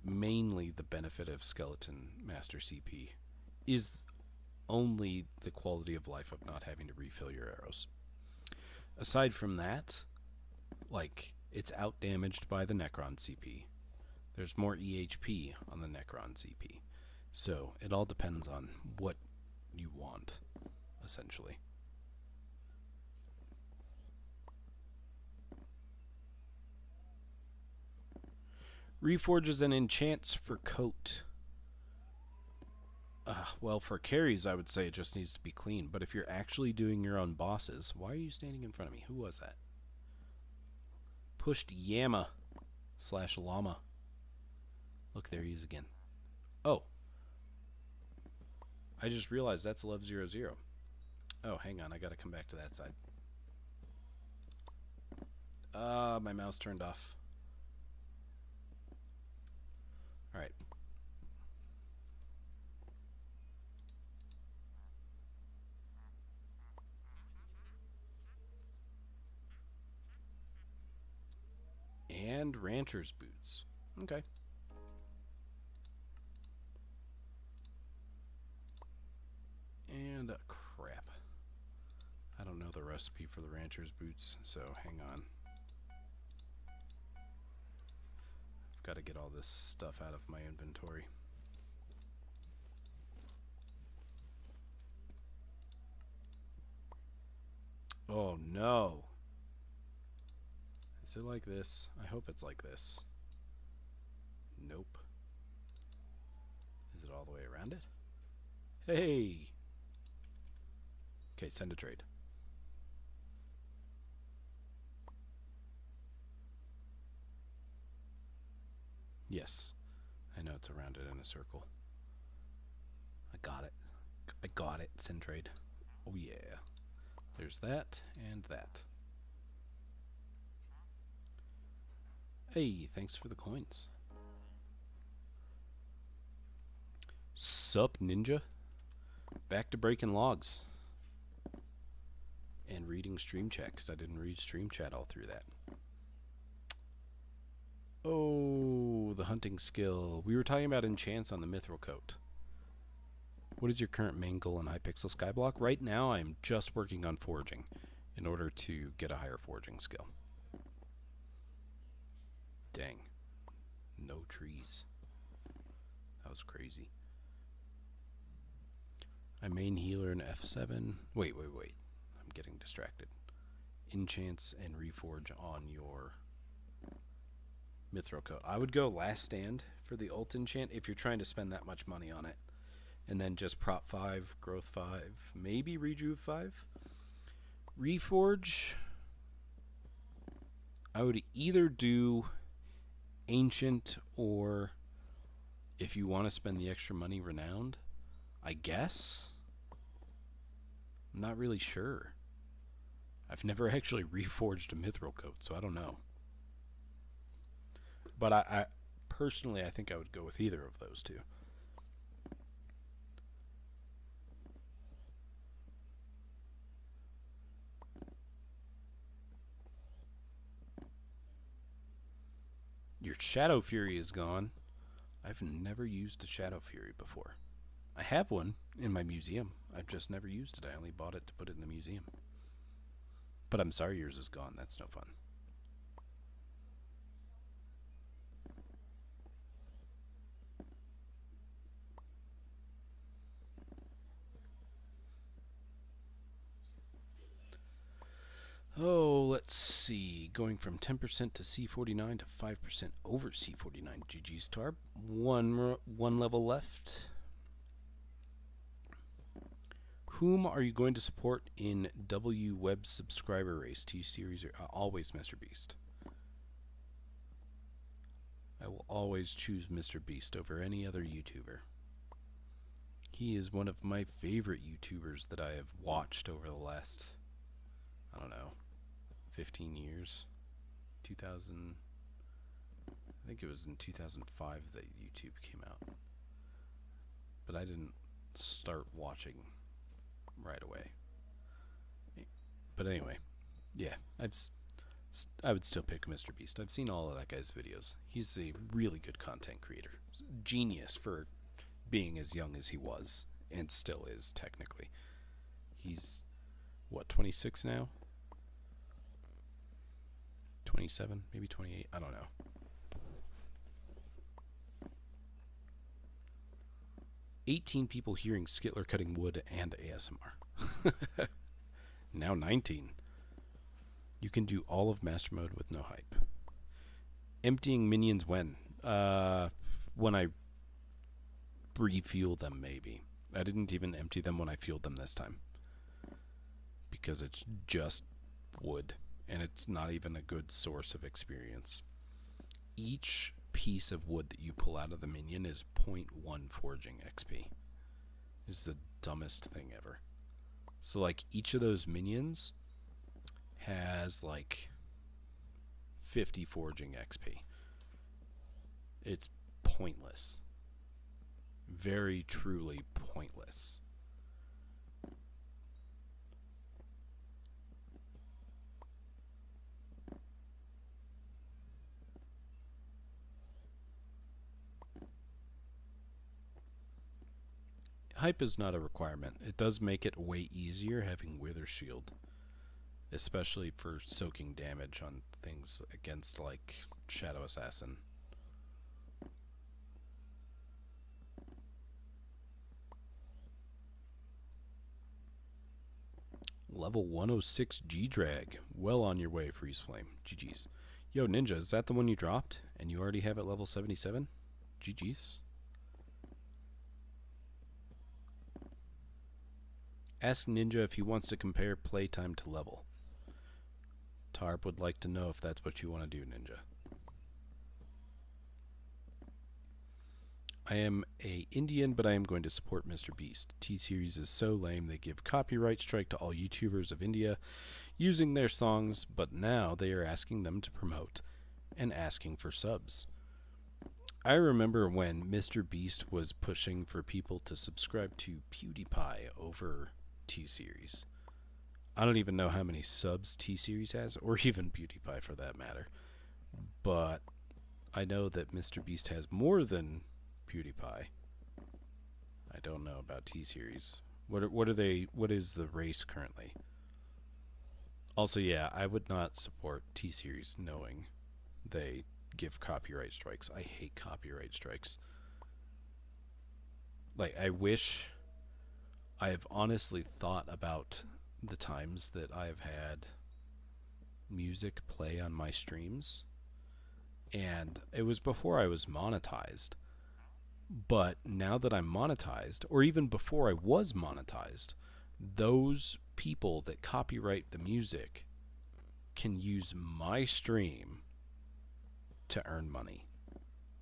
mainly the benefit of Skeleton Master CP is only the quality of life of not having to refill your arrows. Aside from that, like, it's outdamaged by the Necron CP. There's more EHP on the Necron CP. So it all depends on what you want, essentially. Reforges and enchants for coat. Well, for carries, I would say it just needs to be clean. But if you're actually doing your own bosses, why are you standing in front of me? Who was that? Pushed Yama / Llama. Look, there he is again. Oh. I just realized that's Love 00. Oh, hang on. I gotta come back to that side. My mouse turned off. Alright. And rancher's boots. Okay. And crap. I don't know the recipe for the rancher's boots, so hang on. I've got to get all this stuff out of my inventory. Oh no. Is it like this? I hope it's like this. Nope. Is it all the way around it? Hey! Okay, send a trade. Yes. I know it's around it in a circle. I got it. I got it. Send trade. Oh yeah. There's that and that. Hey, thanks for the coins. Sup, ninja? Back to breaking logs. And reading stream chat, because I didn't read stream chat all through that. Oh, the hunting skill. We were talking about enchants on the mithril coat. What is your current main goal in Hypixel Skyblock? Right now, I'm just working on foraging in order to get a higher foraging skill. Dang. No trees. That was crazy. I main healer in F7. Wait. I'm getting distracted. Enchants and reforge on your mithril coat. I would go last stand for the ult enchant if you're trying to spend that much money on it. And then just prop 5, growth 5, maybe rejuve 5. Reforge, I would either do ancient, or if you want to spend the extra money, renowned, I guess. I'm not really sure. I've never actually reforged a mithril coat, so I don't know. But I personally, I think I would go with either of those two. your Shadow Fury is gone. I've never used a Shadow Fury before. I have one in my museum. I've just never used it. I only bought it to put it in the museum. But I'm sorry yours is gone. That's no fun. Oh, let's see. Going from 10% to C49 to 5% over C49. GG's Tarp. One level left. Whom are you going to support in W Web subscriber race? T-Series or always Mr. Beast? I will always choose Mr. Beast over any other YouTuber. He is one of my favorite YouTubers that I have watched over the last, I don't know, 15 years. 2000, I think it was in 2005 that YouTube came out. But I didn't start watching right away. But anyway, yeah, I would still pick Mr. Beast. I've seen all of that guy's videos. He's a really good content creator. Genius for being as young as he was, and still is technically. He's, what, 26 now? 27, maybe 28, I don't know. "18 people hearing Skittler cutting wood and ASMR." Now 19. You can do all of Master Mode with no hype. Emptying minions when? When I refuel them, maybe. I didn't even empty them when I fueled them this time. Because it's just wood. And it's not even a good source of experience. Each piece of wood that you pull out of the minion is 0.1 Foraging XP. It's the dumbest thing ever. So like each of those minions has like 50 Foraging XP. It's pointless. Very truly pointless. Hype is not a requirement. It does make it way easier having Wither Shield, especially for soaking damage on things against like Shadow Assassin. Level 106 G-Drag. Well on your way, Freeze Flame. GG's. Yo, Ninja, is that the one you dropped? And you already have it level 77? GG's. Ask Ninja if he wants to compare playtime to level. Tarp would like to know if that's what you want to do, Ninja. I am a Indian, but I am going to support Mr. Beast. T-Series is so lame they give copyright strike to all YouTubers of India using their songs, but now they are asking them to promote and asking for subs. I remember when Mr. Beast was pushing for people to subscribe to PewDiePie over T-Series. I don't even know how many subs T-Series has, or even PewDiePie for that matter. But I know that Mr. Beast has more than PewDiePie. I don't know about T-Series. What is the race currently? Also, yeah, I would not support T-Series knowing they give copyright strikes. I hate copyright strikes. Like, I wish... I have honestly thought about the times that I've had music play on my streams, and it was before I was monetized. But now that I'm monetized, or even before I was monetized, those people that copyright the music can use my stream to earn money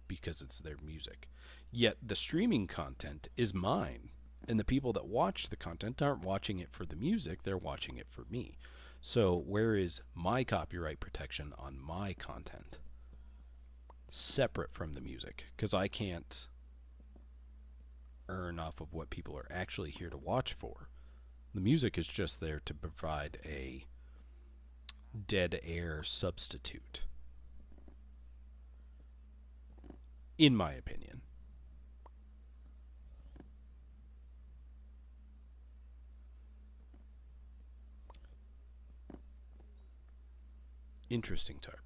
because it's their music. Yet the streaming content is mine. And the people that watch the content aren't watching it for the music, they're watching it for me. So where is my copyright protection on my content? Separate from the music. Because I can't earn off of what people are actually here to watch for. The music is just there to provide a dead air substitute. in my opinion. Interesting tarp.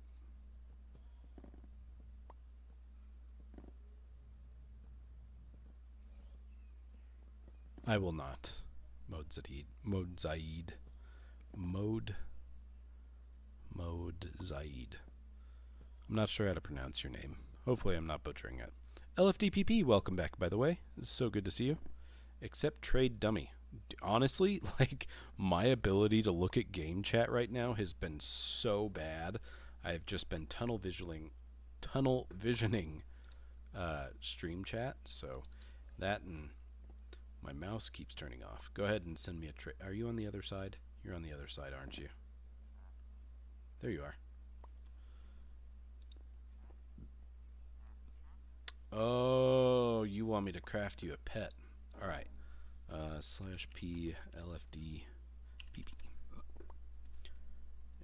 I will not. Mode Zaid. I'm not sure how to pronounce your name. Hopefully I'm not butchering it. LFDPP, welcome back, by the way. It's so good to see you. Accept trade dummy. Honestly, like, my ability to look at game chat right now has been so bad. I've just been tunnel visioning stream chat, so that and my mouse keeps turning off. Go ahead and send me a trade. Are you on the other side? You're on the other side, aren't you? There you are. Oh, you want me to craft you a pet. Alright. /p lfd pp.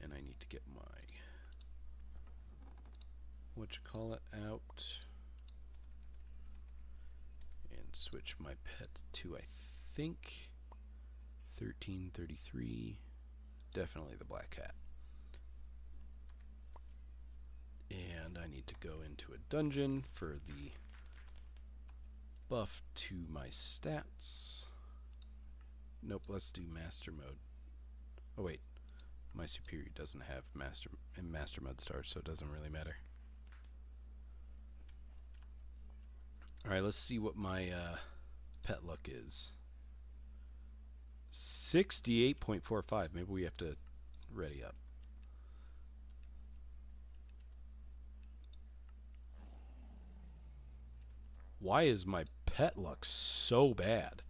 And I need to get my out and switch my pet to, I think, 1333. Definitely the black cat. And I need to go into a dungeon for the buff to my stats. Nope, let's do master mode. Oh wait, my superior doesn't have master mode stars, so it doesn't really matter. Alright, let's see what my pet luck is. 68.45. Maybe we have to ready up. Why is my pet luck so bad?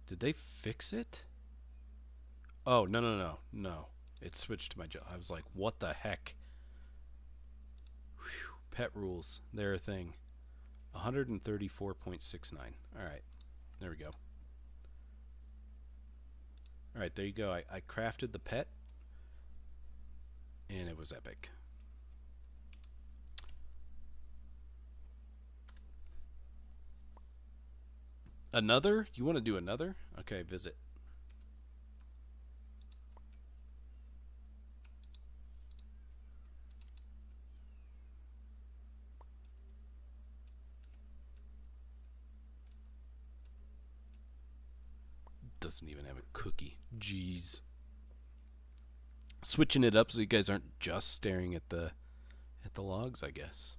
Did they fix it? Oh, no. It switched to my I was like, what the heck? Whew. Pet rules. They're a thing. 134.69. Alright. There we go. Alright, there you go. I crafted the pet. And it was epic. Another? You want to do another? Okay, visit. Doesn't even have a cookie. Jeez. Switching it up so you guys aren't just staring at the logs, I guess.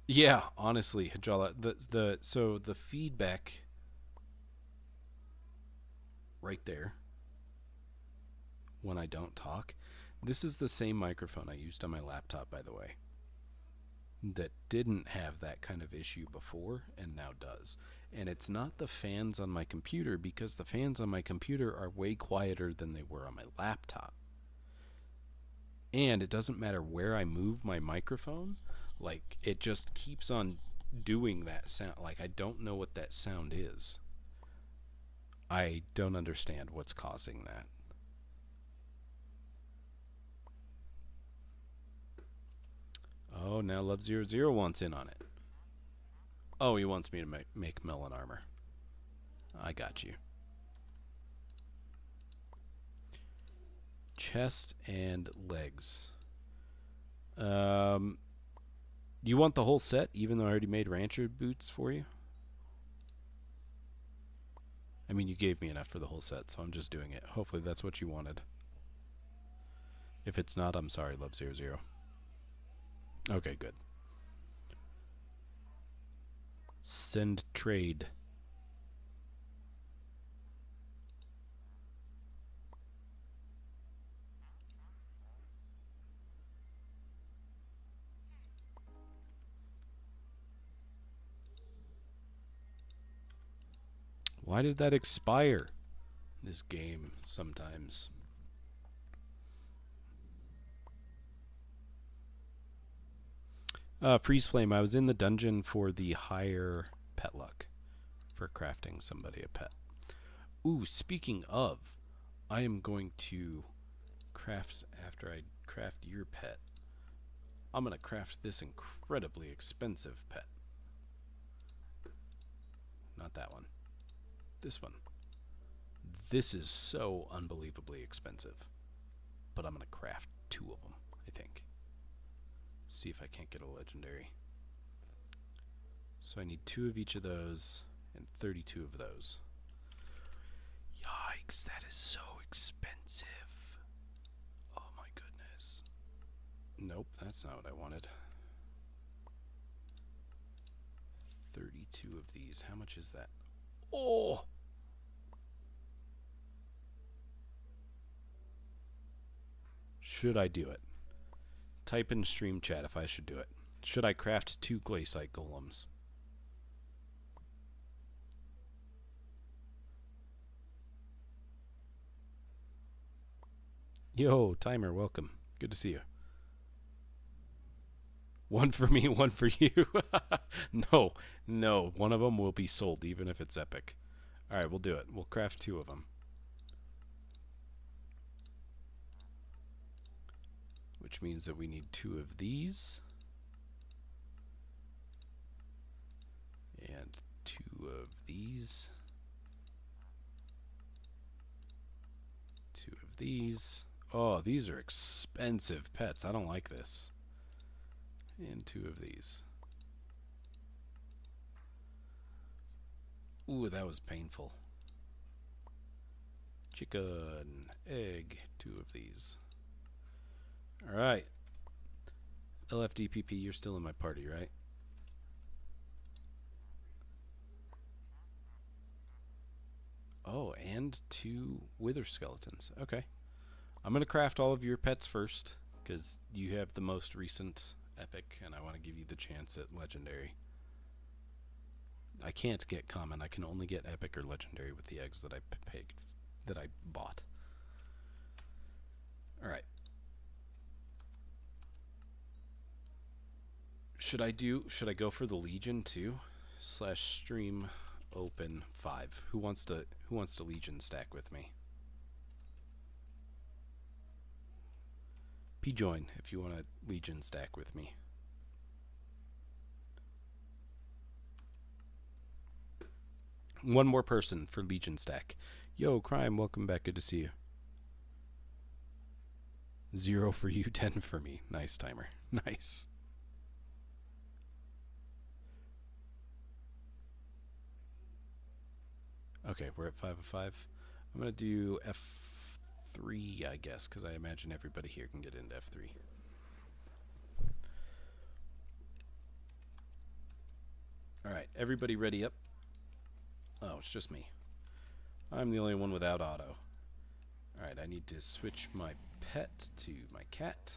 Yeah, honestly, Hajala, so the feedback right there when I don't talk, this is the same microphone I used on my laptop, by the way, that didn't have that kind of issue before and now does. And it's not the fans on my computer, because the fans on my computer are way quieter than they were on my laptop. And it doesn't matter where I move my microphone, like, it just keeps on doing that sound. Like, I don't know what that sound is. I don't understand what's causing that. Oh, now Love00 wants in on it. Oh, he wants me to make melon armor. I got you. Chest and legs. You want the whole set, even though I already made rancher boots for you? I mean, you gave me enough for the whole set, so I'm just doing it. Hopefully that's what you wanted. If it's not, I'm sorry, Love00. Okay, good. Send trade. Why did that expire? This game sometimes. Freeze Flame, I was in the dungeon for the higher pet luck for crafting somebody a pet. Ooh, speaking of, I am going to craft, after I craft your pet, I'm going to craft this incredibly expensive pet. Not that one. This one. This is so unbelievably expensive. But I'm going to craft 2 of them, I think. See if I can't get a legendary. So I need 2 of each of those and 32 of those. Yikes, that is so expensive. Oh my goodness. Nope, that's not what I wanted. 32 of these. How much is that? Oh! Should I do it? Type in stream chat if I should do it. Should I craft 2 glaciite golems? Yo, timer, welcome. Good to see you. 1 for me, 1 for you. No, no. One of them will be sold, even if it's epic. Alright, we'll do it. We'll craft 2 of them. Which means that we need 2 of these. And 2 of these. 2 of these. Oh, these are expensive pets. I don't like this. And 2 of these. Ooh, that was painful. Chicken, egg, 2 of these. Alright. LFDPP, you're still in my party, right? Oh, and 2 wither skeletons. Okay. I'm going to craft all of your pets first, because you have the most recent epic, and I want to give you the chance at legendary. I can't get common. I can only get epic or legendary with the eggs that I paid, that I bought. Alright. Should I go for the Legion too? / stream open 5. Who wants to Legion stack with me? P join if you want to Legion stack with me. One more person for Legion stack. Yo, Crime, welcome back. Good to see you. 0 for you, 10 for me. Nice timer. Nice. Okay, we're at 5 of 5. I'm going to do F3, I guess, because I imagine everybody here can get into F3. Alright, everybody ready up? Oh, it's just me. I'm the only one without auto. Alright, I need to switch my pet to my cat.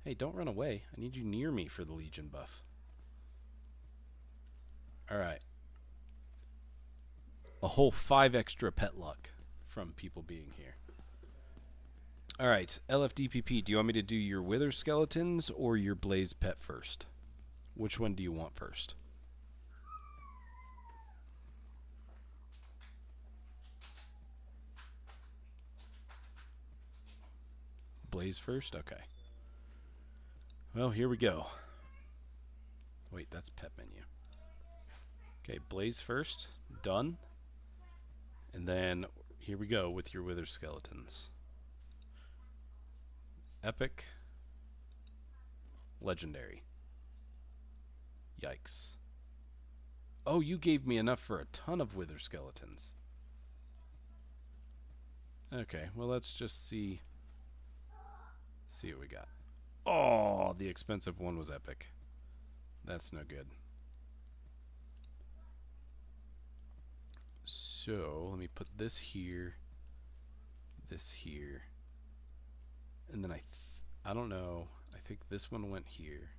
Hey, don't run away. I need you near me for the Legion buff. Alright. A whole 5 extra pet luck from people being here. Alright, LFDPP, do you want me to do your wither skeletons or your blaze pet first? Which one do you want first? Blaze first? Okay. Well, here we go. Wait, that's pet menu. Okay, blaze first. Done. And then here we go with your wither skeletons. Epic. Legendary. Yikes. Oh, you gave me enough for a ton of wither skeletons. Okay, well let's just see what we got. Oh, the expensive one was epic. That's no good. So, let me put this here, and then I don't know, I think this one went here,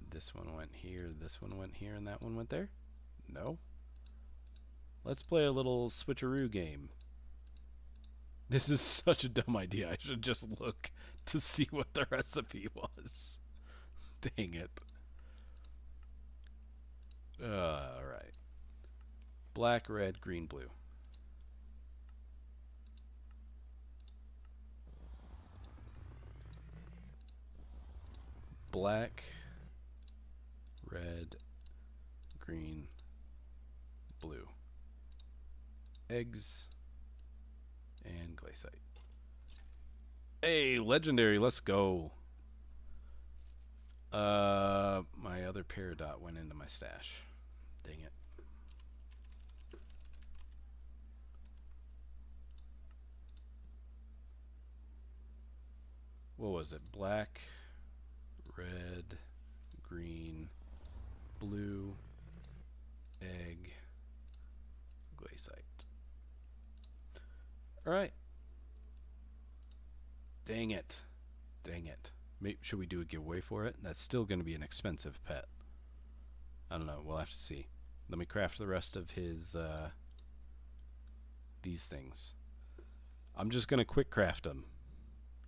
this one went here, this one went here, and that one went there? No? Let's play a little switcheroo game. This is such a dumb idea. I should just look to see what the recipe was. Dang it. Alright. Black, red, green, blue. Black, red, green, blue. Eggs and glaciite. Hey, legendary, let's go. My other peridot went into my stash. Dang it. What was it? Black, red, green, blue, egg, glaciite. Alright. Dang it. Dang it. Should we do a giveaway for it? That's still going to be an expensive pet. I don't know. We'll have to see. Let me craft the rest of his, these things. I'm just going to quick craft them.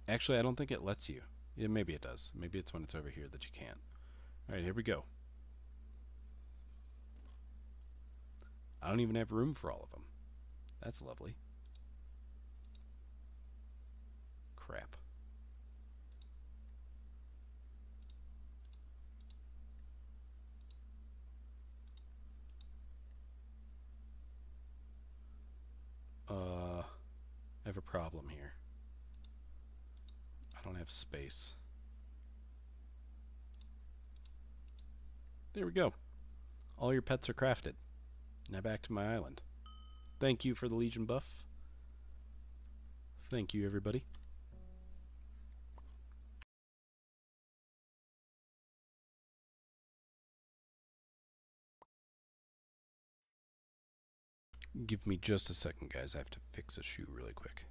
Actually, I don't think it lets you. Yeah, maybe it does. Maybe it's when it's over here that you can't. Alright, here we go. I don't even have room for all of them. That's lovely. Crap. I have a problem here. I don't have space. There we go. All your pets are crafted. Now back to my island. Thank you for the Legion buff. Thank you, everybody. Give me just a second, guys. I have to fix a shoe really quick.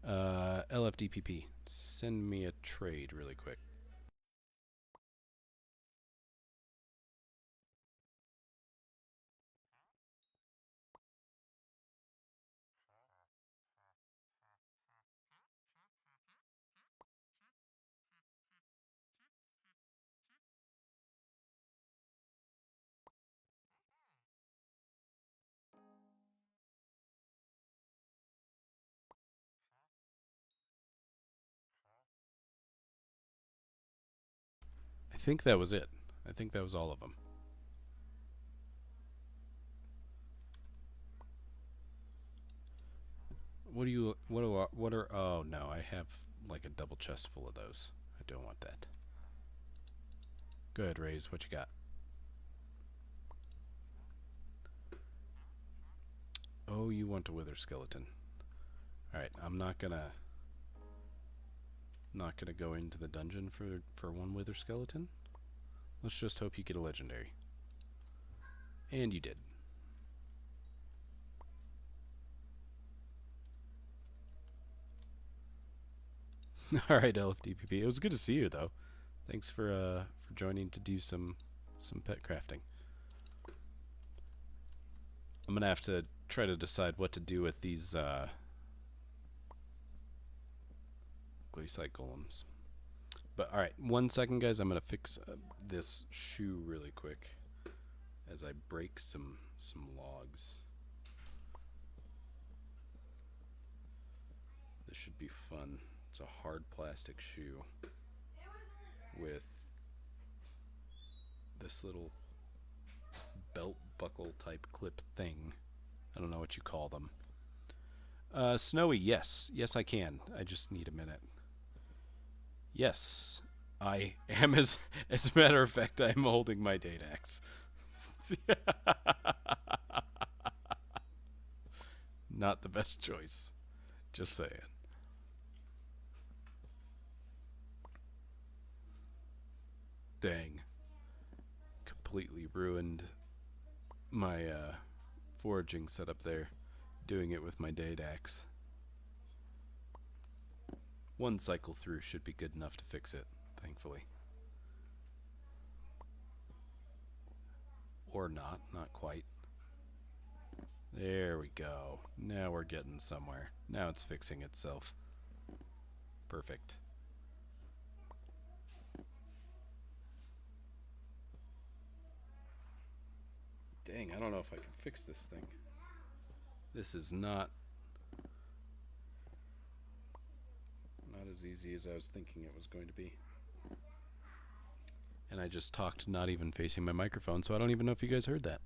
LFDPP, send me a trade really quick. I think that was it. I think that was all of them. What are, oh no, I have like a double chest full of those. I don't want that. Go ahead, Raze, what you got? Oh, you want a wither skeleton. Alright, I'm not gonna go into the dungeon for one wither skeleton. Let's just hope you get a legendary. And you did. Alright, LFDPP. It was good to see you though. Thanks for joining to do some pet crafting. I'm gonna have to try to decide what to do with these glaciite golems. But alright, 1 second, guys. I'm gonna fix this shoe really quick as I break some logs. This should be fun. It's a hard plastic shoe with this little belt buckle type clip thing. I don't know what you call them. Snowy, yes. Yes, I can. I just need a minute. Yes, I am, as a matter of fact, I am holding my date axe. Not the best choice. Just saying. Dang. Completely ruined my foraging setup there, doing it with my date axe. 1 cycle through should be good enough to fix it, thankfully. Or not quite. There we go. Now we're getting somewhere. Now it's fixing itself. Perfect. Dang, I don't know if I can fix this thing. This is not as easy as I was thinking it was going to be. And I just talked not even facing my microphone, so I don't even know if you guys heard that.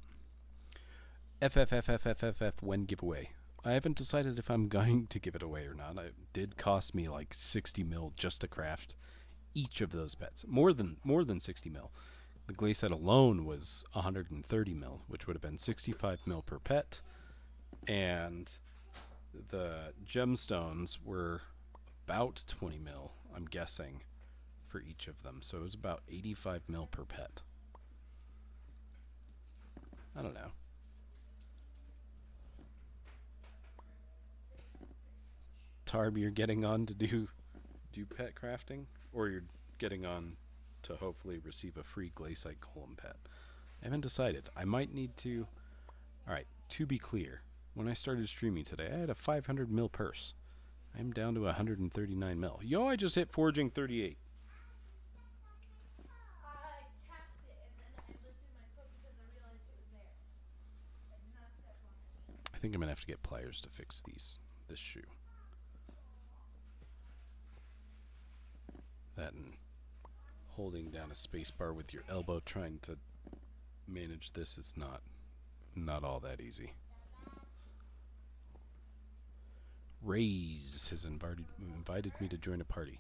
FFFFFFF when giveaway. I haven't decided if I'm going to give it away or not. It did cost me like 60 mil just to craft each of those pets. More than 60 mil. The glaze set alone was 130 mil, which would have been 65 mil per pet. And the gemstones were about 20 mil, I'm guessing, for each of them. So it was about 85 mil per pet. I don't know. Tarb, you're getting on to do pet crafting? Or you're getting on to hopefully receive a free glaciite golem pet? I haven't decided. I might need to... Alright, to be clear, when I started streaming today, I had a 500 mil purse. I'm down to 139 mil. Yo, I just hit Foraging 38. I tapped it and then I lifted my foot because I realized it was there. I did not step on it. I think I'm gonna have to get pliers to fix this shoe. That and holding down a space bar with your elbow trying to manage this is not all that easy. Raze has invited me to join a party.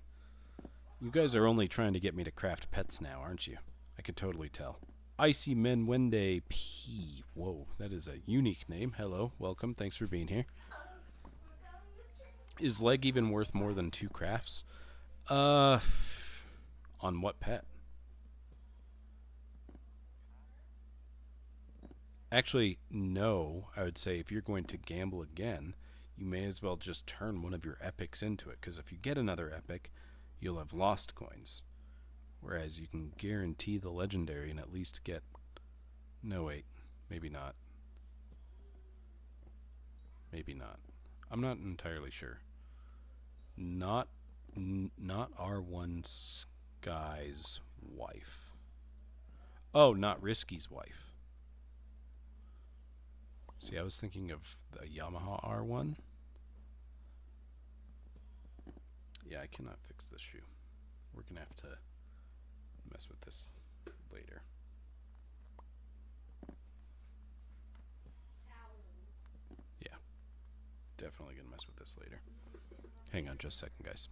You guys are only trying to get me to craft pets now, aren't you? I can totally tell. Icy Menwende P. Whoa, that is a unique name. Hello, welcome, thanks for being here. Is leg even worth more than 2 crafts? On what pet? Actually, no. I would say if you're going to gamble again, you may as well just turn one of your epics into it, because if you get another epic, you'll have lost coins. Whereas you can guarantee the legendary and at least get... No, wait. Maybe not. Maybe not. I'm not entirely sure. Not R1 Sky's wife. Oh, not Risky's wife. See, I was thinking of the Yamaha R1. Yeah, I cannot fix this shoe. We're gonna have to mess with this later. Yeah, definitely gonna mess with this later. Hang on just a second, guys.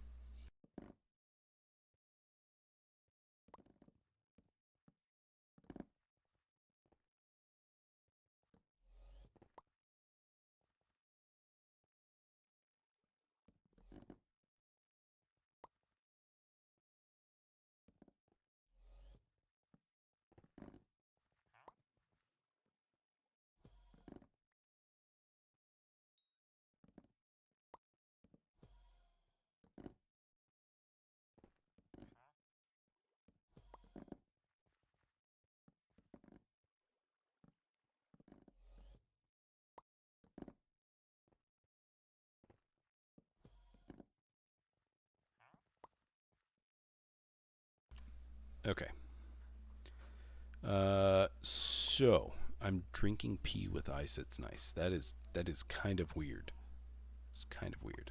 Okay. So I'm drinking pee with ice. It's nice. That is kind of weird. It's kind of weird.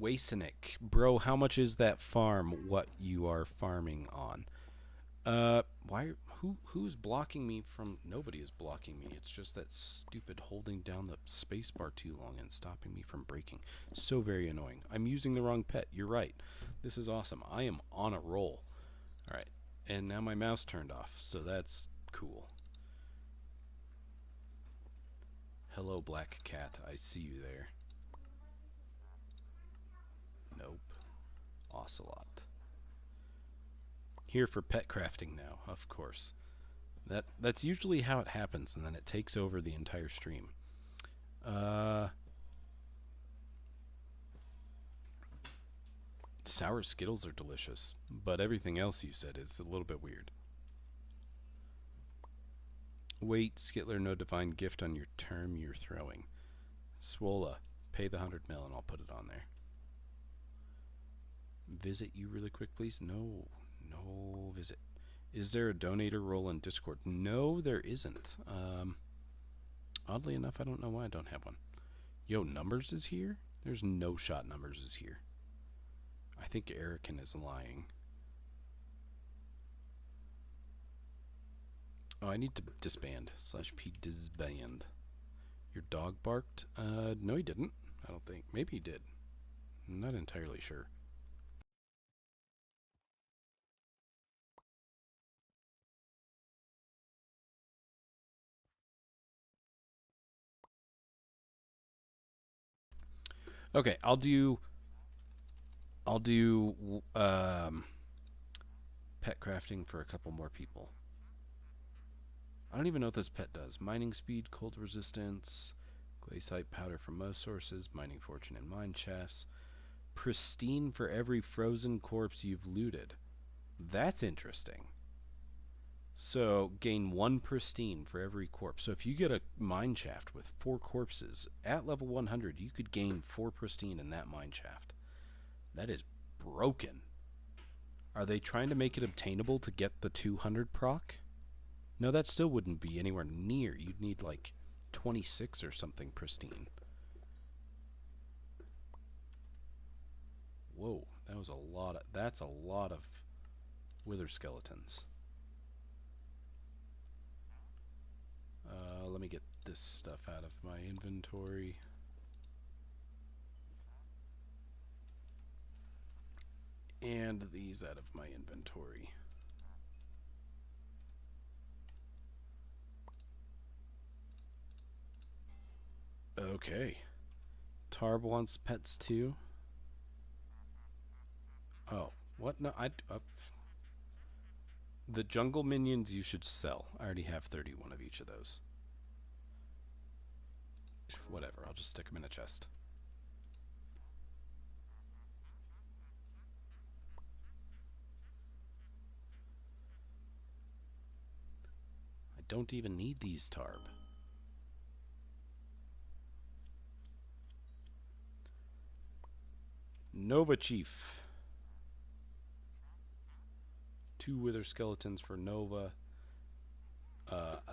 Wasenik, bro, how much is that farm? What you are farming on? Why? Who's blocking me from? Nobody is blocking me. It's just that stupid holding down the space bar too long and stopping me from breaking. So very annoying. I'm using the wrong pet. You're right. This is awesome. I am on a roll. All right, and now my mouse turned off, so that's cool. Hello, black cat. I see you there. Nope. Ocelot. Here for pet crafting now, of course. That's usually how it happens, and then it takes over the entire stream. Sour Skittles are delicious, but everything else you said is a little bit weird. Wait, Skittler, no divine gift on your term you're throwing. Swola, pay the 100 mil and I'll put it on there. Visit you really quick, please? No visit. Is there a donator role in Discord? No, there isn't. Oddly enough, I don't know why I don't have one. Yo, Numbers is here? There's no shot Numbers is here. I think Erican is lying. Oh, I need to disband. /p disband. Your dog barked? No he didn't. I don't think. Maybe he did. I'm not entirely sure. Okay, I'll do pet crafting for a couple more people. I don't even know what this pet does. Mining speed, cold resistance, glaciite powder from most sources, mining fortune and mine chests. Pristine for every frozen corpse you've looted. That's interesting. So gain 1 pristine for every corpse. So if you get a mine shaft with 4 corpses at level 100, you could gain 4 pristine in that mine shaft. That is broken. Are they trying to make it obtainable to get the 200 proc? No, that still wouldn't be anywhere near. You'd need like 26 or something pristine. Whoa, that was a lot of, that's a lot of wither skeletons. Let me get this stuff out of my inventory. And these out of my inventory. Okay. Tarb wants pets too. Oh, what? No, the jungle minions you should sell. I already have 31 of each of those. Whatever, I'll just stick them in a chest. I don't even need these Tarb. Nova Chief. 2 wither skeletons for Nova.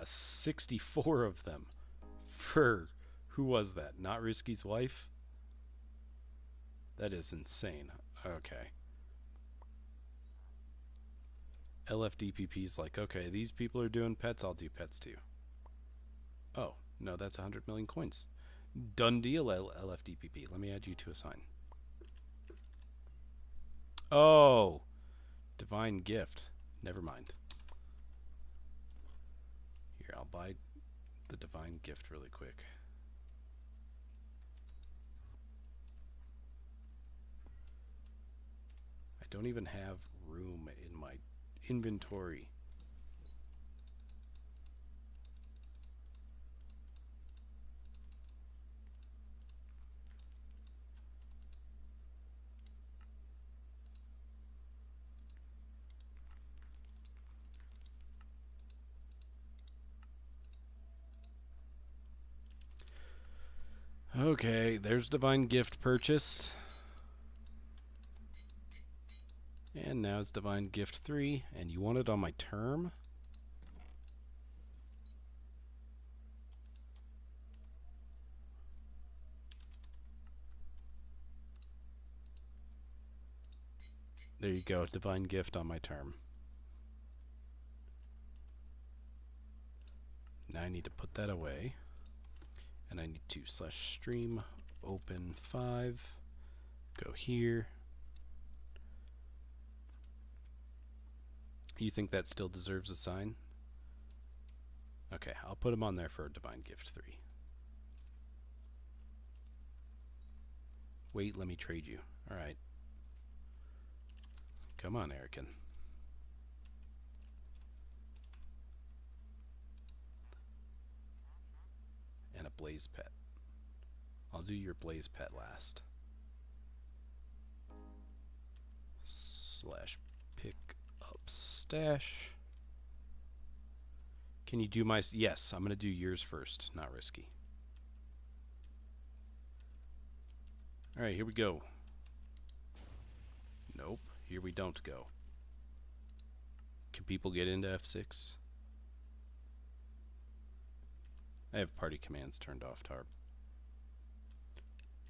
64 of them for, who was that? Not Risky's wife? That is insane. Okay. LFDPP's like, okay, these people are doing pets, I'll do pets too. Oh, no, that's 100 million coins. Done deal, LFDPP. Let me add you to a sign. Oh, divine gift. Never mind. Here, I'll buy the divine gift really quick. I don't even have room in my inventory. Okay, there's divine gift purchased. And now it's divine gift 3, and you want it on my term? There you go, divine gift on my term. Now I need to put that away. And I need to /stream open 5. Go here. You think that still deserves a sign? Okay, I'll put him on there for divine gift 3. Wait, let me trade you. Alright. Come on, Erican. And a blaze pet. I'll do your blaze pet last. /pick up stash. Can you do my... Yes, I'm going to do yours first. Not risky. Alright, here we go. Nope, here we don't go. people get into F6? I have party commands turned off, Tarp.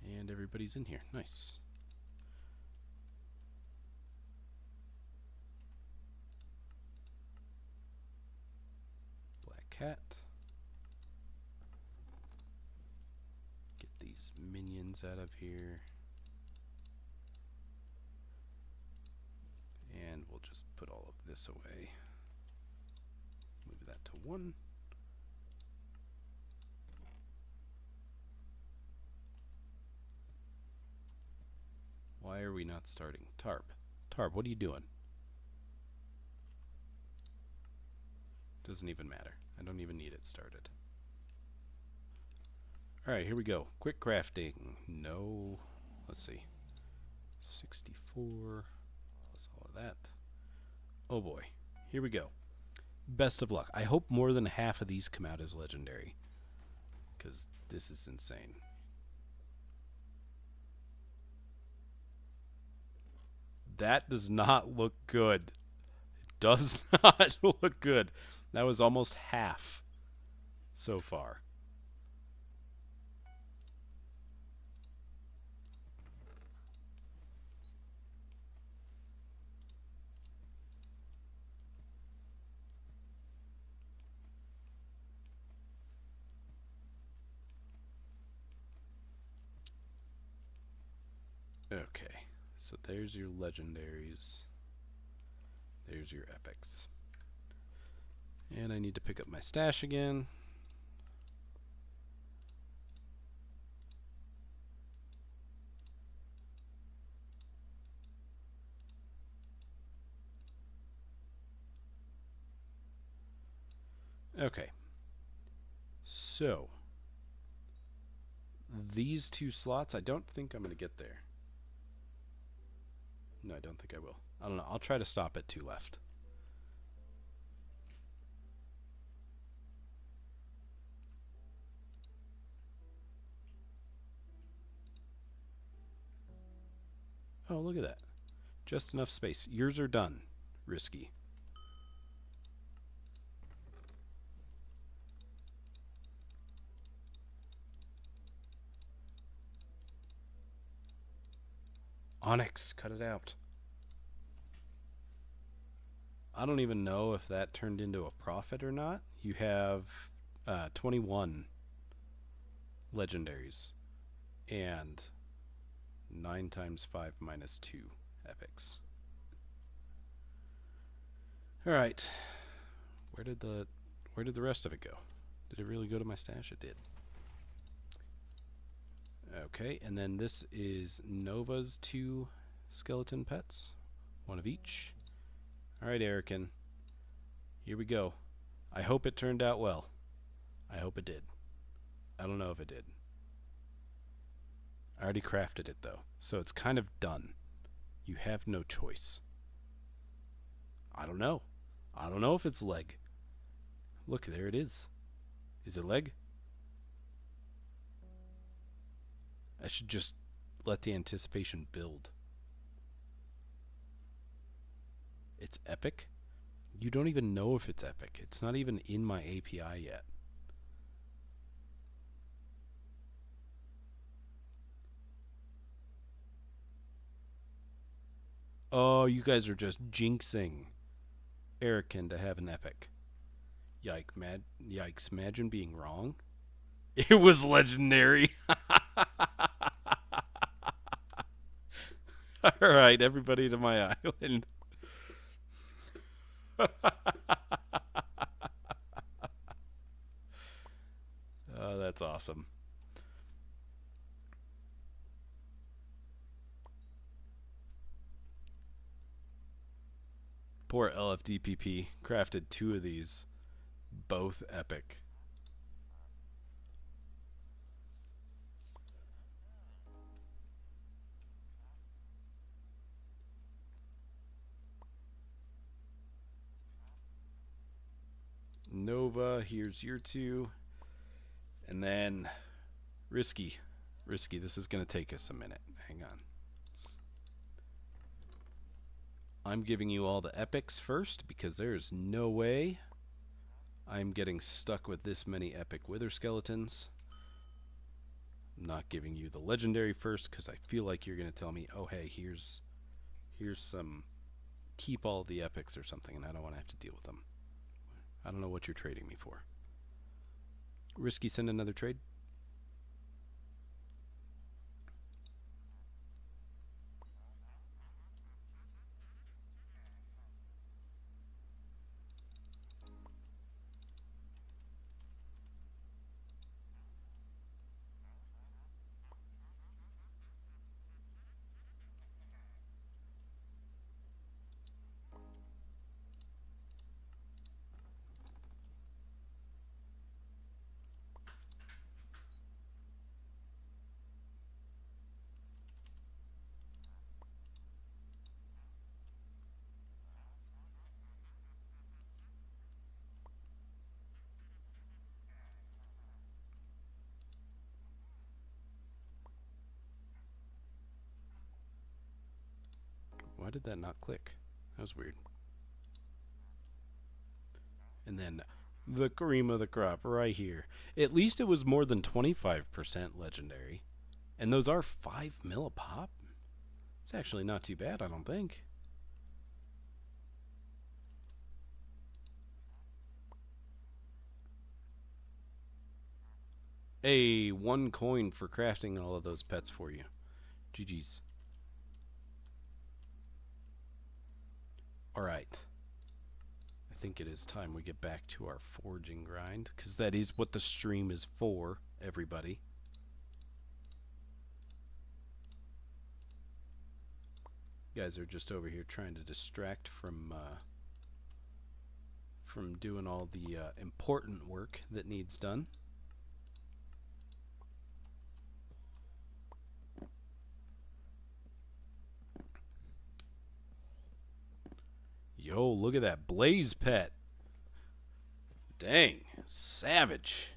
And everybody's in here. Nice. Black cat. Get these minions out of here. And we'll just put all of this away. Move that to 1. Why are we not starting? Tarp. Tarp, what are you doing? Doesn't even matter. I don't even need it started. Alright, here we go. Quick crafting. No. Let's see. 64. Plus all of that. Oh boy. Here we go. Best of luck. I hope more than half of these come out as legendary. Because this is insane. That does not look good. It does not look good. That was almost half so far. Okay. So there's your legendaries. There's your epics. And I need to pick up my stash again. Okay. So these 2 slots, I don't think I'm going to get there. No, I don't think I will. I don't know. I'll try to stop at 2 left. Oh, look at that. Just enough space. Yours are done. Risky. Onyx, cut it out. I don't even know if that turned into a profit or not. You have 21 legendaries and 9 times 5 minus 2 epics. All right. Where did the rest of it go? Did it really go to my stash? It did. Okay, and then this is Nova's 2 skeleton pets. 1 of each. Alright, Erican. Here we go. I hope it turned out well. I hope it did. I don't know if it did. I already crafted it, though. So it's kind of done. You have no choice. I don't know. I don't know if it's leg. Look, there it is. Is it leg? I should just let the anticipation build. It's epic? You don't even know if it's epic. It's not even in my API yet. Oh, you guys are just jinxing Erican to have an epic. Yikes, imagine being wrong. It was legendary. Alright, everybody to my island. Oh, that's awesome. Poor LFDPP crafted 2 of these, both epic. Nova, here's your 2. And then Risky. Risky, this is going to take us a minute. Hang on. I'm giving you all the epics first because there's no way I'm getting stuck with this many epic wither skeletons. I'm not giving you the legendary first because I feel like you're going to tell me, oh hey, here's some, keep all the epics or something, and I don't want to have to deal with them. I don't know what you're trading me for. Risky, send another trade. Why did that not click? That was weird. And then the cream of the crop right here. At least it was more than 25% legendary. And those are 5 mil a pop? It's actually not too bad, I don't think. Hey, 1 coin for crafting all of those pets for you. GG's. Alright. I think it is time we get back to our foraging grind, because that is what the stream is for, everybody. You guys are just over here trying to distract from doing all the important work that needs done. Yo, look at that blaze pet. Dang, savage.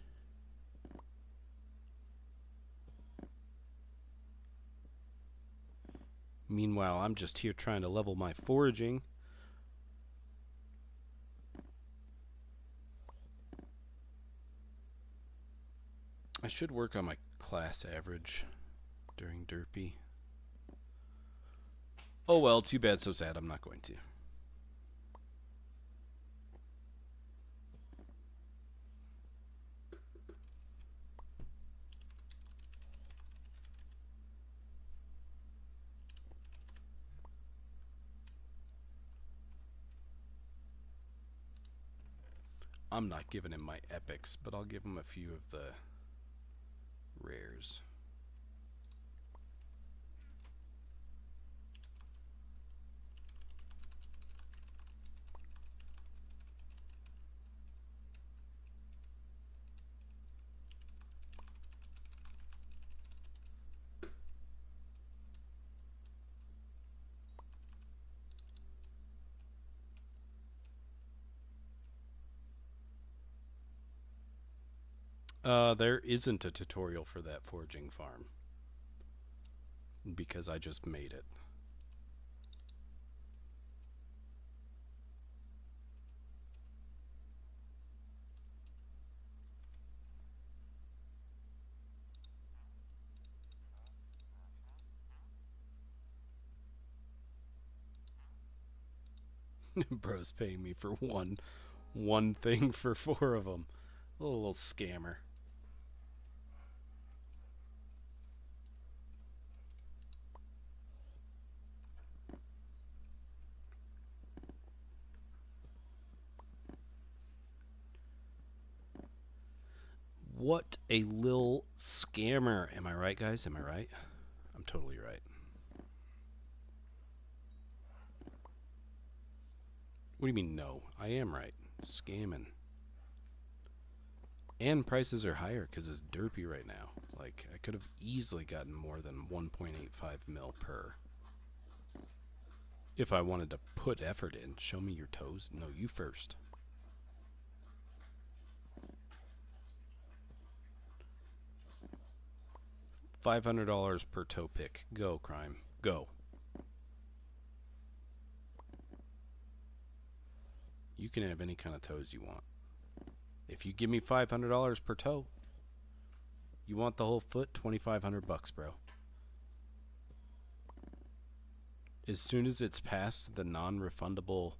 Meanwhile, I'm just here trying to level my foraging. I should work on my class average during Derpy. Oh well, too bad, so sad. I'm not going to. I'm not giving him my epics, but I'll give him a few of the rares. There isn't a tutorial for that foraging farm because I just made it. Bro's paying me for one thing for 4 of them. A little scammer. What a lil scammer. Am I right, guys? Am I right? I'm totally right. What do you mean, no? I am right. Scamming. And prices are higher because it's derpy right now. Like, I could have easily gotten more than 1.85 mil per. If I wanted to put effort in. Show me your toes. No, you first. $500 per toe pick. Go, crime. Go. You can have any kind of toes you want. If you give me $500 per toe, you want the whole foot, $2,500, bro. As soon as it's past the non-refundable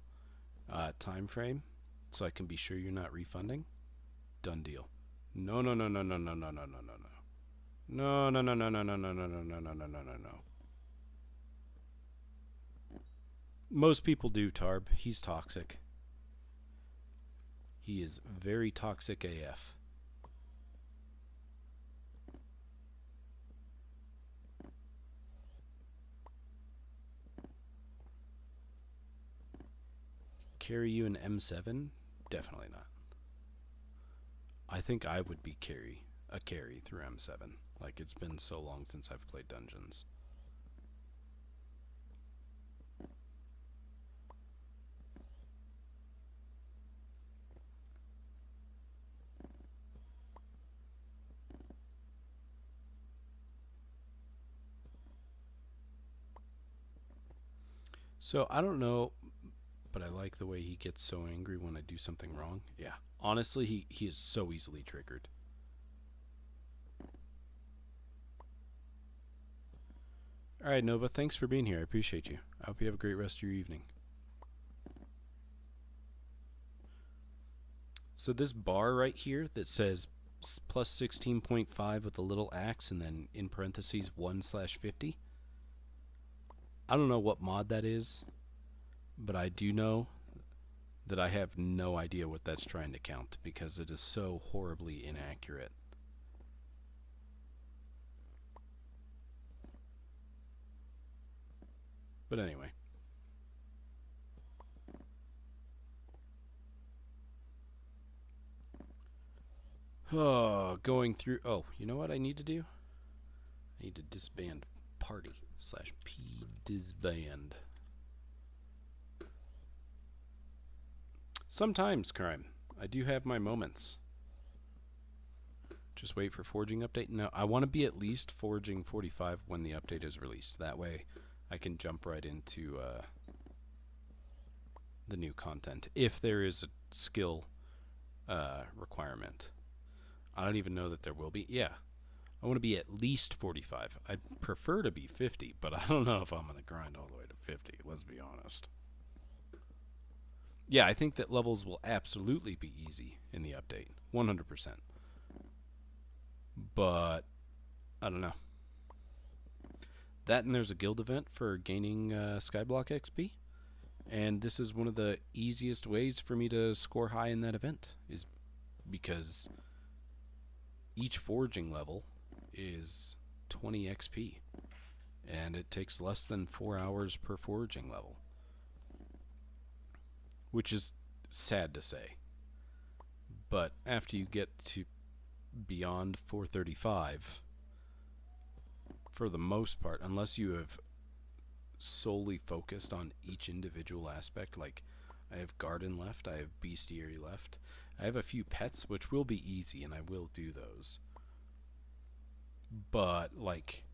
time frame, so I can be sure you're not refunding, done deal. No, no, no, no, no, no, no, no, no, no, no. No, no, no, no, no, no, no, no, no, no, no, no, no, no, no. Most people do, Tarb. He's toxic. He is very toxic AF. Carry you an M7? Definitely not. I think I would be a carry through M7. Like, it's been so long since I've played dungeons. So, I don't know, but I like the way he gets so angry when I do something wrong. Yeah, honestly, he is so easily triggered. Alright, Nova, thanks for being here. I appreciate you. I hope you have a great rest of your evening. So this bar right here that says plus 16.5 with a little axe and then in parentheses 1/50. I don't know what mod that is, but I do know that I have no idea what that's trying to count because it is so horribly inaccurate. But anyway. Oh, going through... Oh, you know what I need to do? I need to disband party / p disband. Sometimes, crime. I do have my moments. Just wait for foraging update. No, I want to be at least foraging 45 when the update is released. That way I can jump right into the new content. If there is a skill requirement. I don't even know that there will be. Yeah. I want to be at least 45. I'd prefer to be 50, but I don't know if I'm going to grind all the way to 50. Let's be honest. Yeah, I think that levels will absolutely be easy in the update. 100%. But, I don't know. That and there's a guild event for gaining Skyblock XP. And this is one of the easiest ways for me to score high in that event. Is because each foraging level is 20 XP. And it takes less than 4 hours per foraging level. Which is sad to say. But after you get to beyond 435, for the most part, unless you have solely focused on each individual aspect, like I have garden left, I have bestiary left, I have a few pets, which will be easy, and I will do those. But, like,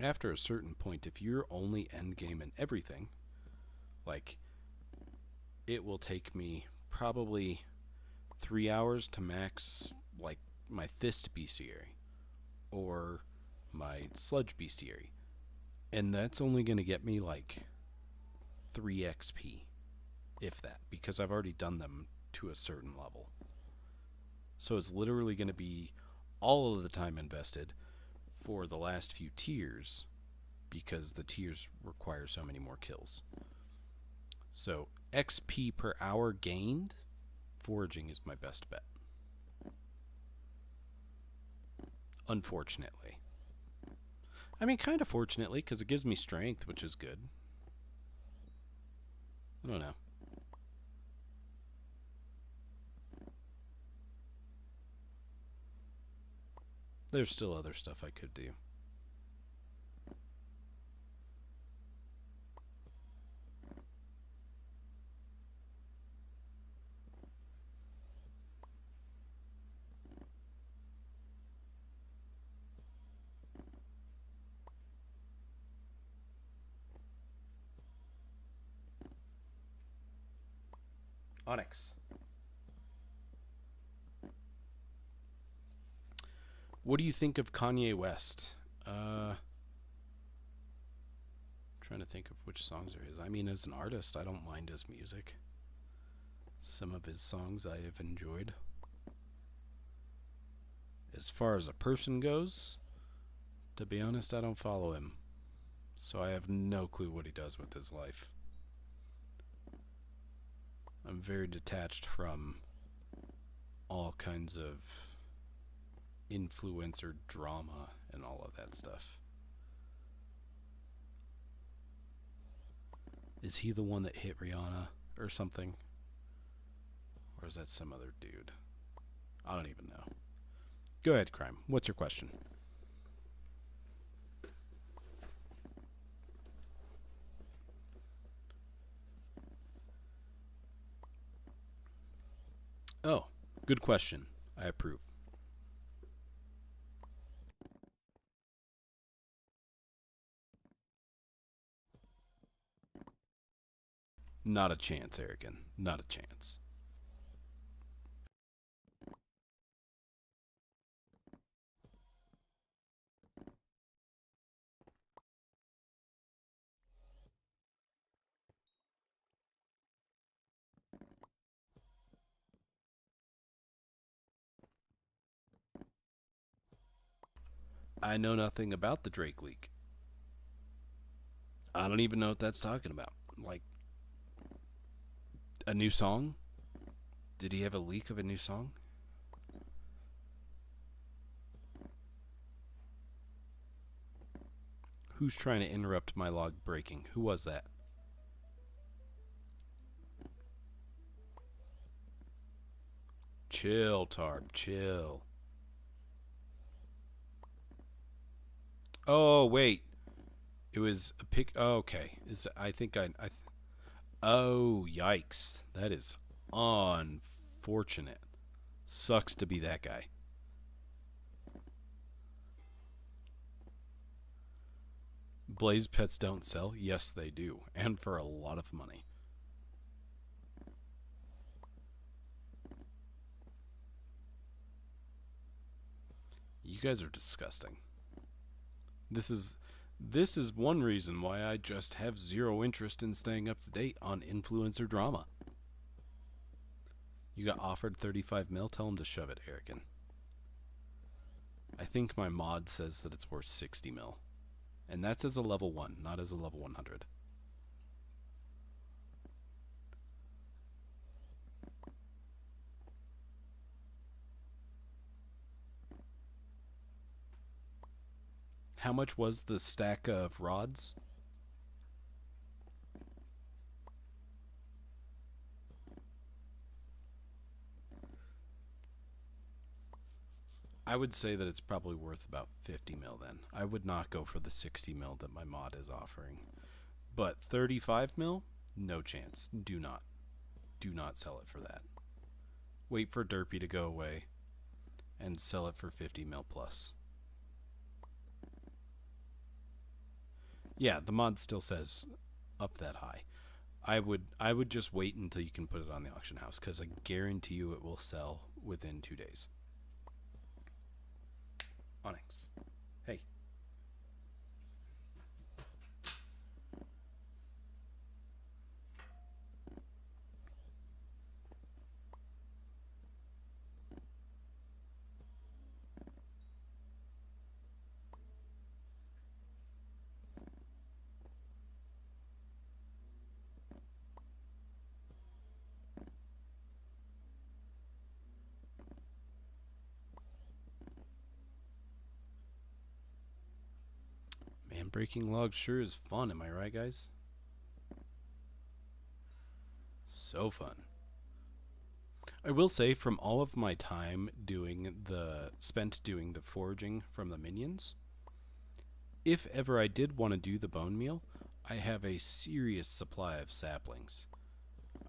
after a certain point, if you're only endgame and everything, like, it will take me probably 3 hours to max, like, my Thist bestiary or my Sludge bestiary. And that's only going to get me, like, 3 XP, if that, because I've already done them to a certain level. So it's literally going to be all of the time invested for the last few tiers, because the tiers require so many more kills. So XP per hour gained, foraging is my best bet. Unfortunately. I mean, kind of fortunately, because it gives me strength, which is good. I don't know. There's still other stuff I could do. Onyx. What do you think of Kanye West? Trying to think of which songs are his. I mean, as an artist, I don't mind his music. Some of his songs I have enjoyed. As far as a person goes, to be honest, I don't follow him. So I have no clue what he does with his life. I'm very detached from all kinds of influencer drama and all of that stuff. Is he the one that hit Rihanna or something? Or is that some other dude? I don't even know. Go ahead, Crime. What's your question? Oh, good question. I approve. Not a chance, Erican. Not a chance. I know nothing about the Drake leak. I don't even know what that's talking about. Like, a new song? Did he have a leak of a new song? Who's trying to interrupt my log breaking? Who was that? Chill, Tarp. Chill. Oh, wait. It was a pic. Oh, okay. I think I. Oh, yikes. That is unfortunate. Sucks to be that guy. Blaze pets don't sell? Yes, they do. And for a lot of money. You guys are disgusting. This is one reason why I just have zero interest in staying up to date on influencer drama. You got offered 35 mil? Tell him to shove it, Erican. I think my mod says that it's worth 60 mil. And that's as a level 1, not as a level 100. How much was the stack of rods? I would say that it's probably worth about 50 mil then. I would not go for the 60 mil that my mod is offering. But 35 mil? No chance. Do not. Do not sell it for that. Wait for Derpy to go away and sell it for 50 mil plus. Yeah, the mod still says up that high. I would just wait until you can put it on the auction house because I guarantee you it will sell within 2 days. Onyx. Hey. Man, breaking logs sure is fun, am I right, guys? So fun. I will say, from all of my time spent doing the foraging from the minions, if ever I did want to do the bone meal, I have a serious supply of saplings.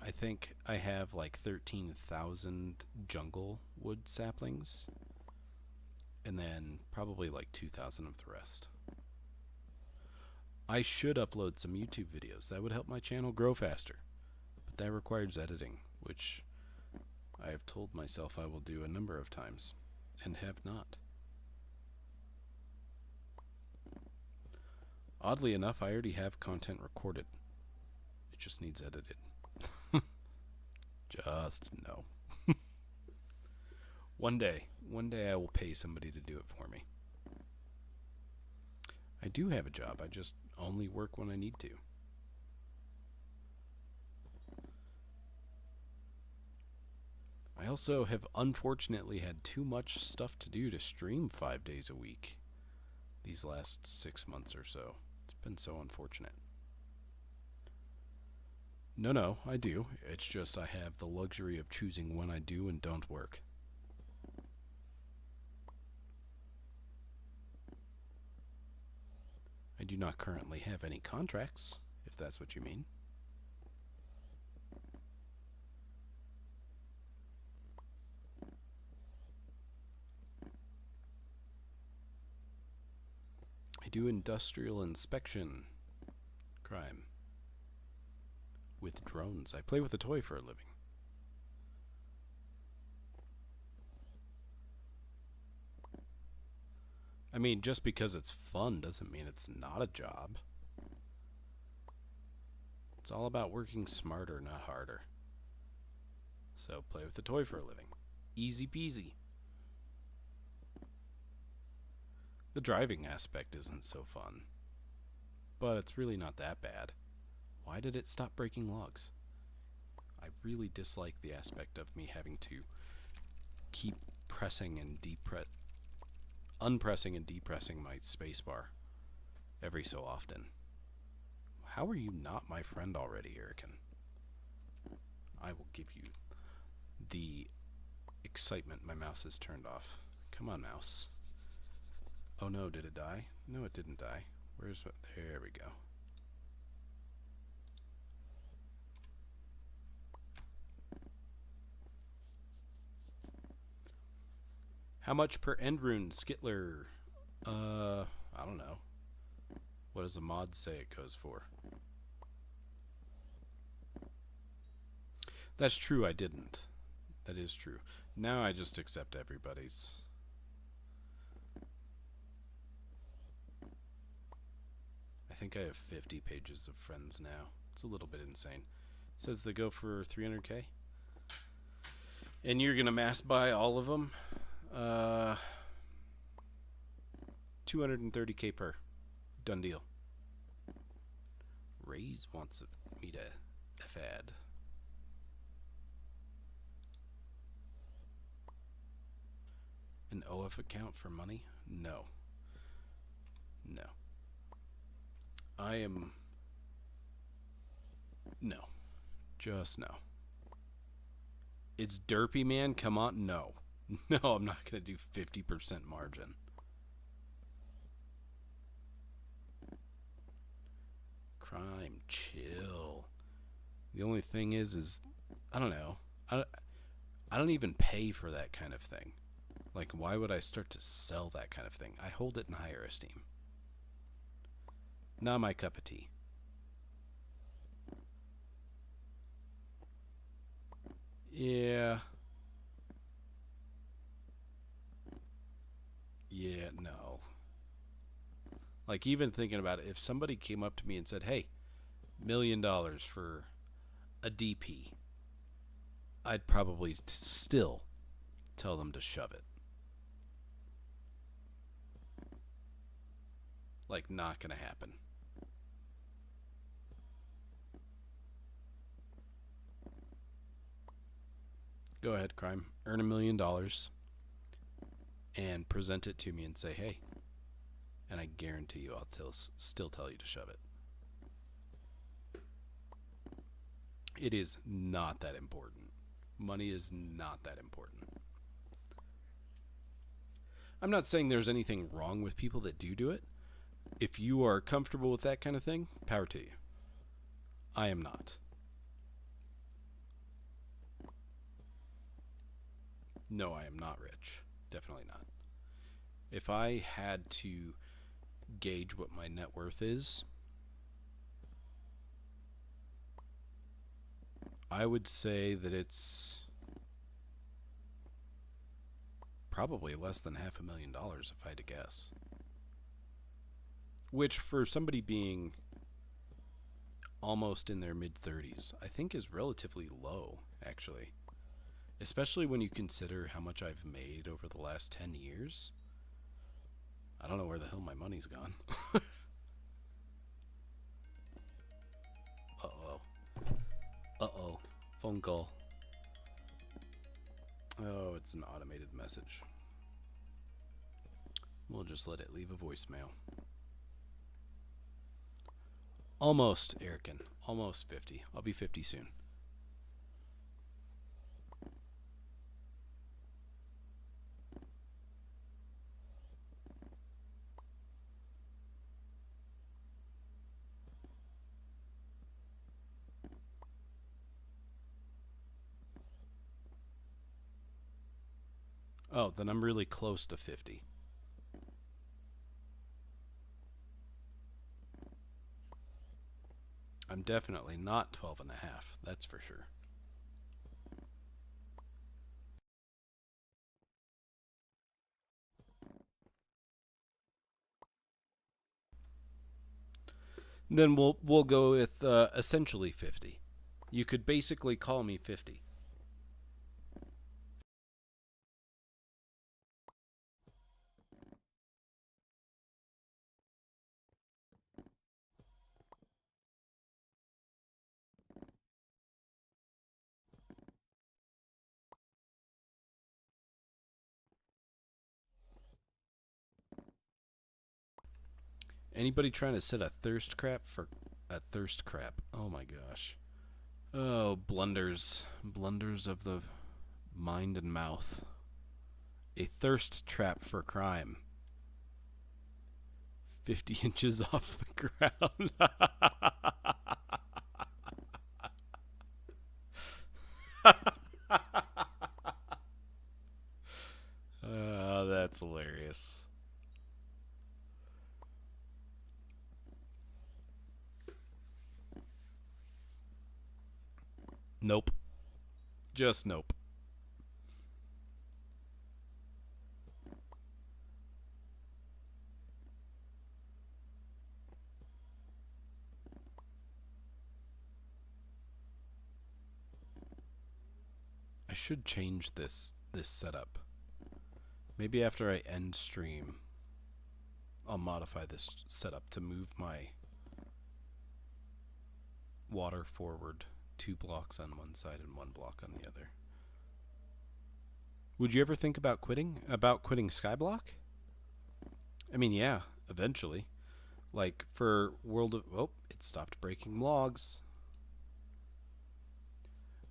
I think I have like 13,000 jungle wood saplings, and then probably like 2,000 of the rest. I should upload some YouTube videos. That would help my channel grow faster, but that requires editing. which I have told myself I will do a number of times, and have not. Oddly enough, I already have content recorded. It just needs edited. Just no. One day I will pay somebody to do it for me. I do have a job, I just only work when I need to. I also have unfortunately had too much stuff to do to stream 5 days a week these last 6 months or so. It's been so unfortunate. No, I do. It's just I have the luxury of choosing when I do and don't work. I do not currently have any contracts, if that's what you mean. I do industrial inspection crime with drones. I play with a toy for a living. I mean, just because it's fun doesn't mean it's not a job. It's all about working smarter, not harder. So play with a toy for a living. Easy peasy. The driving aspect isn't so fun, but it's really not that bad. Why did it stop breaking logs? I really dislike the aspect of me having to keep pressing and unpressing and depressing my spacebar every so often. How are you not my friend already, Erican? I will give you the excitement. My mouse is turned off. Come on, mouse. Oh no, did it die? No, it didn't die. Where's it? There we go. How much per end rune, Skittler? I don't know. What does the mod say it goes for? That's true, I didn't. That is true. Now I just accept everybody's. I think I have 50 pages of friends now. It's a little bit insane. It says they go for 300k. And you're gonna mass buy all of them? 230k per. Done deal. Raze wants me to F-add. An OF account for money? No. No. I am... No. Just no. It's Derpy, man? Come on. No. No, I'm not going to do 50% margin. Crime, chill. The only thing is I don't know. I don't even pay for that kind of thing. Like, why would I start to sell that kind of thing? I hold it in higher esteem. Not my cup of tea. Yeah. Yeah, no. Like, even thinking about it, if somebody came up to me and said, hey, $1 million for a DP, I'd probably still tell them to shove it. Like, not gonna happen. Go ahead, crime. Earn $1 million and present it to me and say, hey. And I guarantee you I'll still tell you to shove it. It is not that important. Money is not that important. I'm not saying there's anything wrong with people that do it. If you are comfortable with that kind of thing, power to you. I am not. No, I am not rich. Definitely not. If I had to gauge what my net worth is, I would say that it's probably less than $500,000 if I had to guess. Which, for somebody being almost in their mid-30s, I think is relatively low, actually. Especially when you consider how much I've made over the last 10 years. I don't know where the hell my money's gone. Uh-oh. Uh-oh. Phone call. Oh, it's an automated message. We'll just let it leave a voicemail. Almost, Erican. Almost 50. I'll be 50 soon. Oh, then I'm really close to 50. I'm definitely not 12 and a half, that's for sure. Then we'll go with essentially 50. You could basically call me 50. Anybody trying to set a thirst trap for a thirst trap? Oh my gosh. Oh, blunders. Blunders of the mind and mouth. A thirst trap for crime. 50 inches off the ground. Oh, that's hilarious. Nope. Just nope. I should change this setup. Maybe after I end stream, I'll modify this setup to move my water forward 2 blocks on one side and 1 block on the other. Would you ever think about quitting? About quitting Skyblock? I mean, yeah, eventually. Like, for World of... Oh, it stopped breaking logs.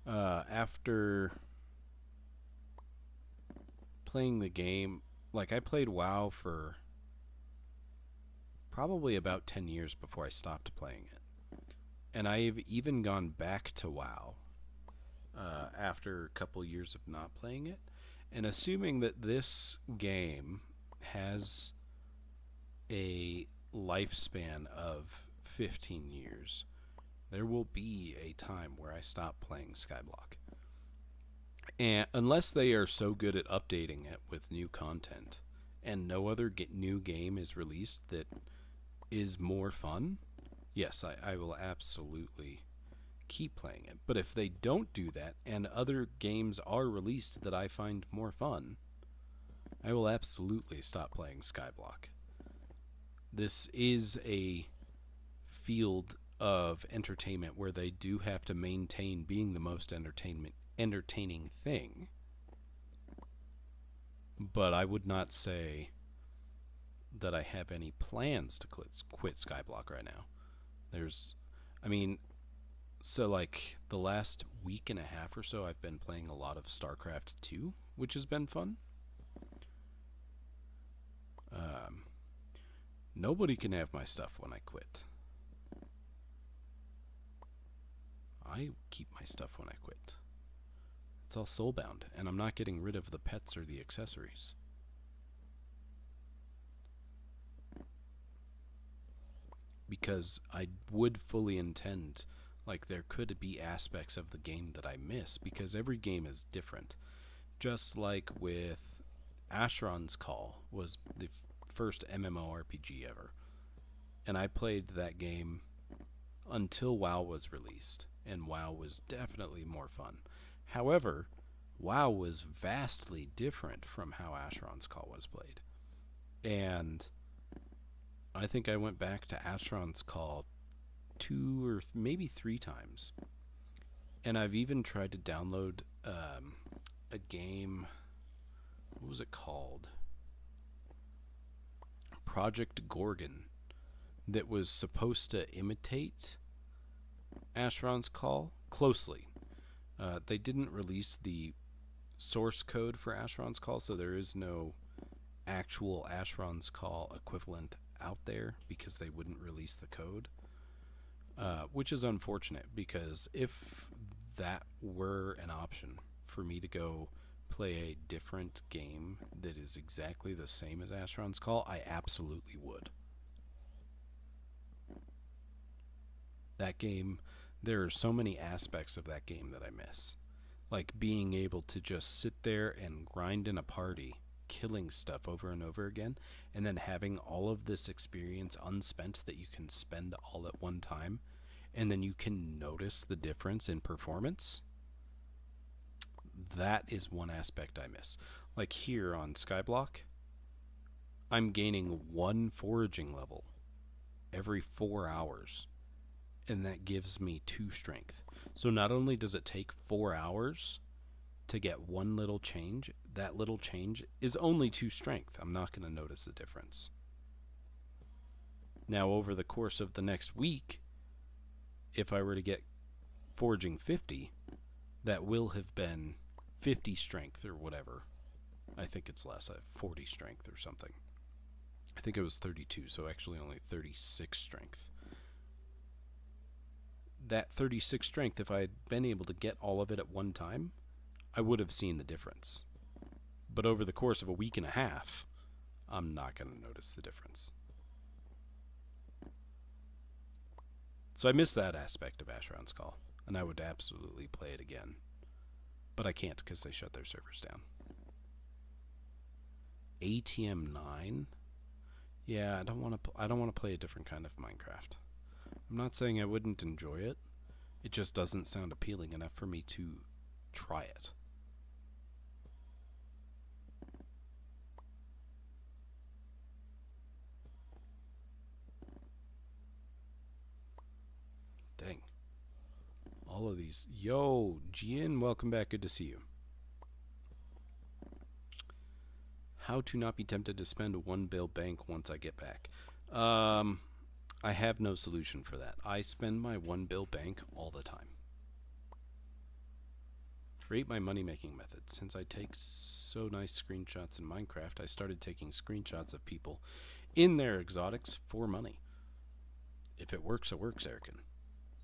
After playing the game... Like, I played WoW for probably about 10 years before I stopped playing it. And I've even gone back to WoW after a couple years of not playing it. And assuming that this game has a lifespan of 15 years, there will be a time where I stop playing Skyblock. And unless they are so good at updating it with new content and no other new game is released that is more fun, yes, I will absolutely keep playing it. But if they don't do that and other games are released that I find more fun, I will absolutely stop playing Skyblock. This is a field of entertainment where they do have to maintain being the most entertaining thing. But I would not say that I have any plans to quit Skyblock right now. So like the last week and a half or so, I've been playing a lot of StarCraft 2, which has been fun. Nobody can have my stuff when I quit. I keep my stuff when I quit. It's all soulbound, and I'm not getting rid of the pets or the accessories. Because I would fully intend, Like, there could be aspects of the game that I miss because every game is different. Just like with Asheron's Call was the first MMORPG ever. And I played that game until WoW was released, and WoW was definitely more fun. However, WoW was vastly different from how Asheron's Call was played. And I think I went back to Asheron's Call 2 or maybe 3 times. And I've even tried to download a game. What was it called? Project Gorgon, that was supposed to imitate Asheron's Call closely. They didn't release the source code for Asheron's Call, so there is no actual Asheron's Call equivalent out there because they wouldn't release the code, which is unfortunate because if that were an option for me to go play a different game that is exactly the same as Asheron's Call, I absolutely would. That game, there are so many aspects of that game that I miss. Like being able to just sit there and grind in a party, killing stuff over and over again, and then having all of this experience unspent that you can spend all at one time, and then you can notice the difference in performance. That is one aspect I miss. Like here on Skyblock, I'm gaining 1 foraging level every 4 hours, and that gives me 2 strength. So not only does it take 4 hours to get 1 little change, that little change is only 2 strength. I'm not going to notice the difference. Now over the course of the next week, if I were to get foraging 50, that will have been 50 strength or whatever. I think it's less, 40 strength or something. I think it was 32, so actually only 36 strength. That 36 strength, if I had been able to get all of it at one time, I would have seen the difference. But over the course of a week and a half, I'm not going to notice the difference. So I miss that aspect of Asheron's Call, and I would absolutely play it again. But I can't because they shut their servers down. ATM 9? Yeah, I don't want to play a different kind of Minecraft. I'm not saying I wouldn't enjoy it. It just doesn't sound appealing enough for me to try it. Dang. All of these. Yo, Gian, welcome back. Good to see you. How to not be tempted to spend a 1 bill bank once I get back. I have no solution for that. I spend my 1 bill bank all the time. Rate my money-making method. Since I take so nice screenshots in Minecraft, I started taking screenshots of people in their exotics for money. If it works, it works, Erican.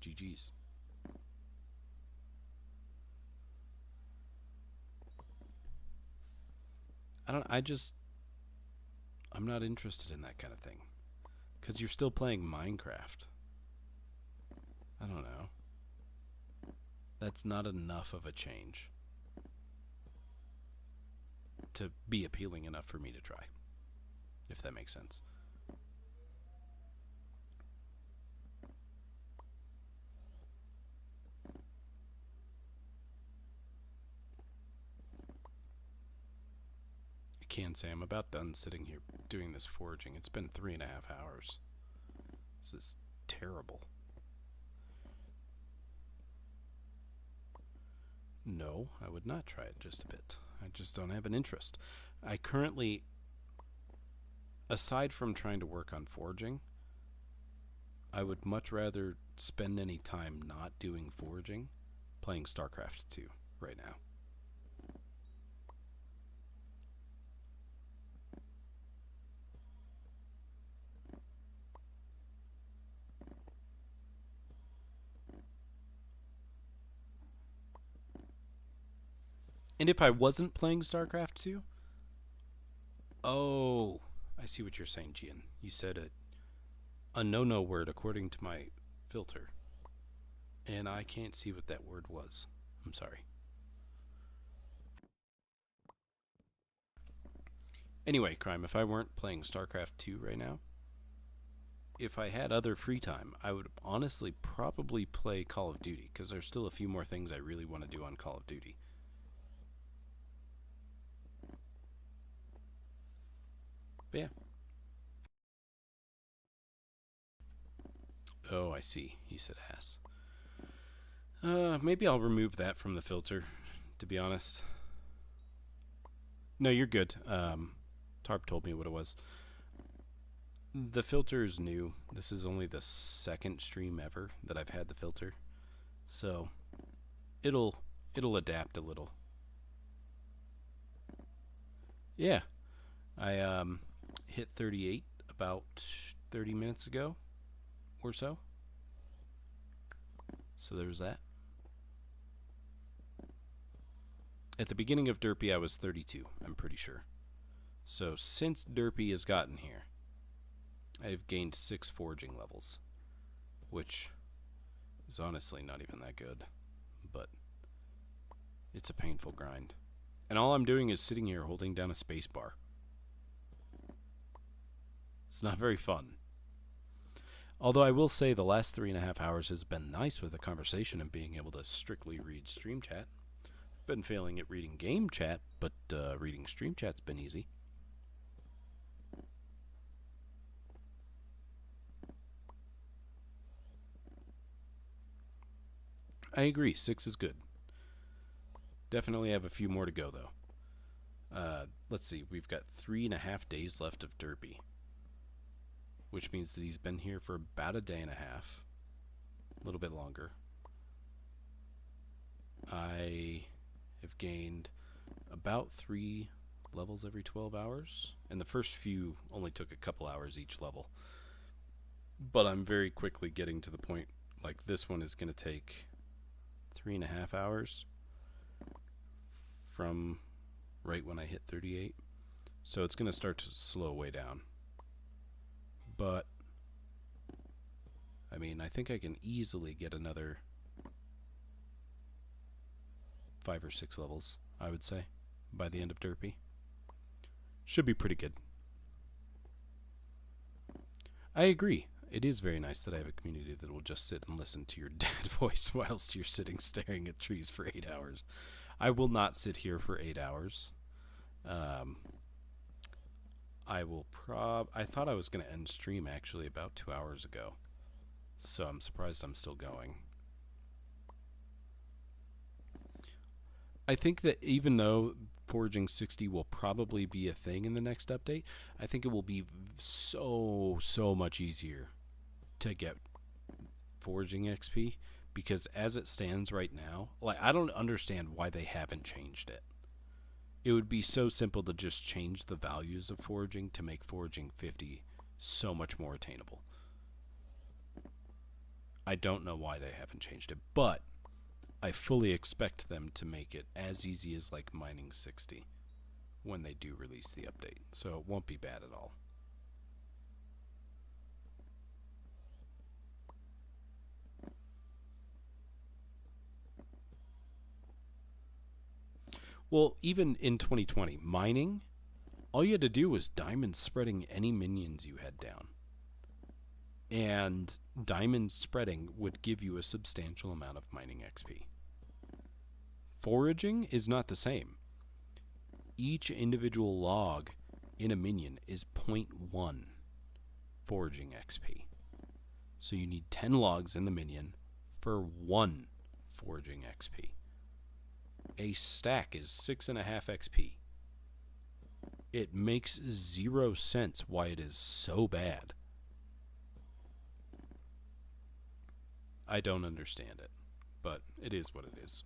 GG's. I'm not interested in that kind of thing. Because you're still playing Minecraft. I don't know. That's not enough of a change to be appealing enough for me to try. If that makes sense. I can say I'm about done sitting here doing this foraging. It's been 3.5 hours. This is terrible. No, I would not try it just a bit. I just don't have an interest. I currently, aside from trying to work on foraging, I would much rather spend any time not doing foraging playing StarCraft 2 right now. And if I wasn't playing StarCraft 2? Oh, I see what you're saying, Gian. You said a no-no word according to my filter. And I can't see what that word was. I'm sorry. Anyway, Crime, if I weren't playing StarCraft 2 right now, if I had other free time, I would honestly probably play Call of Duty, because there's still a few more things I really want to do on Call of Duty. But yeah. Oh, I see. He said ass. Maybe I'll remove that from the filter, to be honest. No, you're good. Tarp told me what it was. The filter is new. This is only the second stream ever that I've had the filter. So, it'll adapt a little. Yeah. I hit 38 about 30 minutes ago or so. So there's that. At the beginning of Derpy, I was 32, I'm pretty sure. So since Derpy has gotten here, I've gained 6 foraging levels, which is honestly not even that good, but it's a painful grind. And all I'm doing is sitting here holding down a space bar. It's not very fun. Although I will say the last 3.5 hours has been nice with the conversation and being able to strictly read stream chat. Been failing at reading game chat, but reading stream chat's been easy. I agree, 6 is good. Definitely have a few more to go, though. Let's see, we've got 3.5 days left of Derpy, which means that he's been here for about a day and a half. A little bit longer. I have gained about 3 levels every 12 hours, and the first few only took a couple hours each level. But I'm very quickly getting to the point, like this one is going to take 3.5 hours from right when I hit 38. So it's going to start to slow way down. But, I mean, I think I can easily get another 5 or 6 levels, I would say, by the end of Derpy. Should be pretty good. I agree. It is very nice that I have a community that will just sit and listen to your dead voice whilst you're sitting staring at trees for 8 hours. I will not sit here for 8 hours. I thought I was going to end stream actually about 2 hours ago. So I'm surprised I'm still going. I think that even though Foraging 60 will probably be a thing in the next update, I think it will be so much easier to get Foraging XP, because as it stands right now, like, I don't understand why they haven't changed it. It would be so simple to just change the values of foraging to make Foraging 50 so much more attainable. I don't know why they haven't changed it, but I fully expect them to make it as easy as like mining 60 when they do release the update. So it won't be bad at all. Well, even in 2020, mining, all you had to do was diamond spreading any minions you had down. And diamond spreading would give you a substantial amount of mining XP. Foraging is not the same. Each individual log in a minion is 0.1 foraging XP. So you need 10 logs in the minion for 1 foraging XP. A stack is 6.5 XP. It makes 0 sense why it is so bad. I don't understand it, but it is what it is.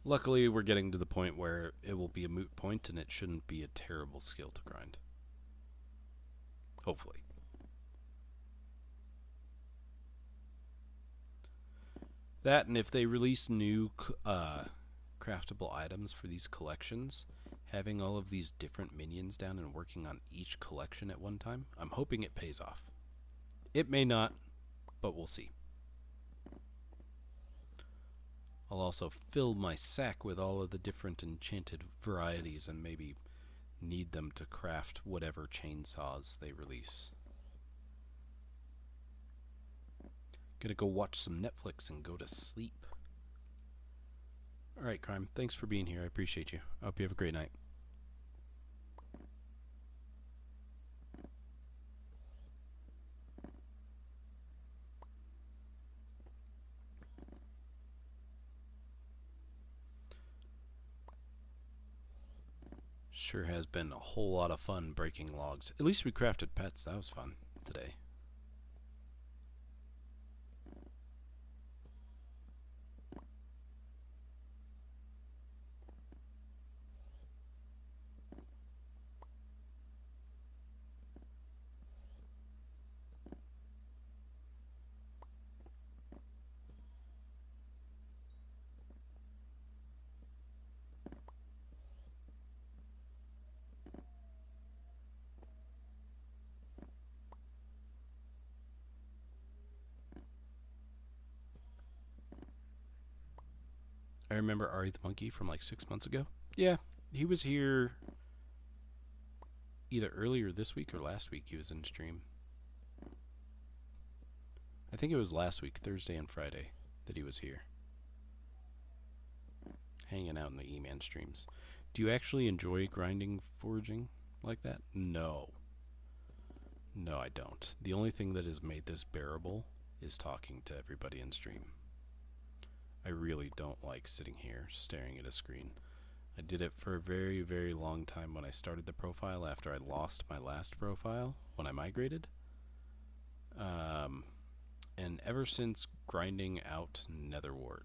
Luckily, we're getting to the point where it will be a moot point and it shouldn't be a terrible skill to grind. Hopefully. That, and if they release new craftable items for these collections, having all of these different minions down and working on each collection at one time, I'm hoping it pays off. It may not, but we'll see. I'll also fill my sack with all of the different enchanted varieties and maybe need them to craft whatever chainsaws they release. Gonna go watch some Netflix and go to sleep. Alright, Crime, thanks for being here. I appreciate you. I hope you have a great night. Sure has been a whole lot of fun breaking logs. At least we crafted pets. That was fun today. I remember Ari the Monkey from like 6 months ago. Yeah, he was here either earlier this week or last week. He was in stream. I think it was last week, Thursday and Friday, that he was here. Hanging out in the E-Man streams. Do you actually enjoy grinding foraging like that? No. No, I don't. The only thing that has made this bearable is talking to everybody in stream. I really don't like sitting here staring at a screen. I did it for a very, very long time when I started the profile after I lost my last profile when I migrated. And ever since grinding out Netherwart,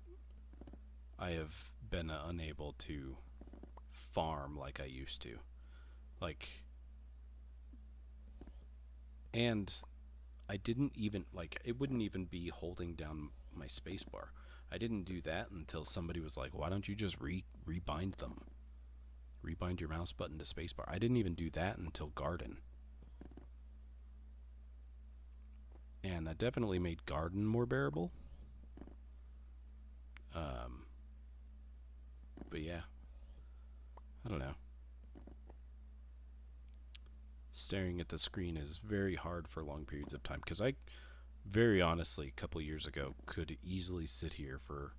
I have been unable to farm like I used to. And I didn't even, it wouldn't even be holding down my spacebar. I didn't do that until somebody was like, why don't you just rebind them? Rebind your mouse button to spacebar. I didn't even do that until Garden. And that definitely made Garden more bearable. But yeah. I don't know. Staring at the screen is very hard for long periods of time, because I very honestly, a couple years ago, could easily sit here for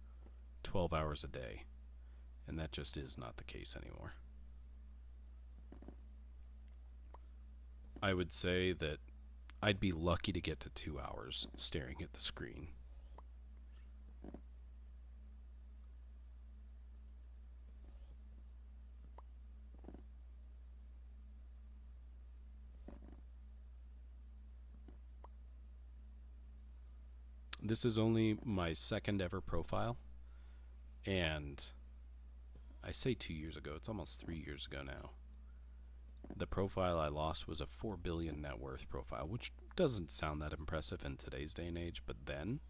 12 hours a day. And that just is not the case anymore. I would say that I'd be lucky to get to 2 hours staring at the screen. This is only my second ever profile, and I say 2 years ago, it's almost 3 years ago now. The profile I lost was a 4 billion net worth profile, which doesn't sound that impressive in today's day and age, but then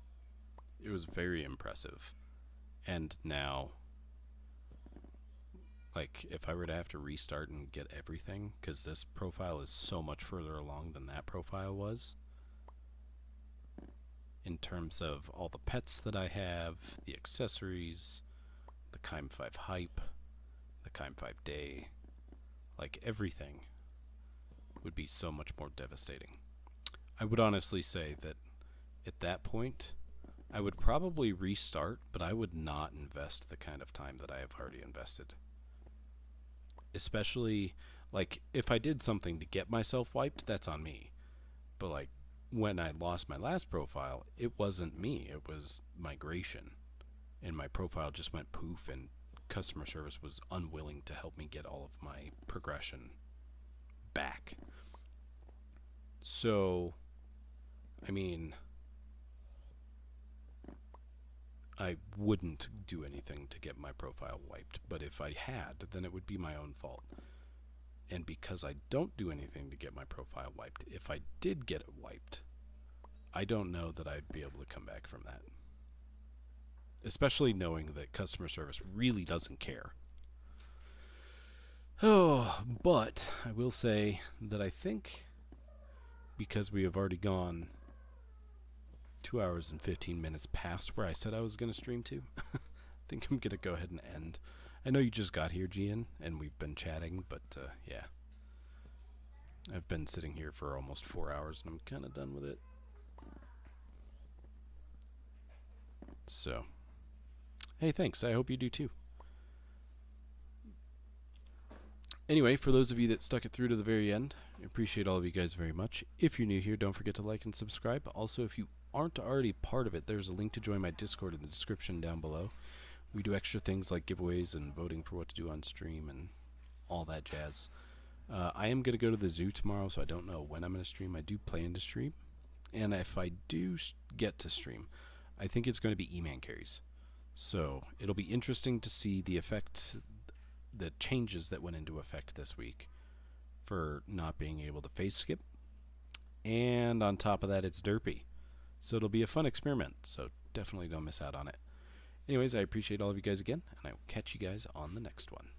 it was very impressive. And now, if I were to have to restart and get everything, because this profile is so much further along than that profile was, in terms of all the pets that I have, the accessories, the Kime 5 hype, the Kime 5 day, everything would be so much more devastating. I would honestly say that at that point, I would probably restart, but I would not invest the kind of time that I have already invested. Especially, if I did something to get myself wiped, that's on me. But, when I lost my last profile, it wasn't me, it was migration. And my profile just went poof, and customer service was unwilling to help me get all of my progression back. So, I mean, I wouldn't do anything to get my profile wiped, but if I had, then it would be my own fault. And because I don't do anything to get my profile wiped, if I did get it wiped, I don't know that I'd be able to come back from that. especially knowing that customer service really doesn't care. Oh, but I will say that I think because we have already gone 2 hours and 15 minutes past where I said I was going to stream to, I think I'm going to go ahead and end. I know you just got here, Gian, and we've been chatting, but yeah. I've been sitting here for almost 4 hours, and I'm kind of done with it. So, hey, thanks. I hope you do too. Anyway, for those of you that stuck it through to the very end, I appreciate all of you guys very much. If you're new here, don't forget to like and subscribe. Also, if you aren't already part of it, there's a link to join my Discord in the description down below. We do extra things like giveaways and voting for what to do on stream and all that jazz. I am going to go to the zoo tomorrow, so I don't know when I'm going to stream. I do plan to stream. And if I do get to stream, I think it's going to be E-Man carries. So it'll be interesting to see the effect, the changes that went into effect this week for not being able to phase skip. And on top of that, it's Derpy. So it'll be a fun experiment. So definitely don't miss out on it. Anyways, I appreciate all of you guys again, and I will catch you guys on the next one.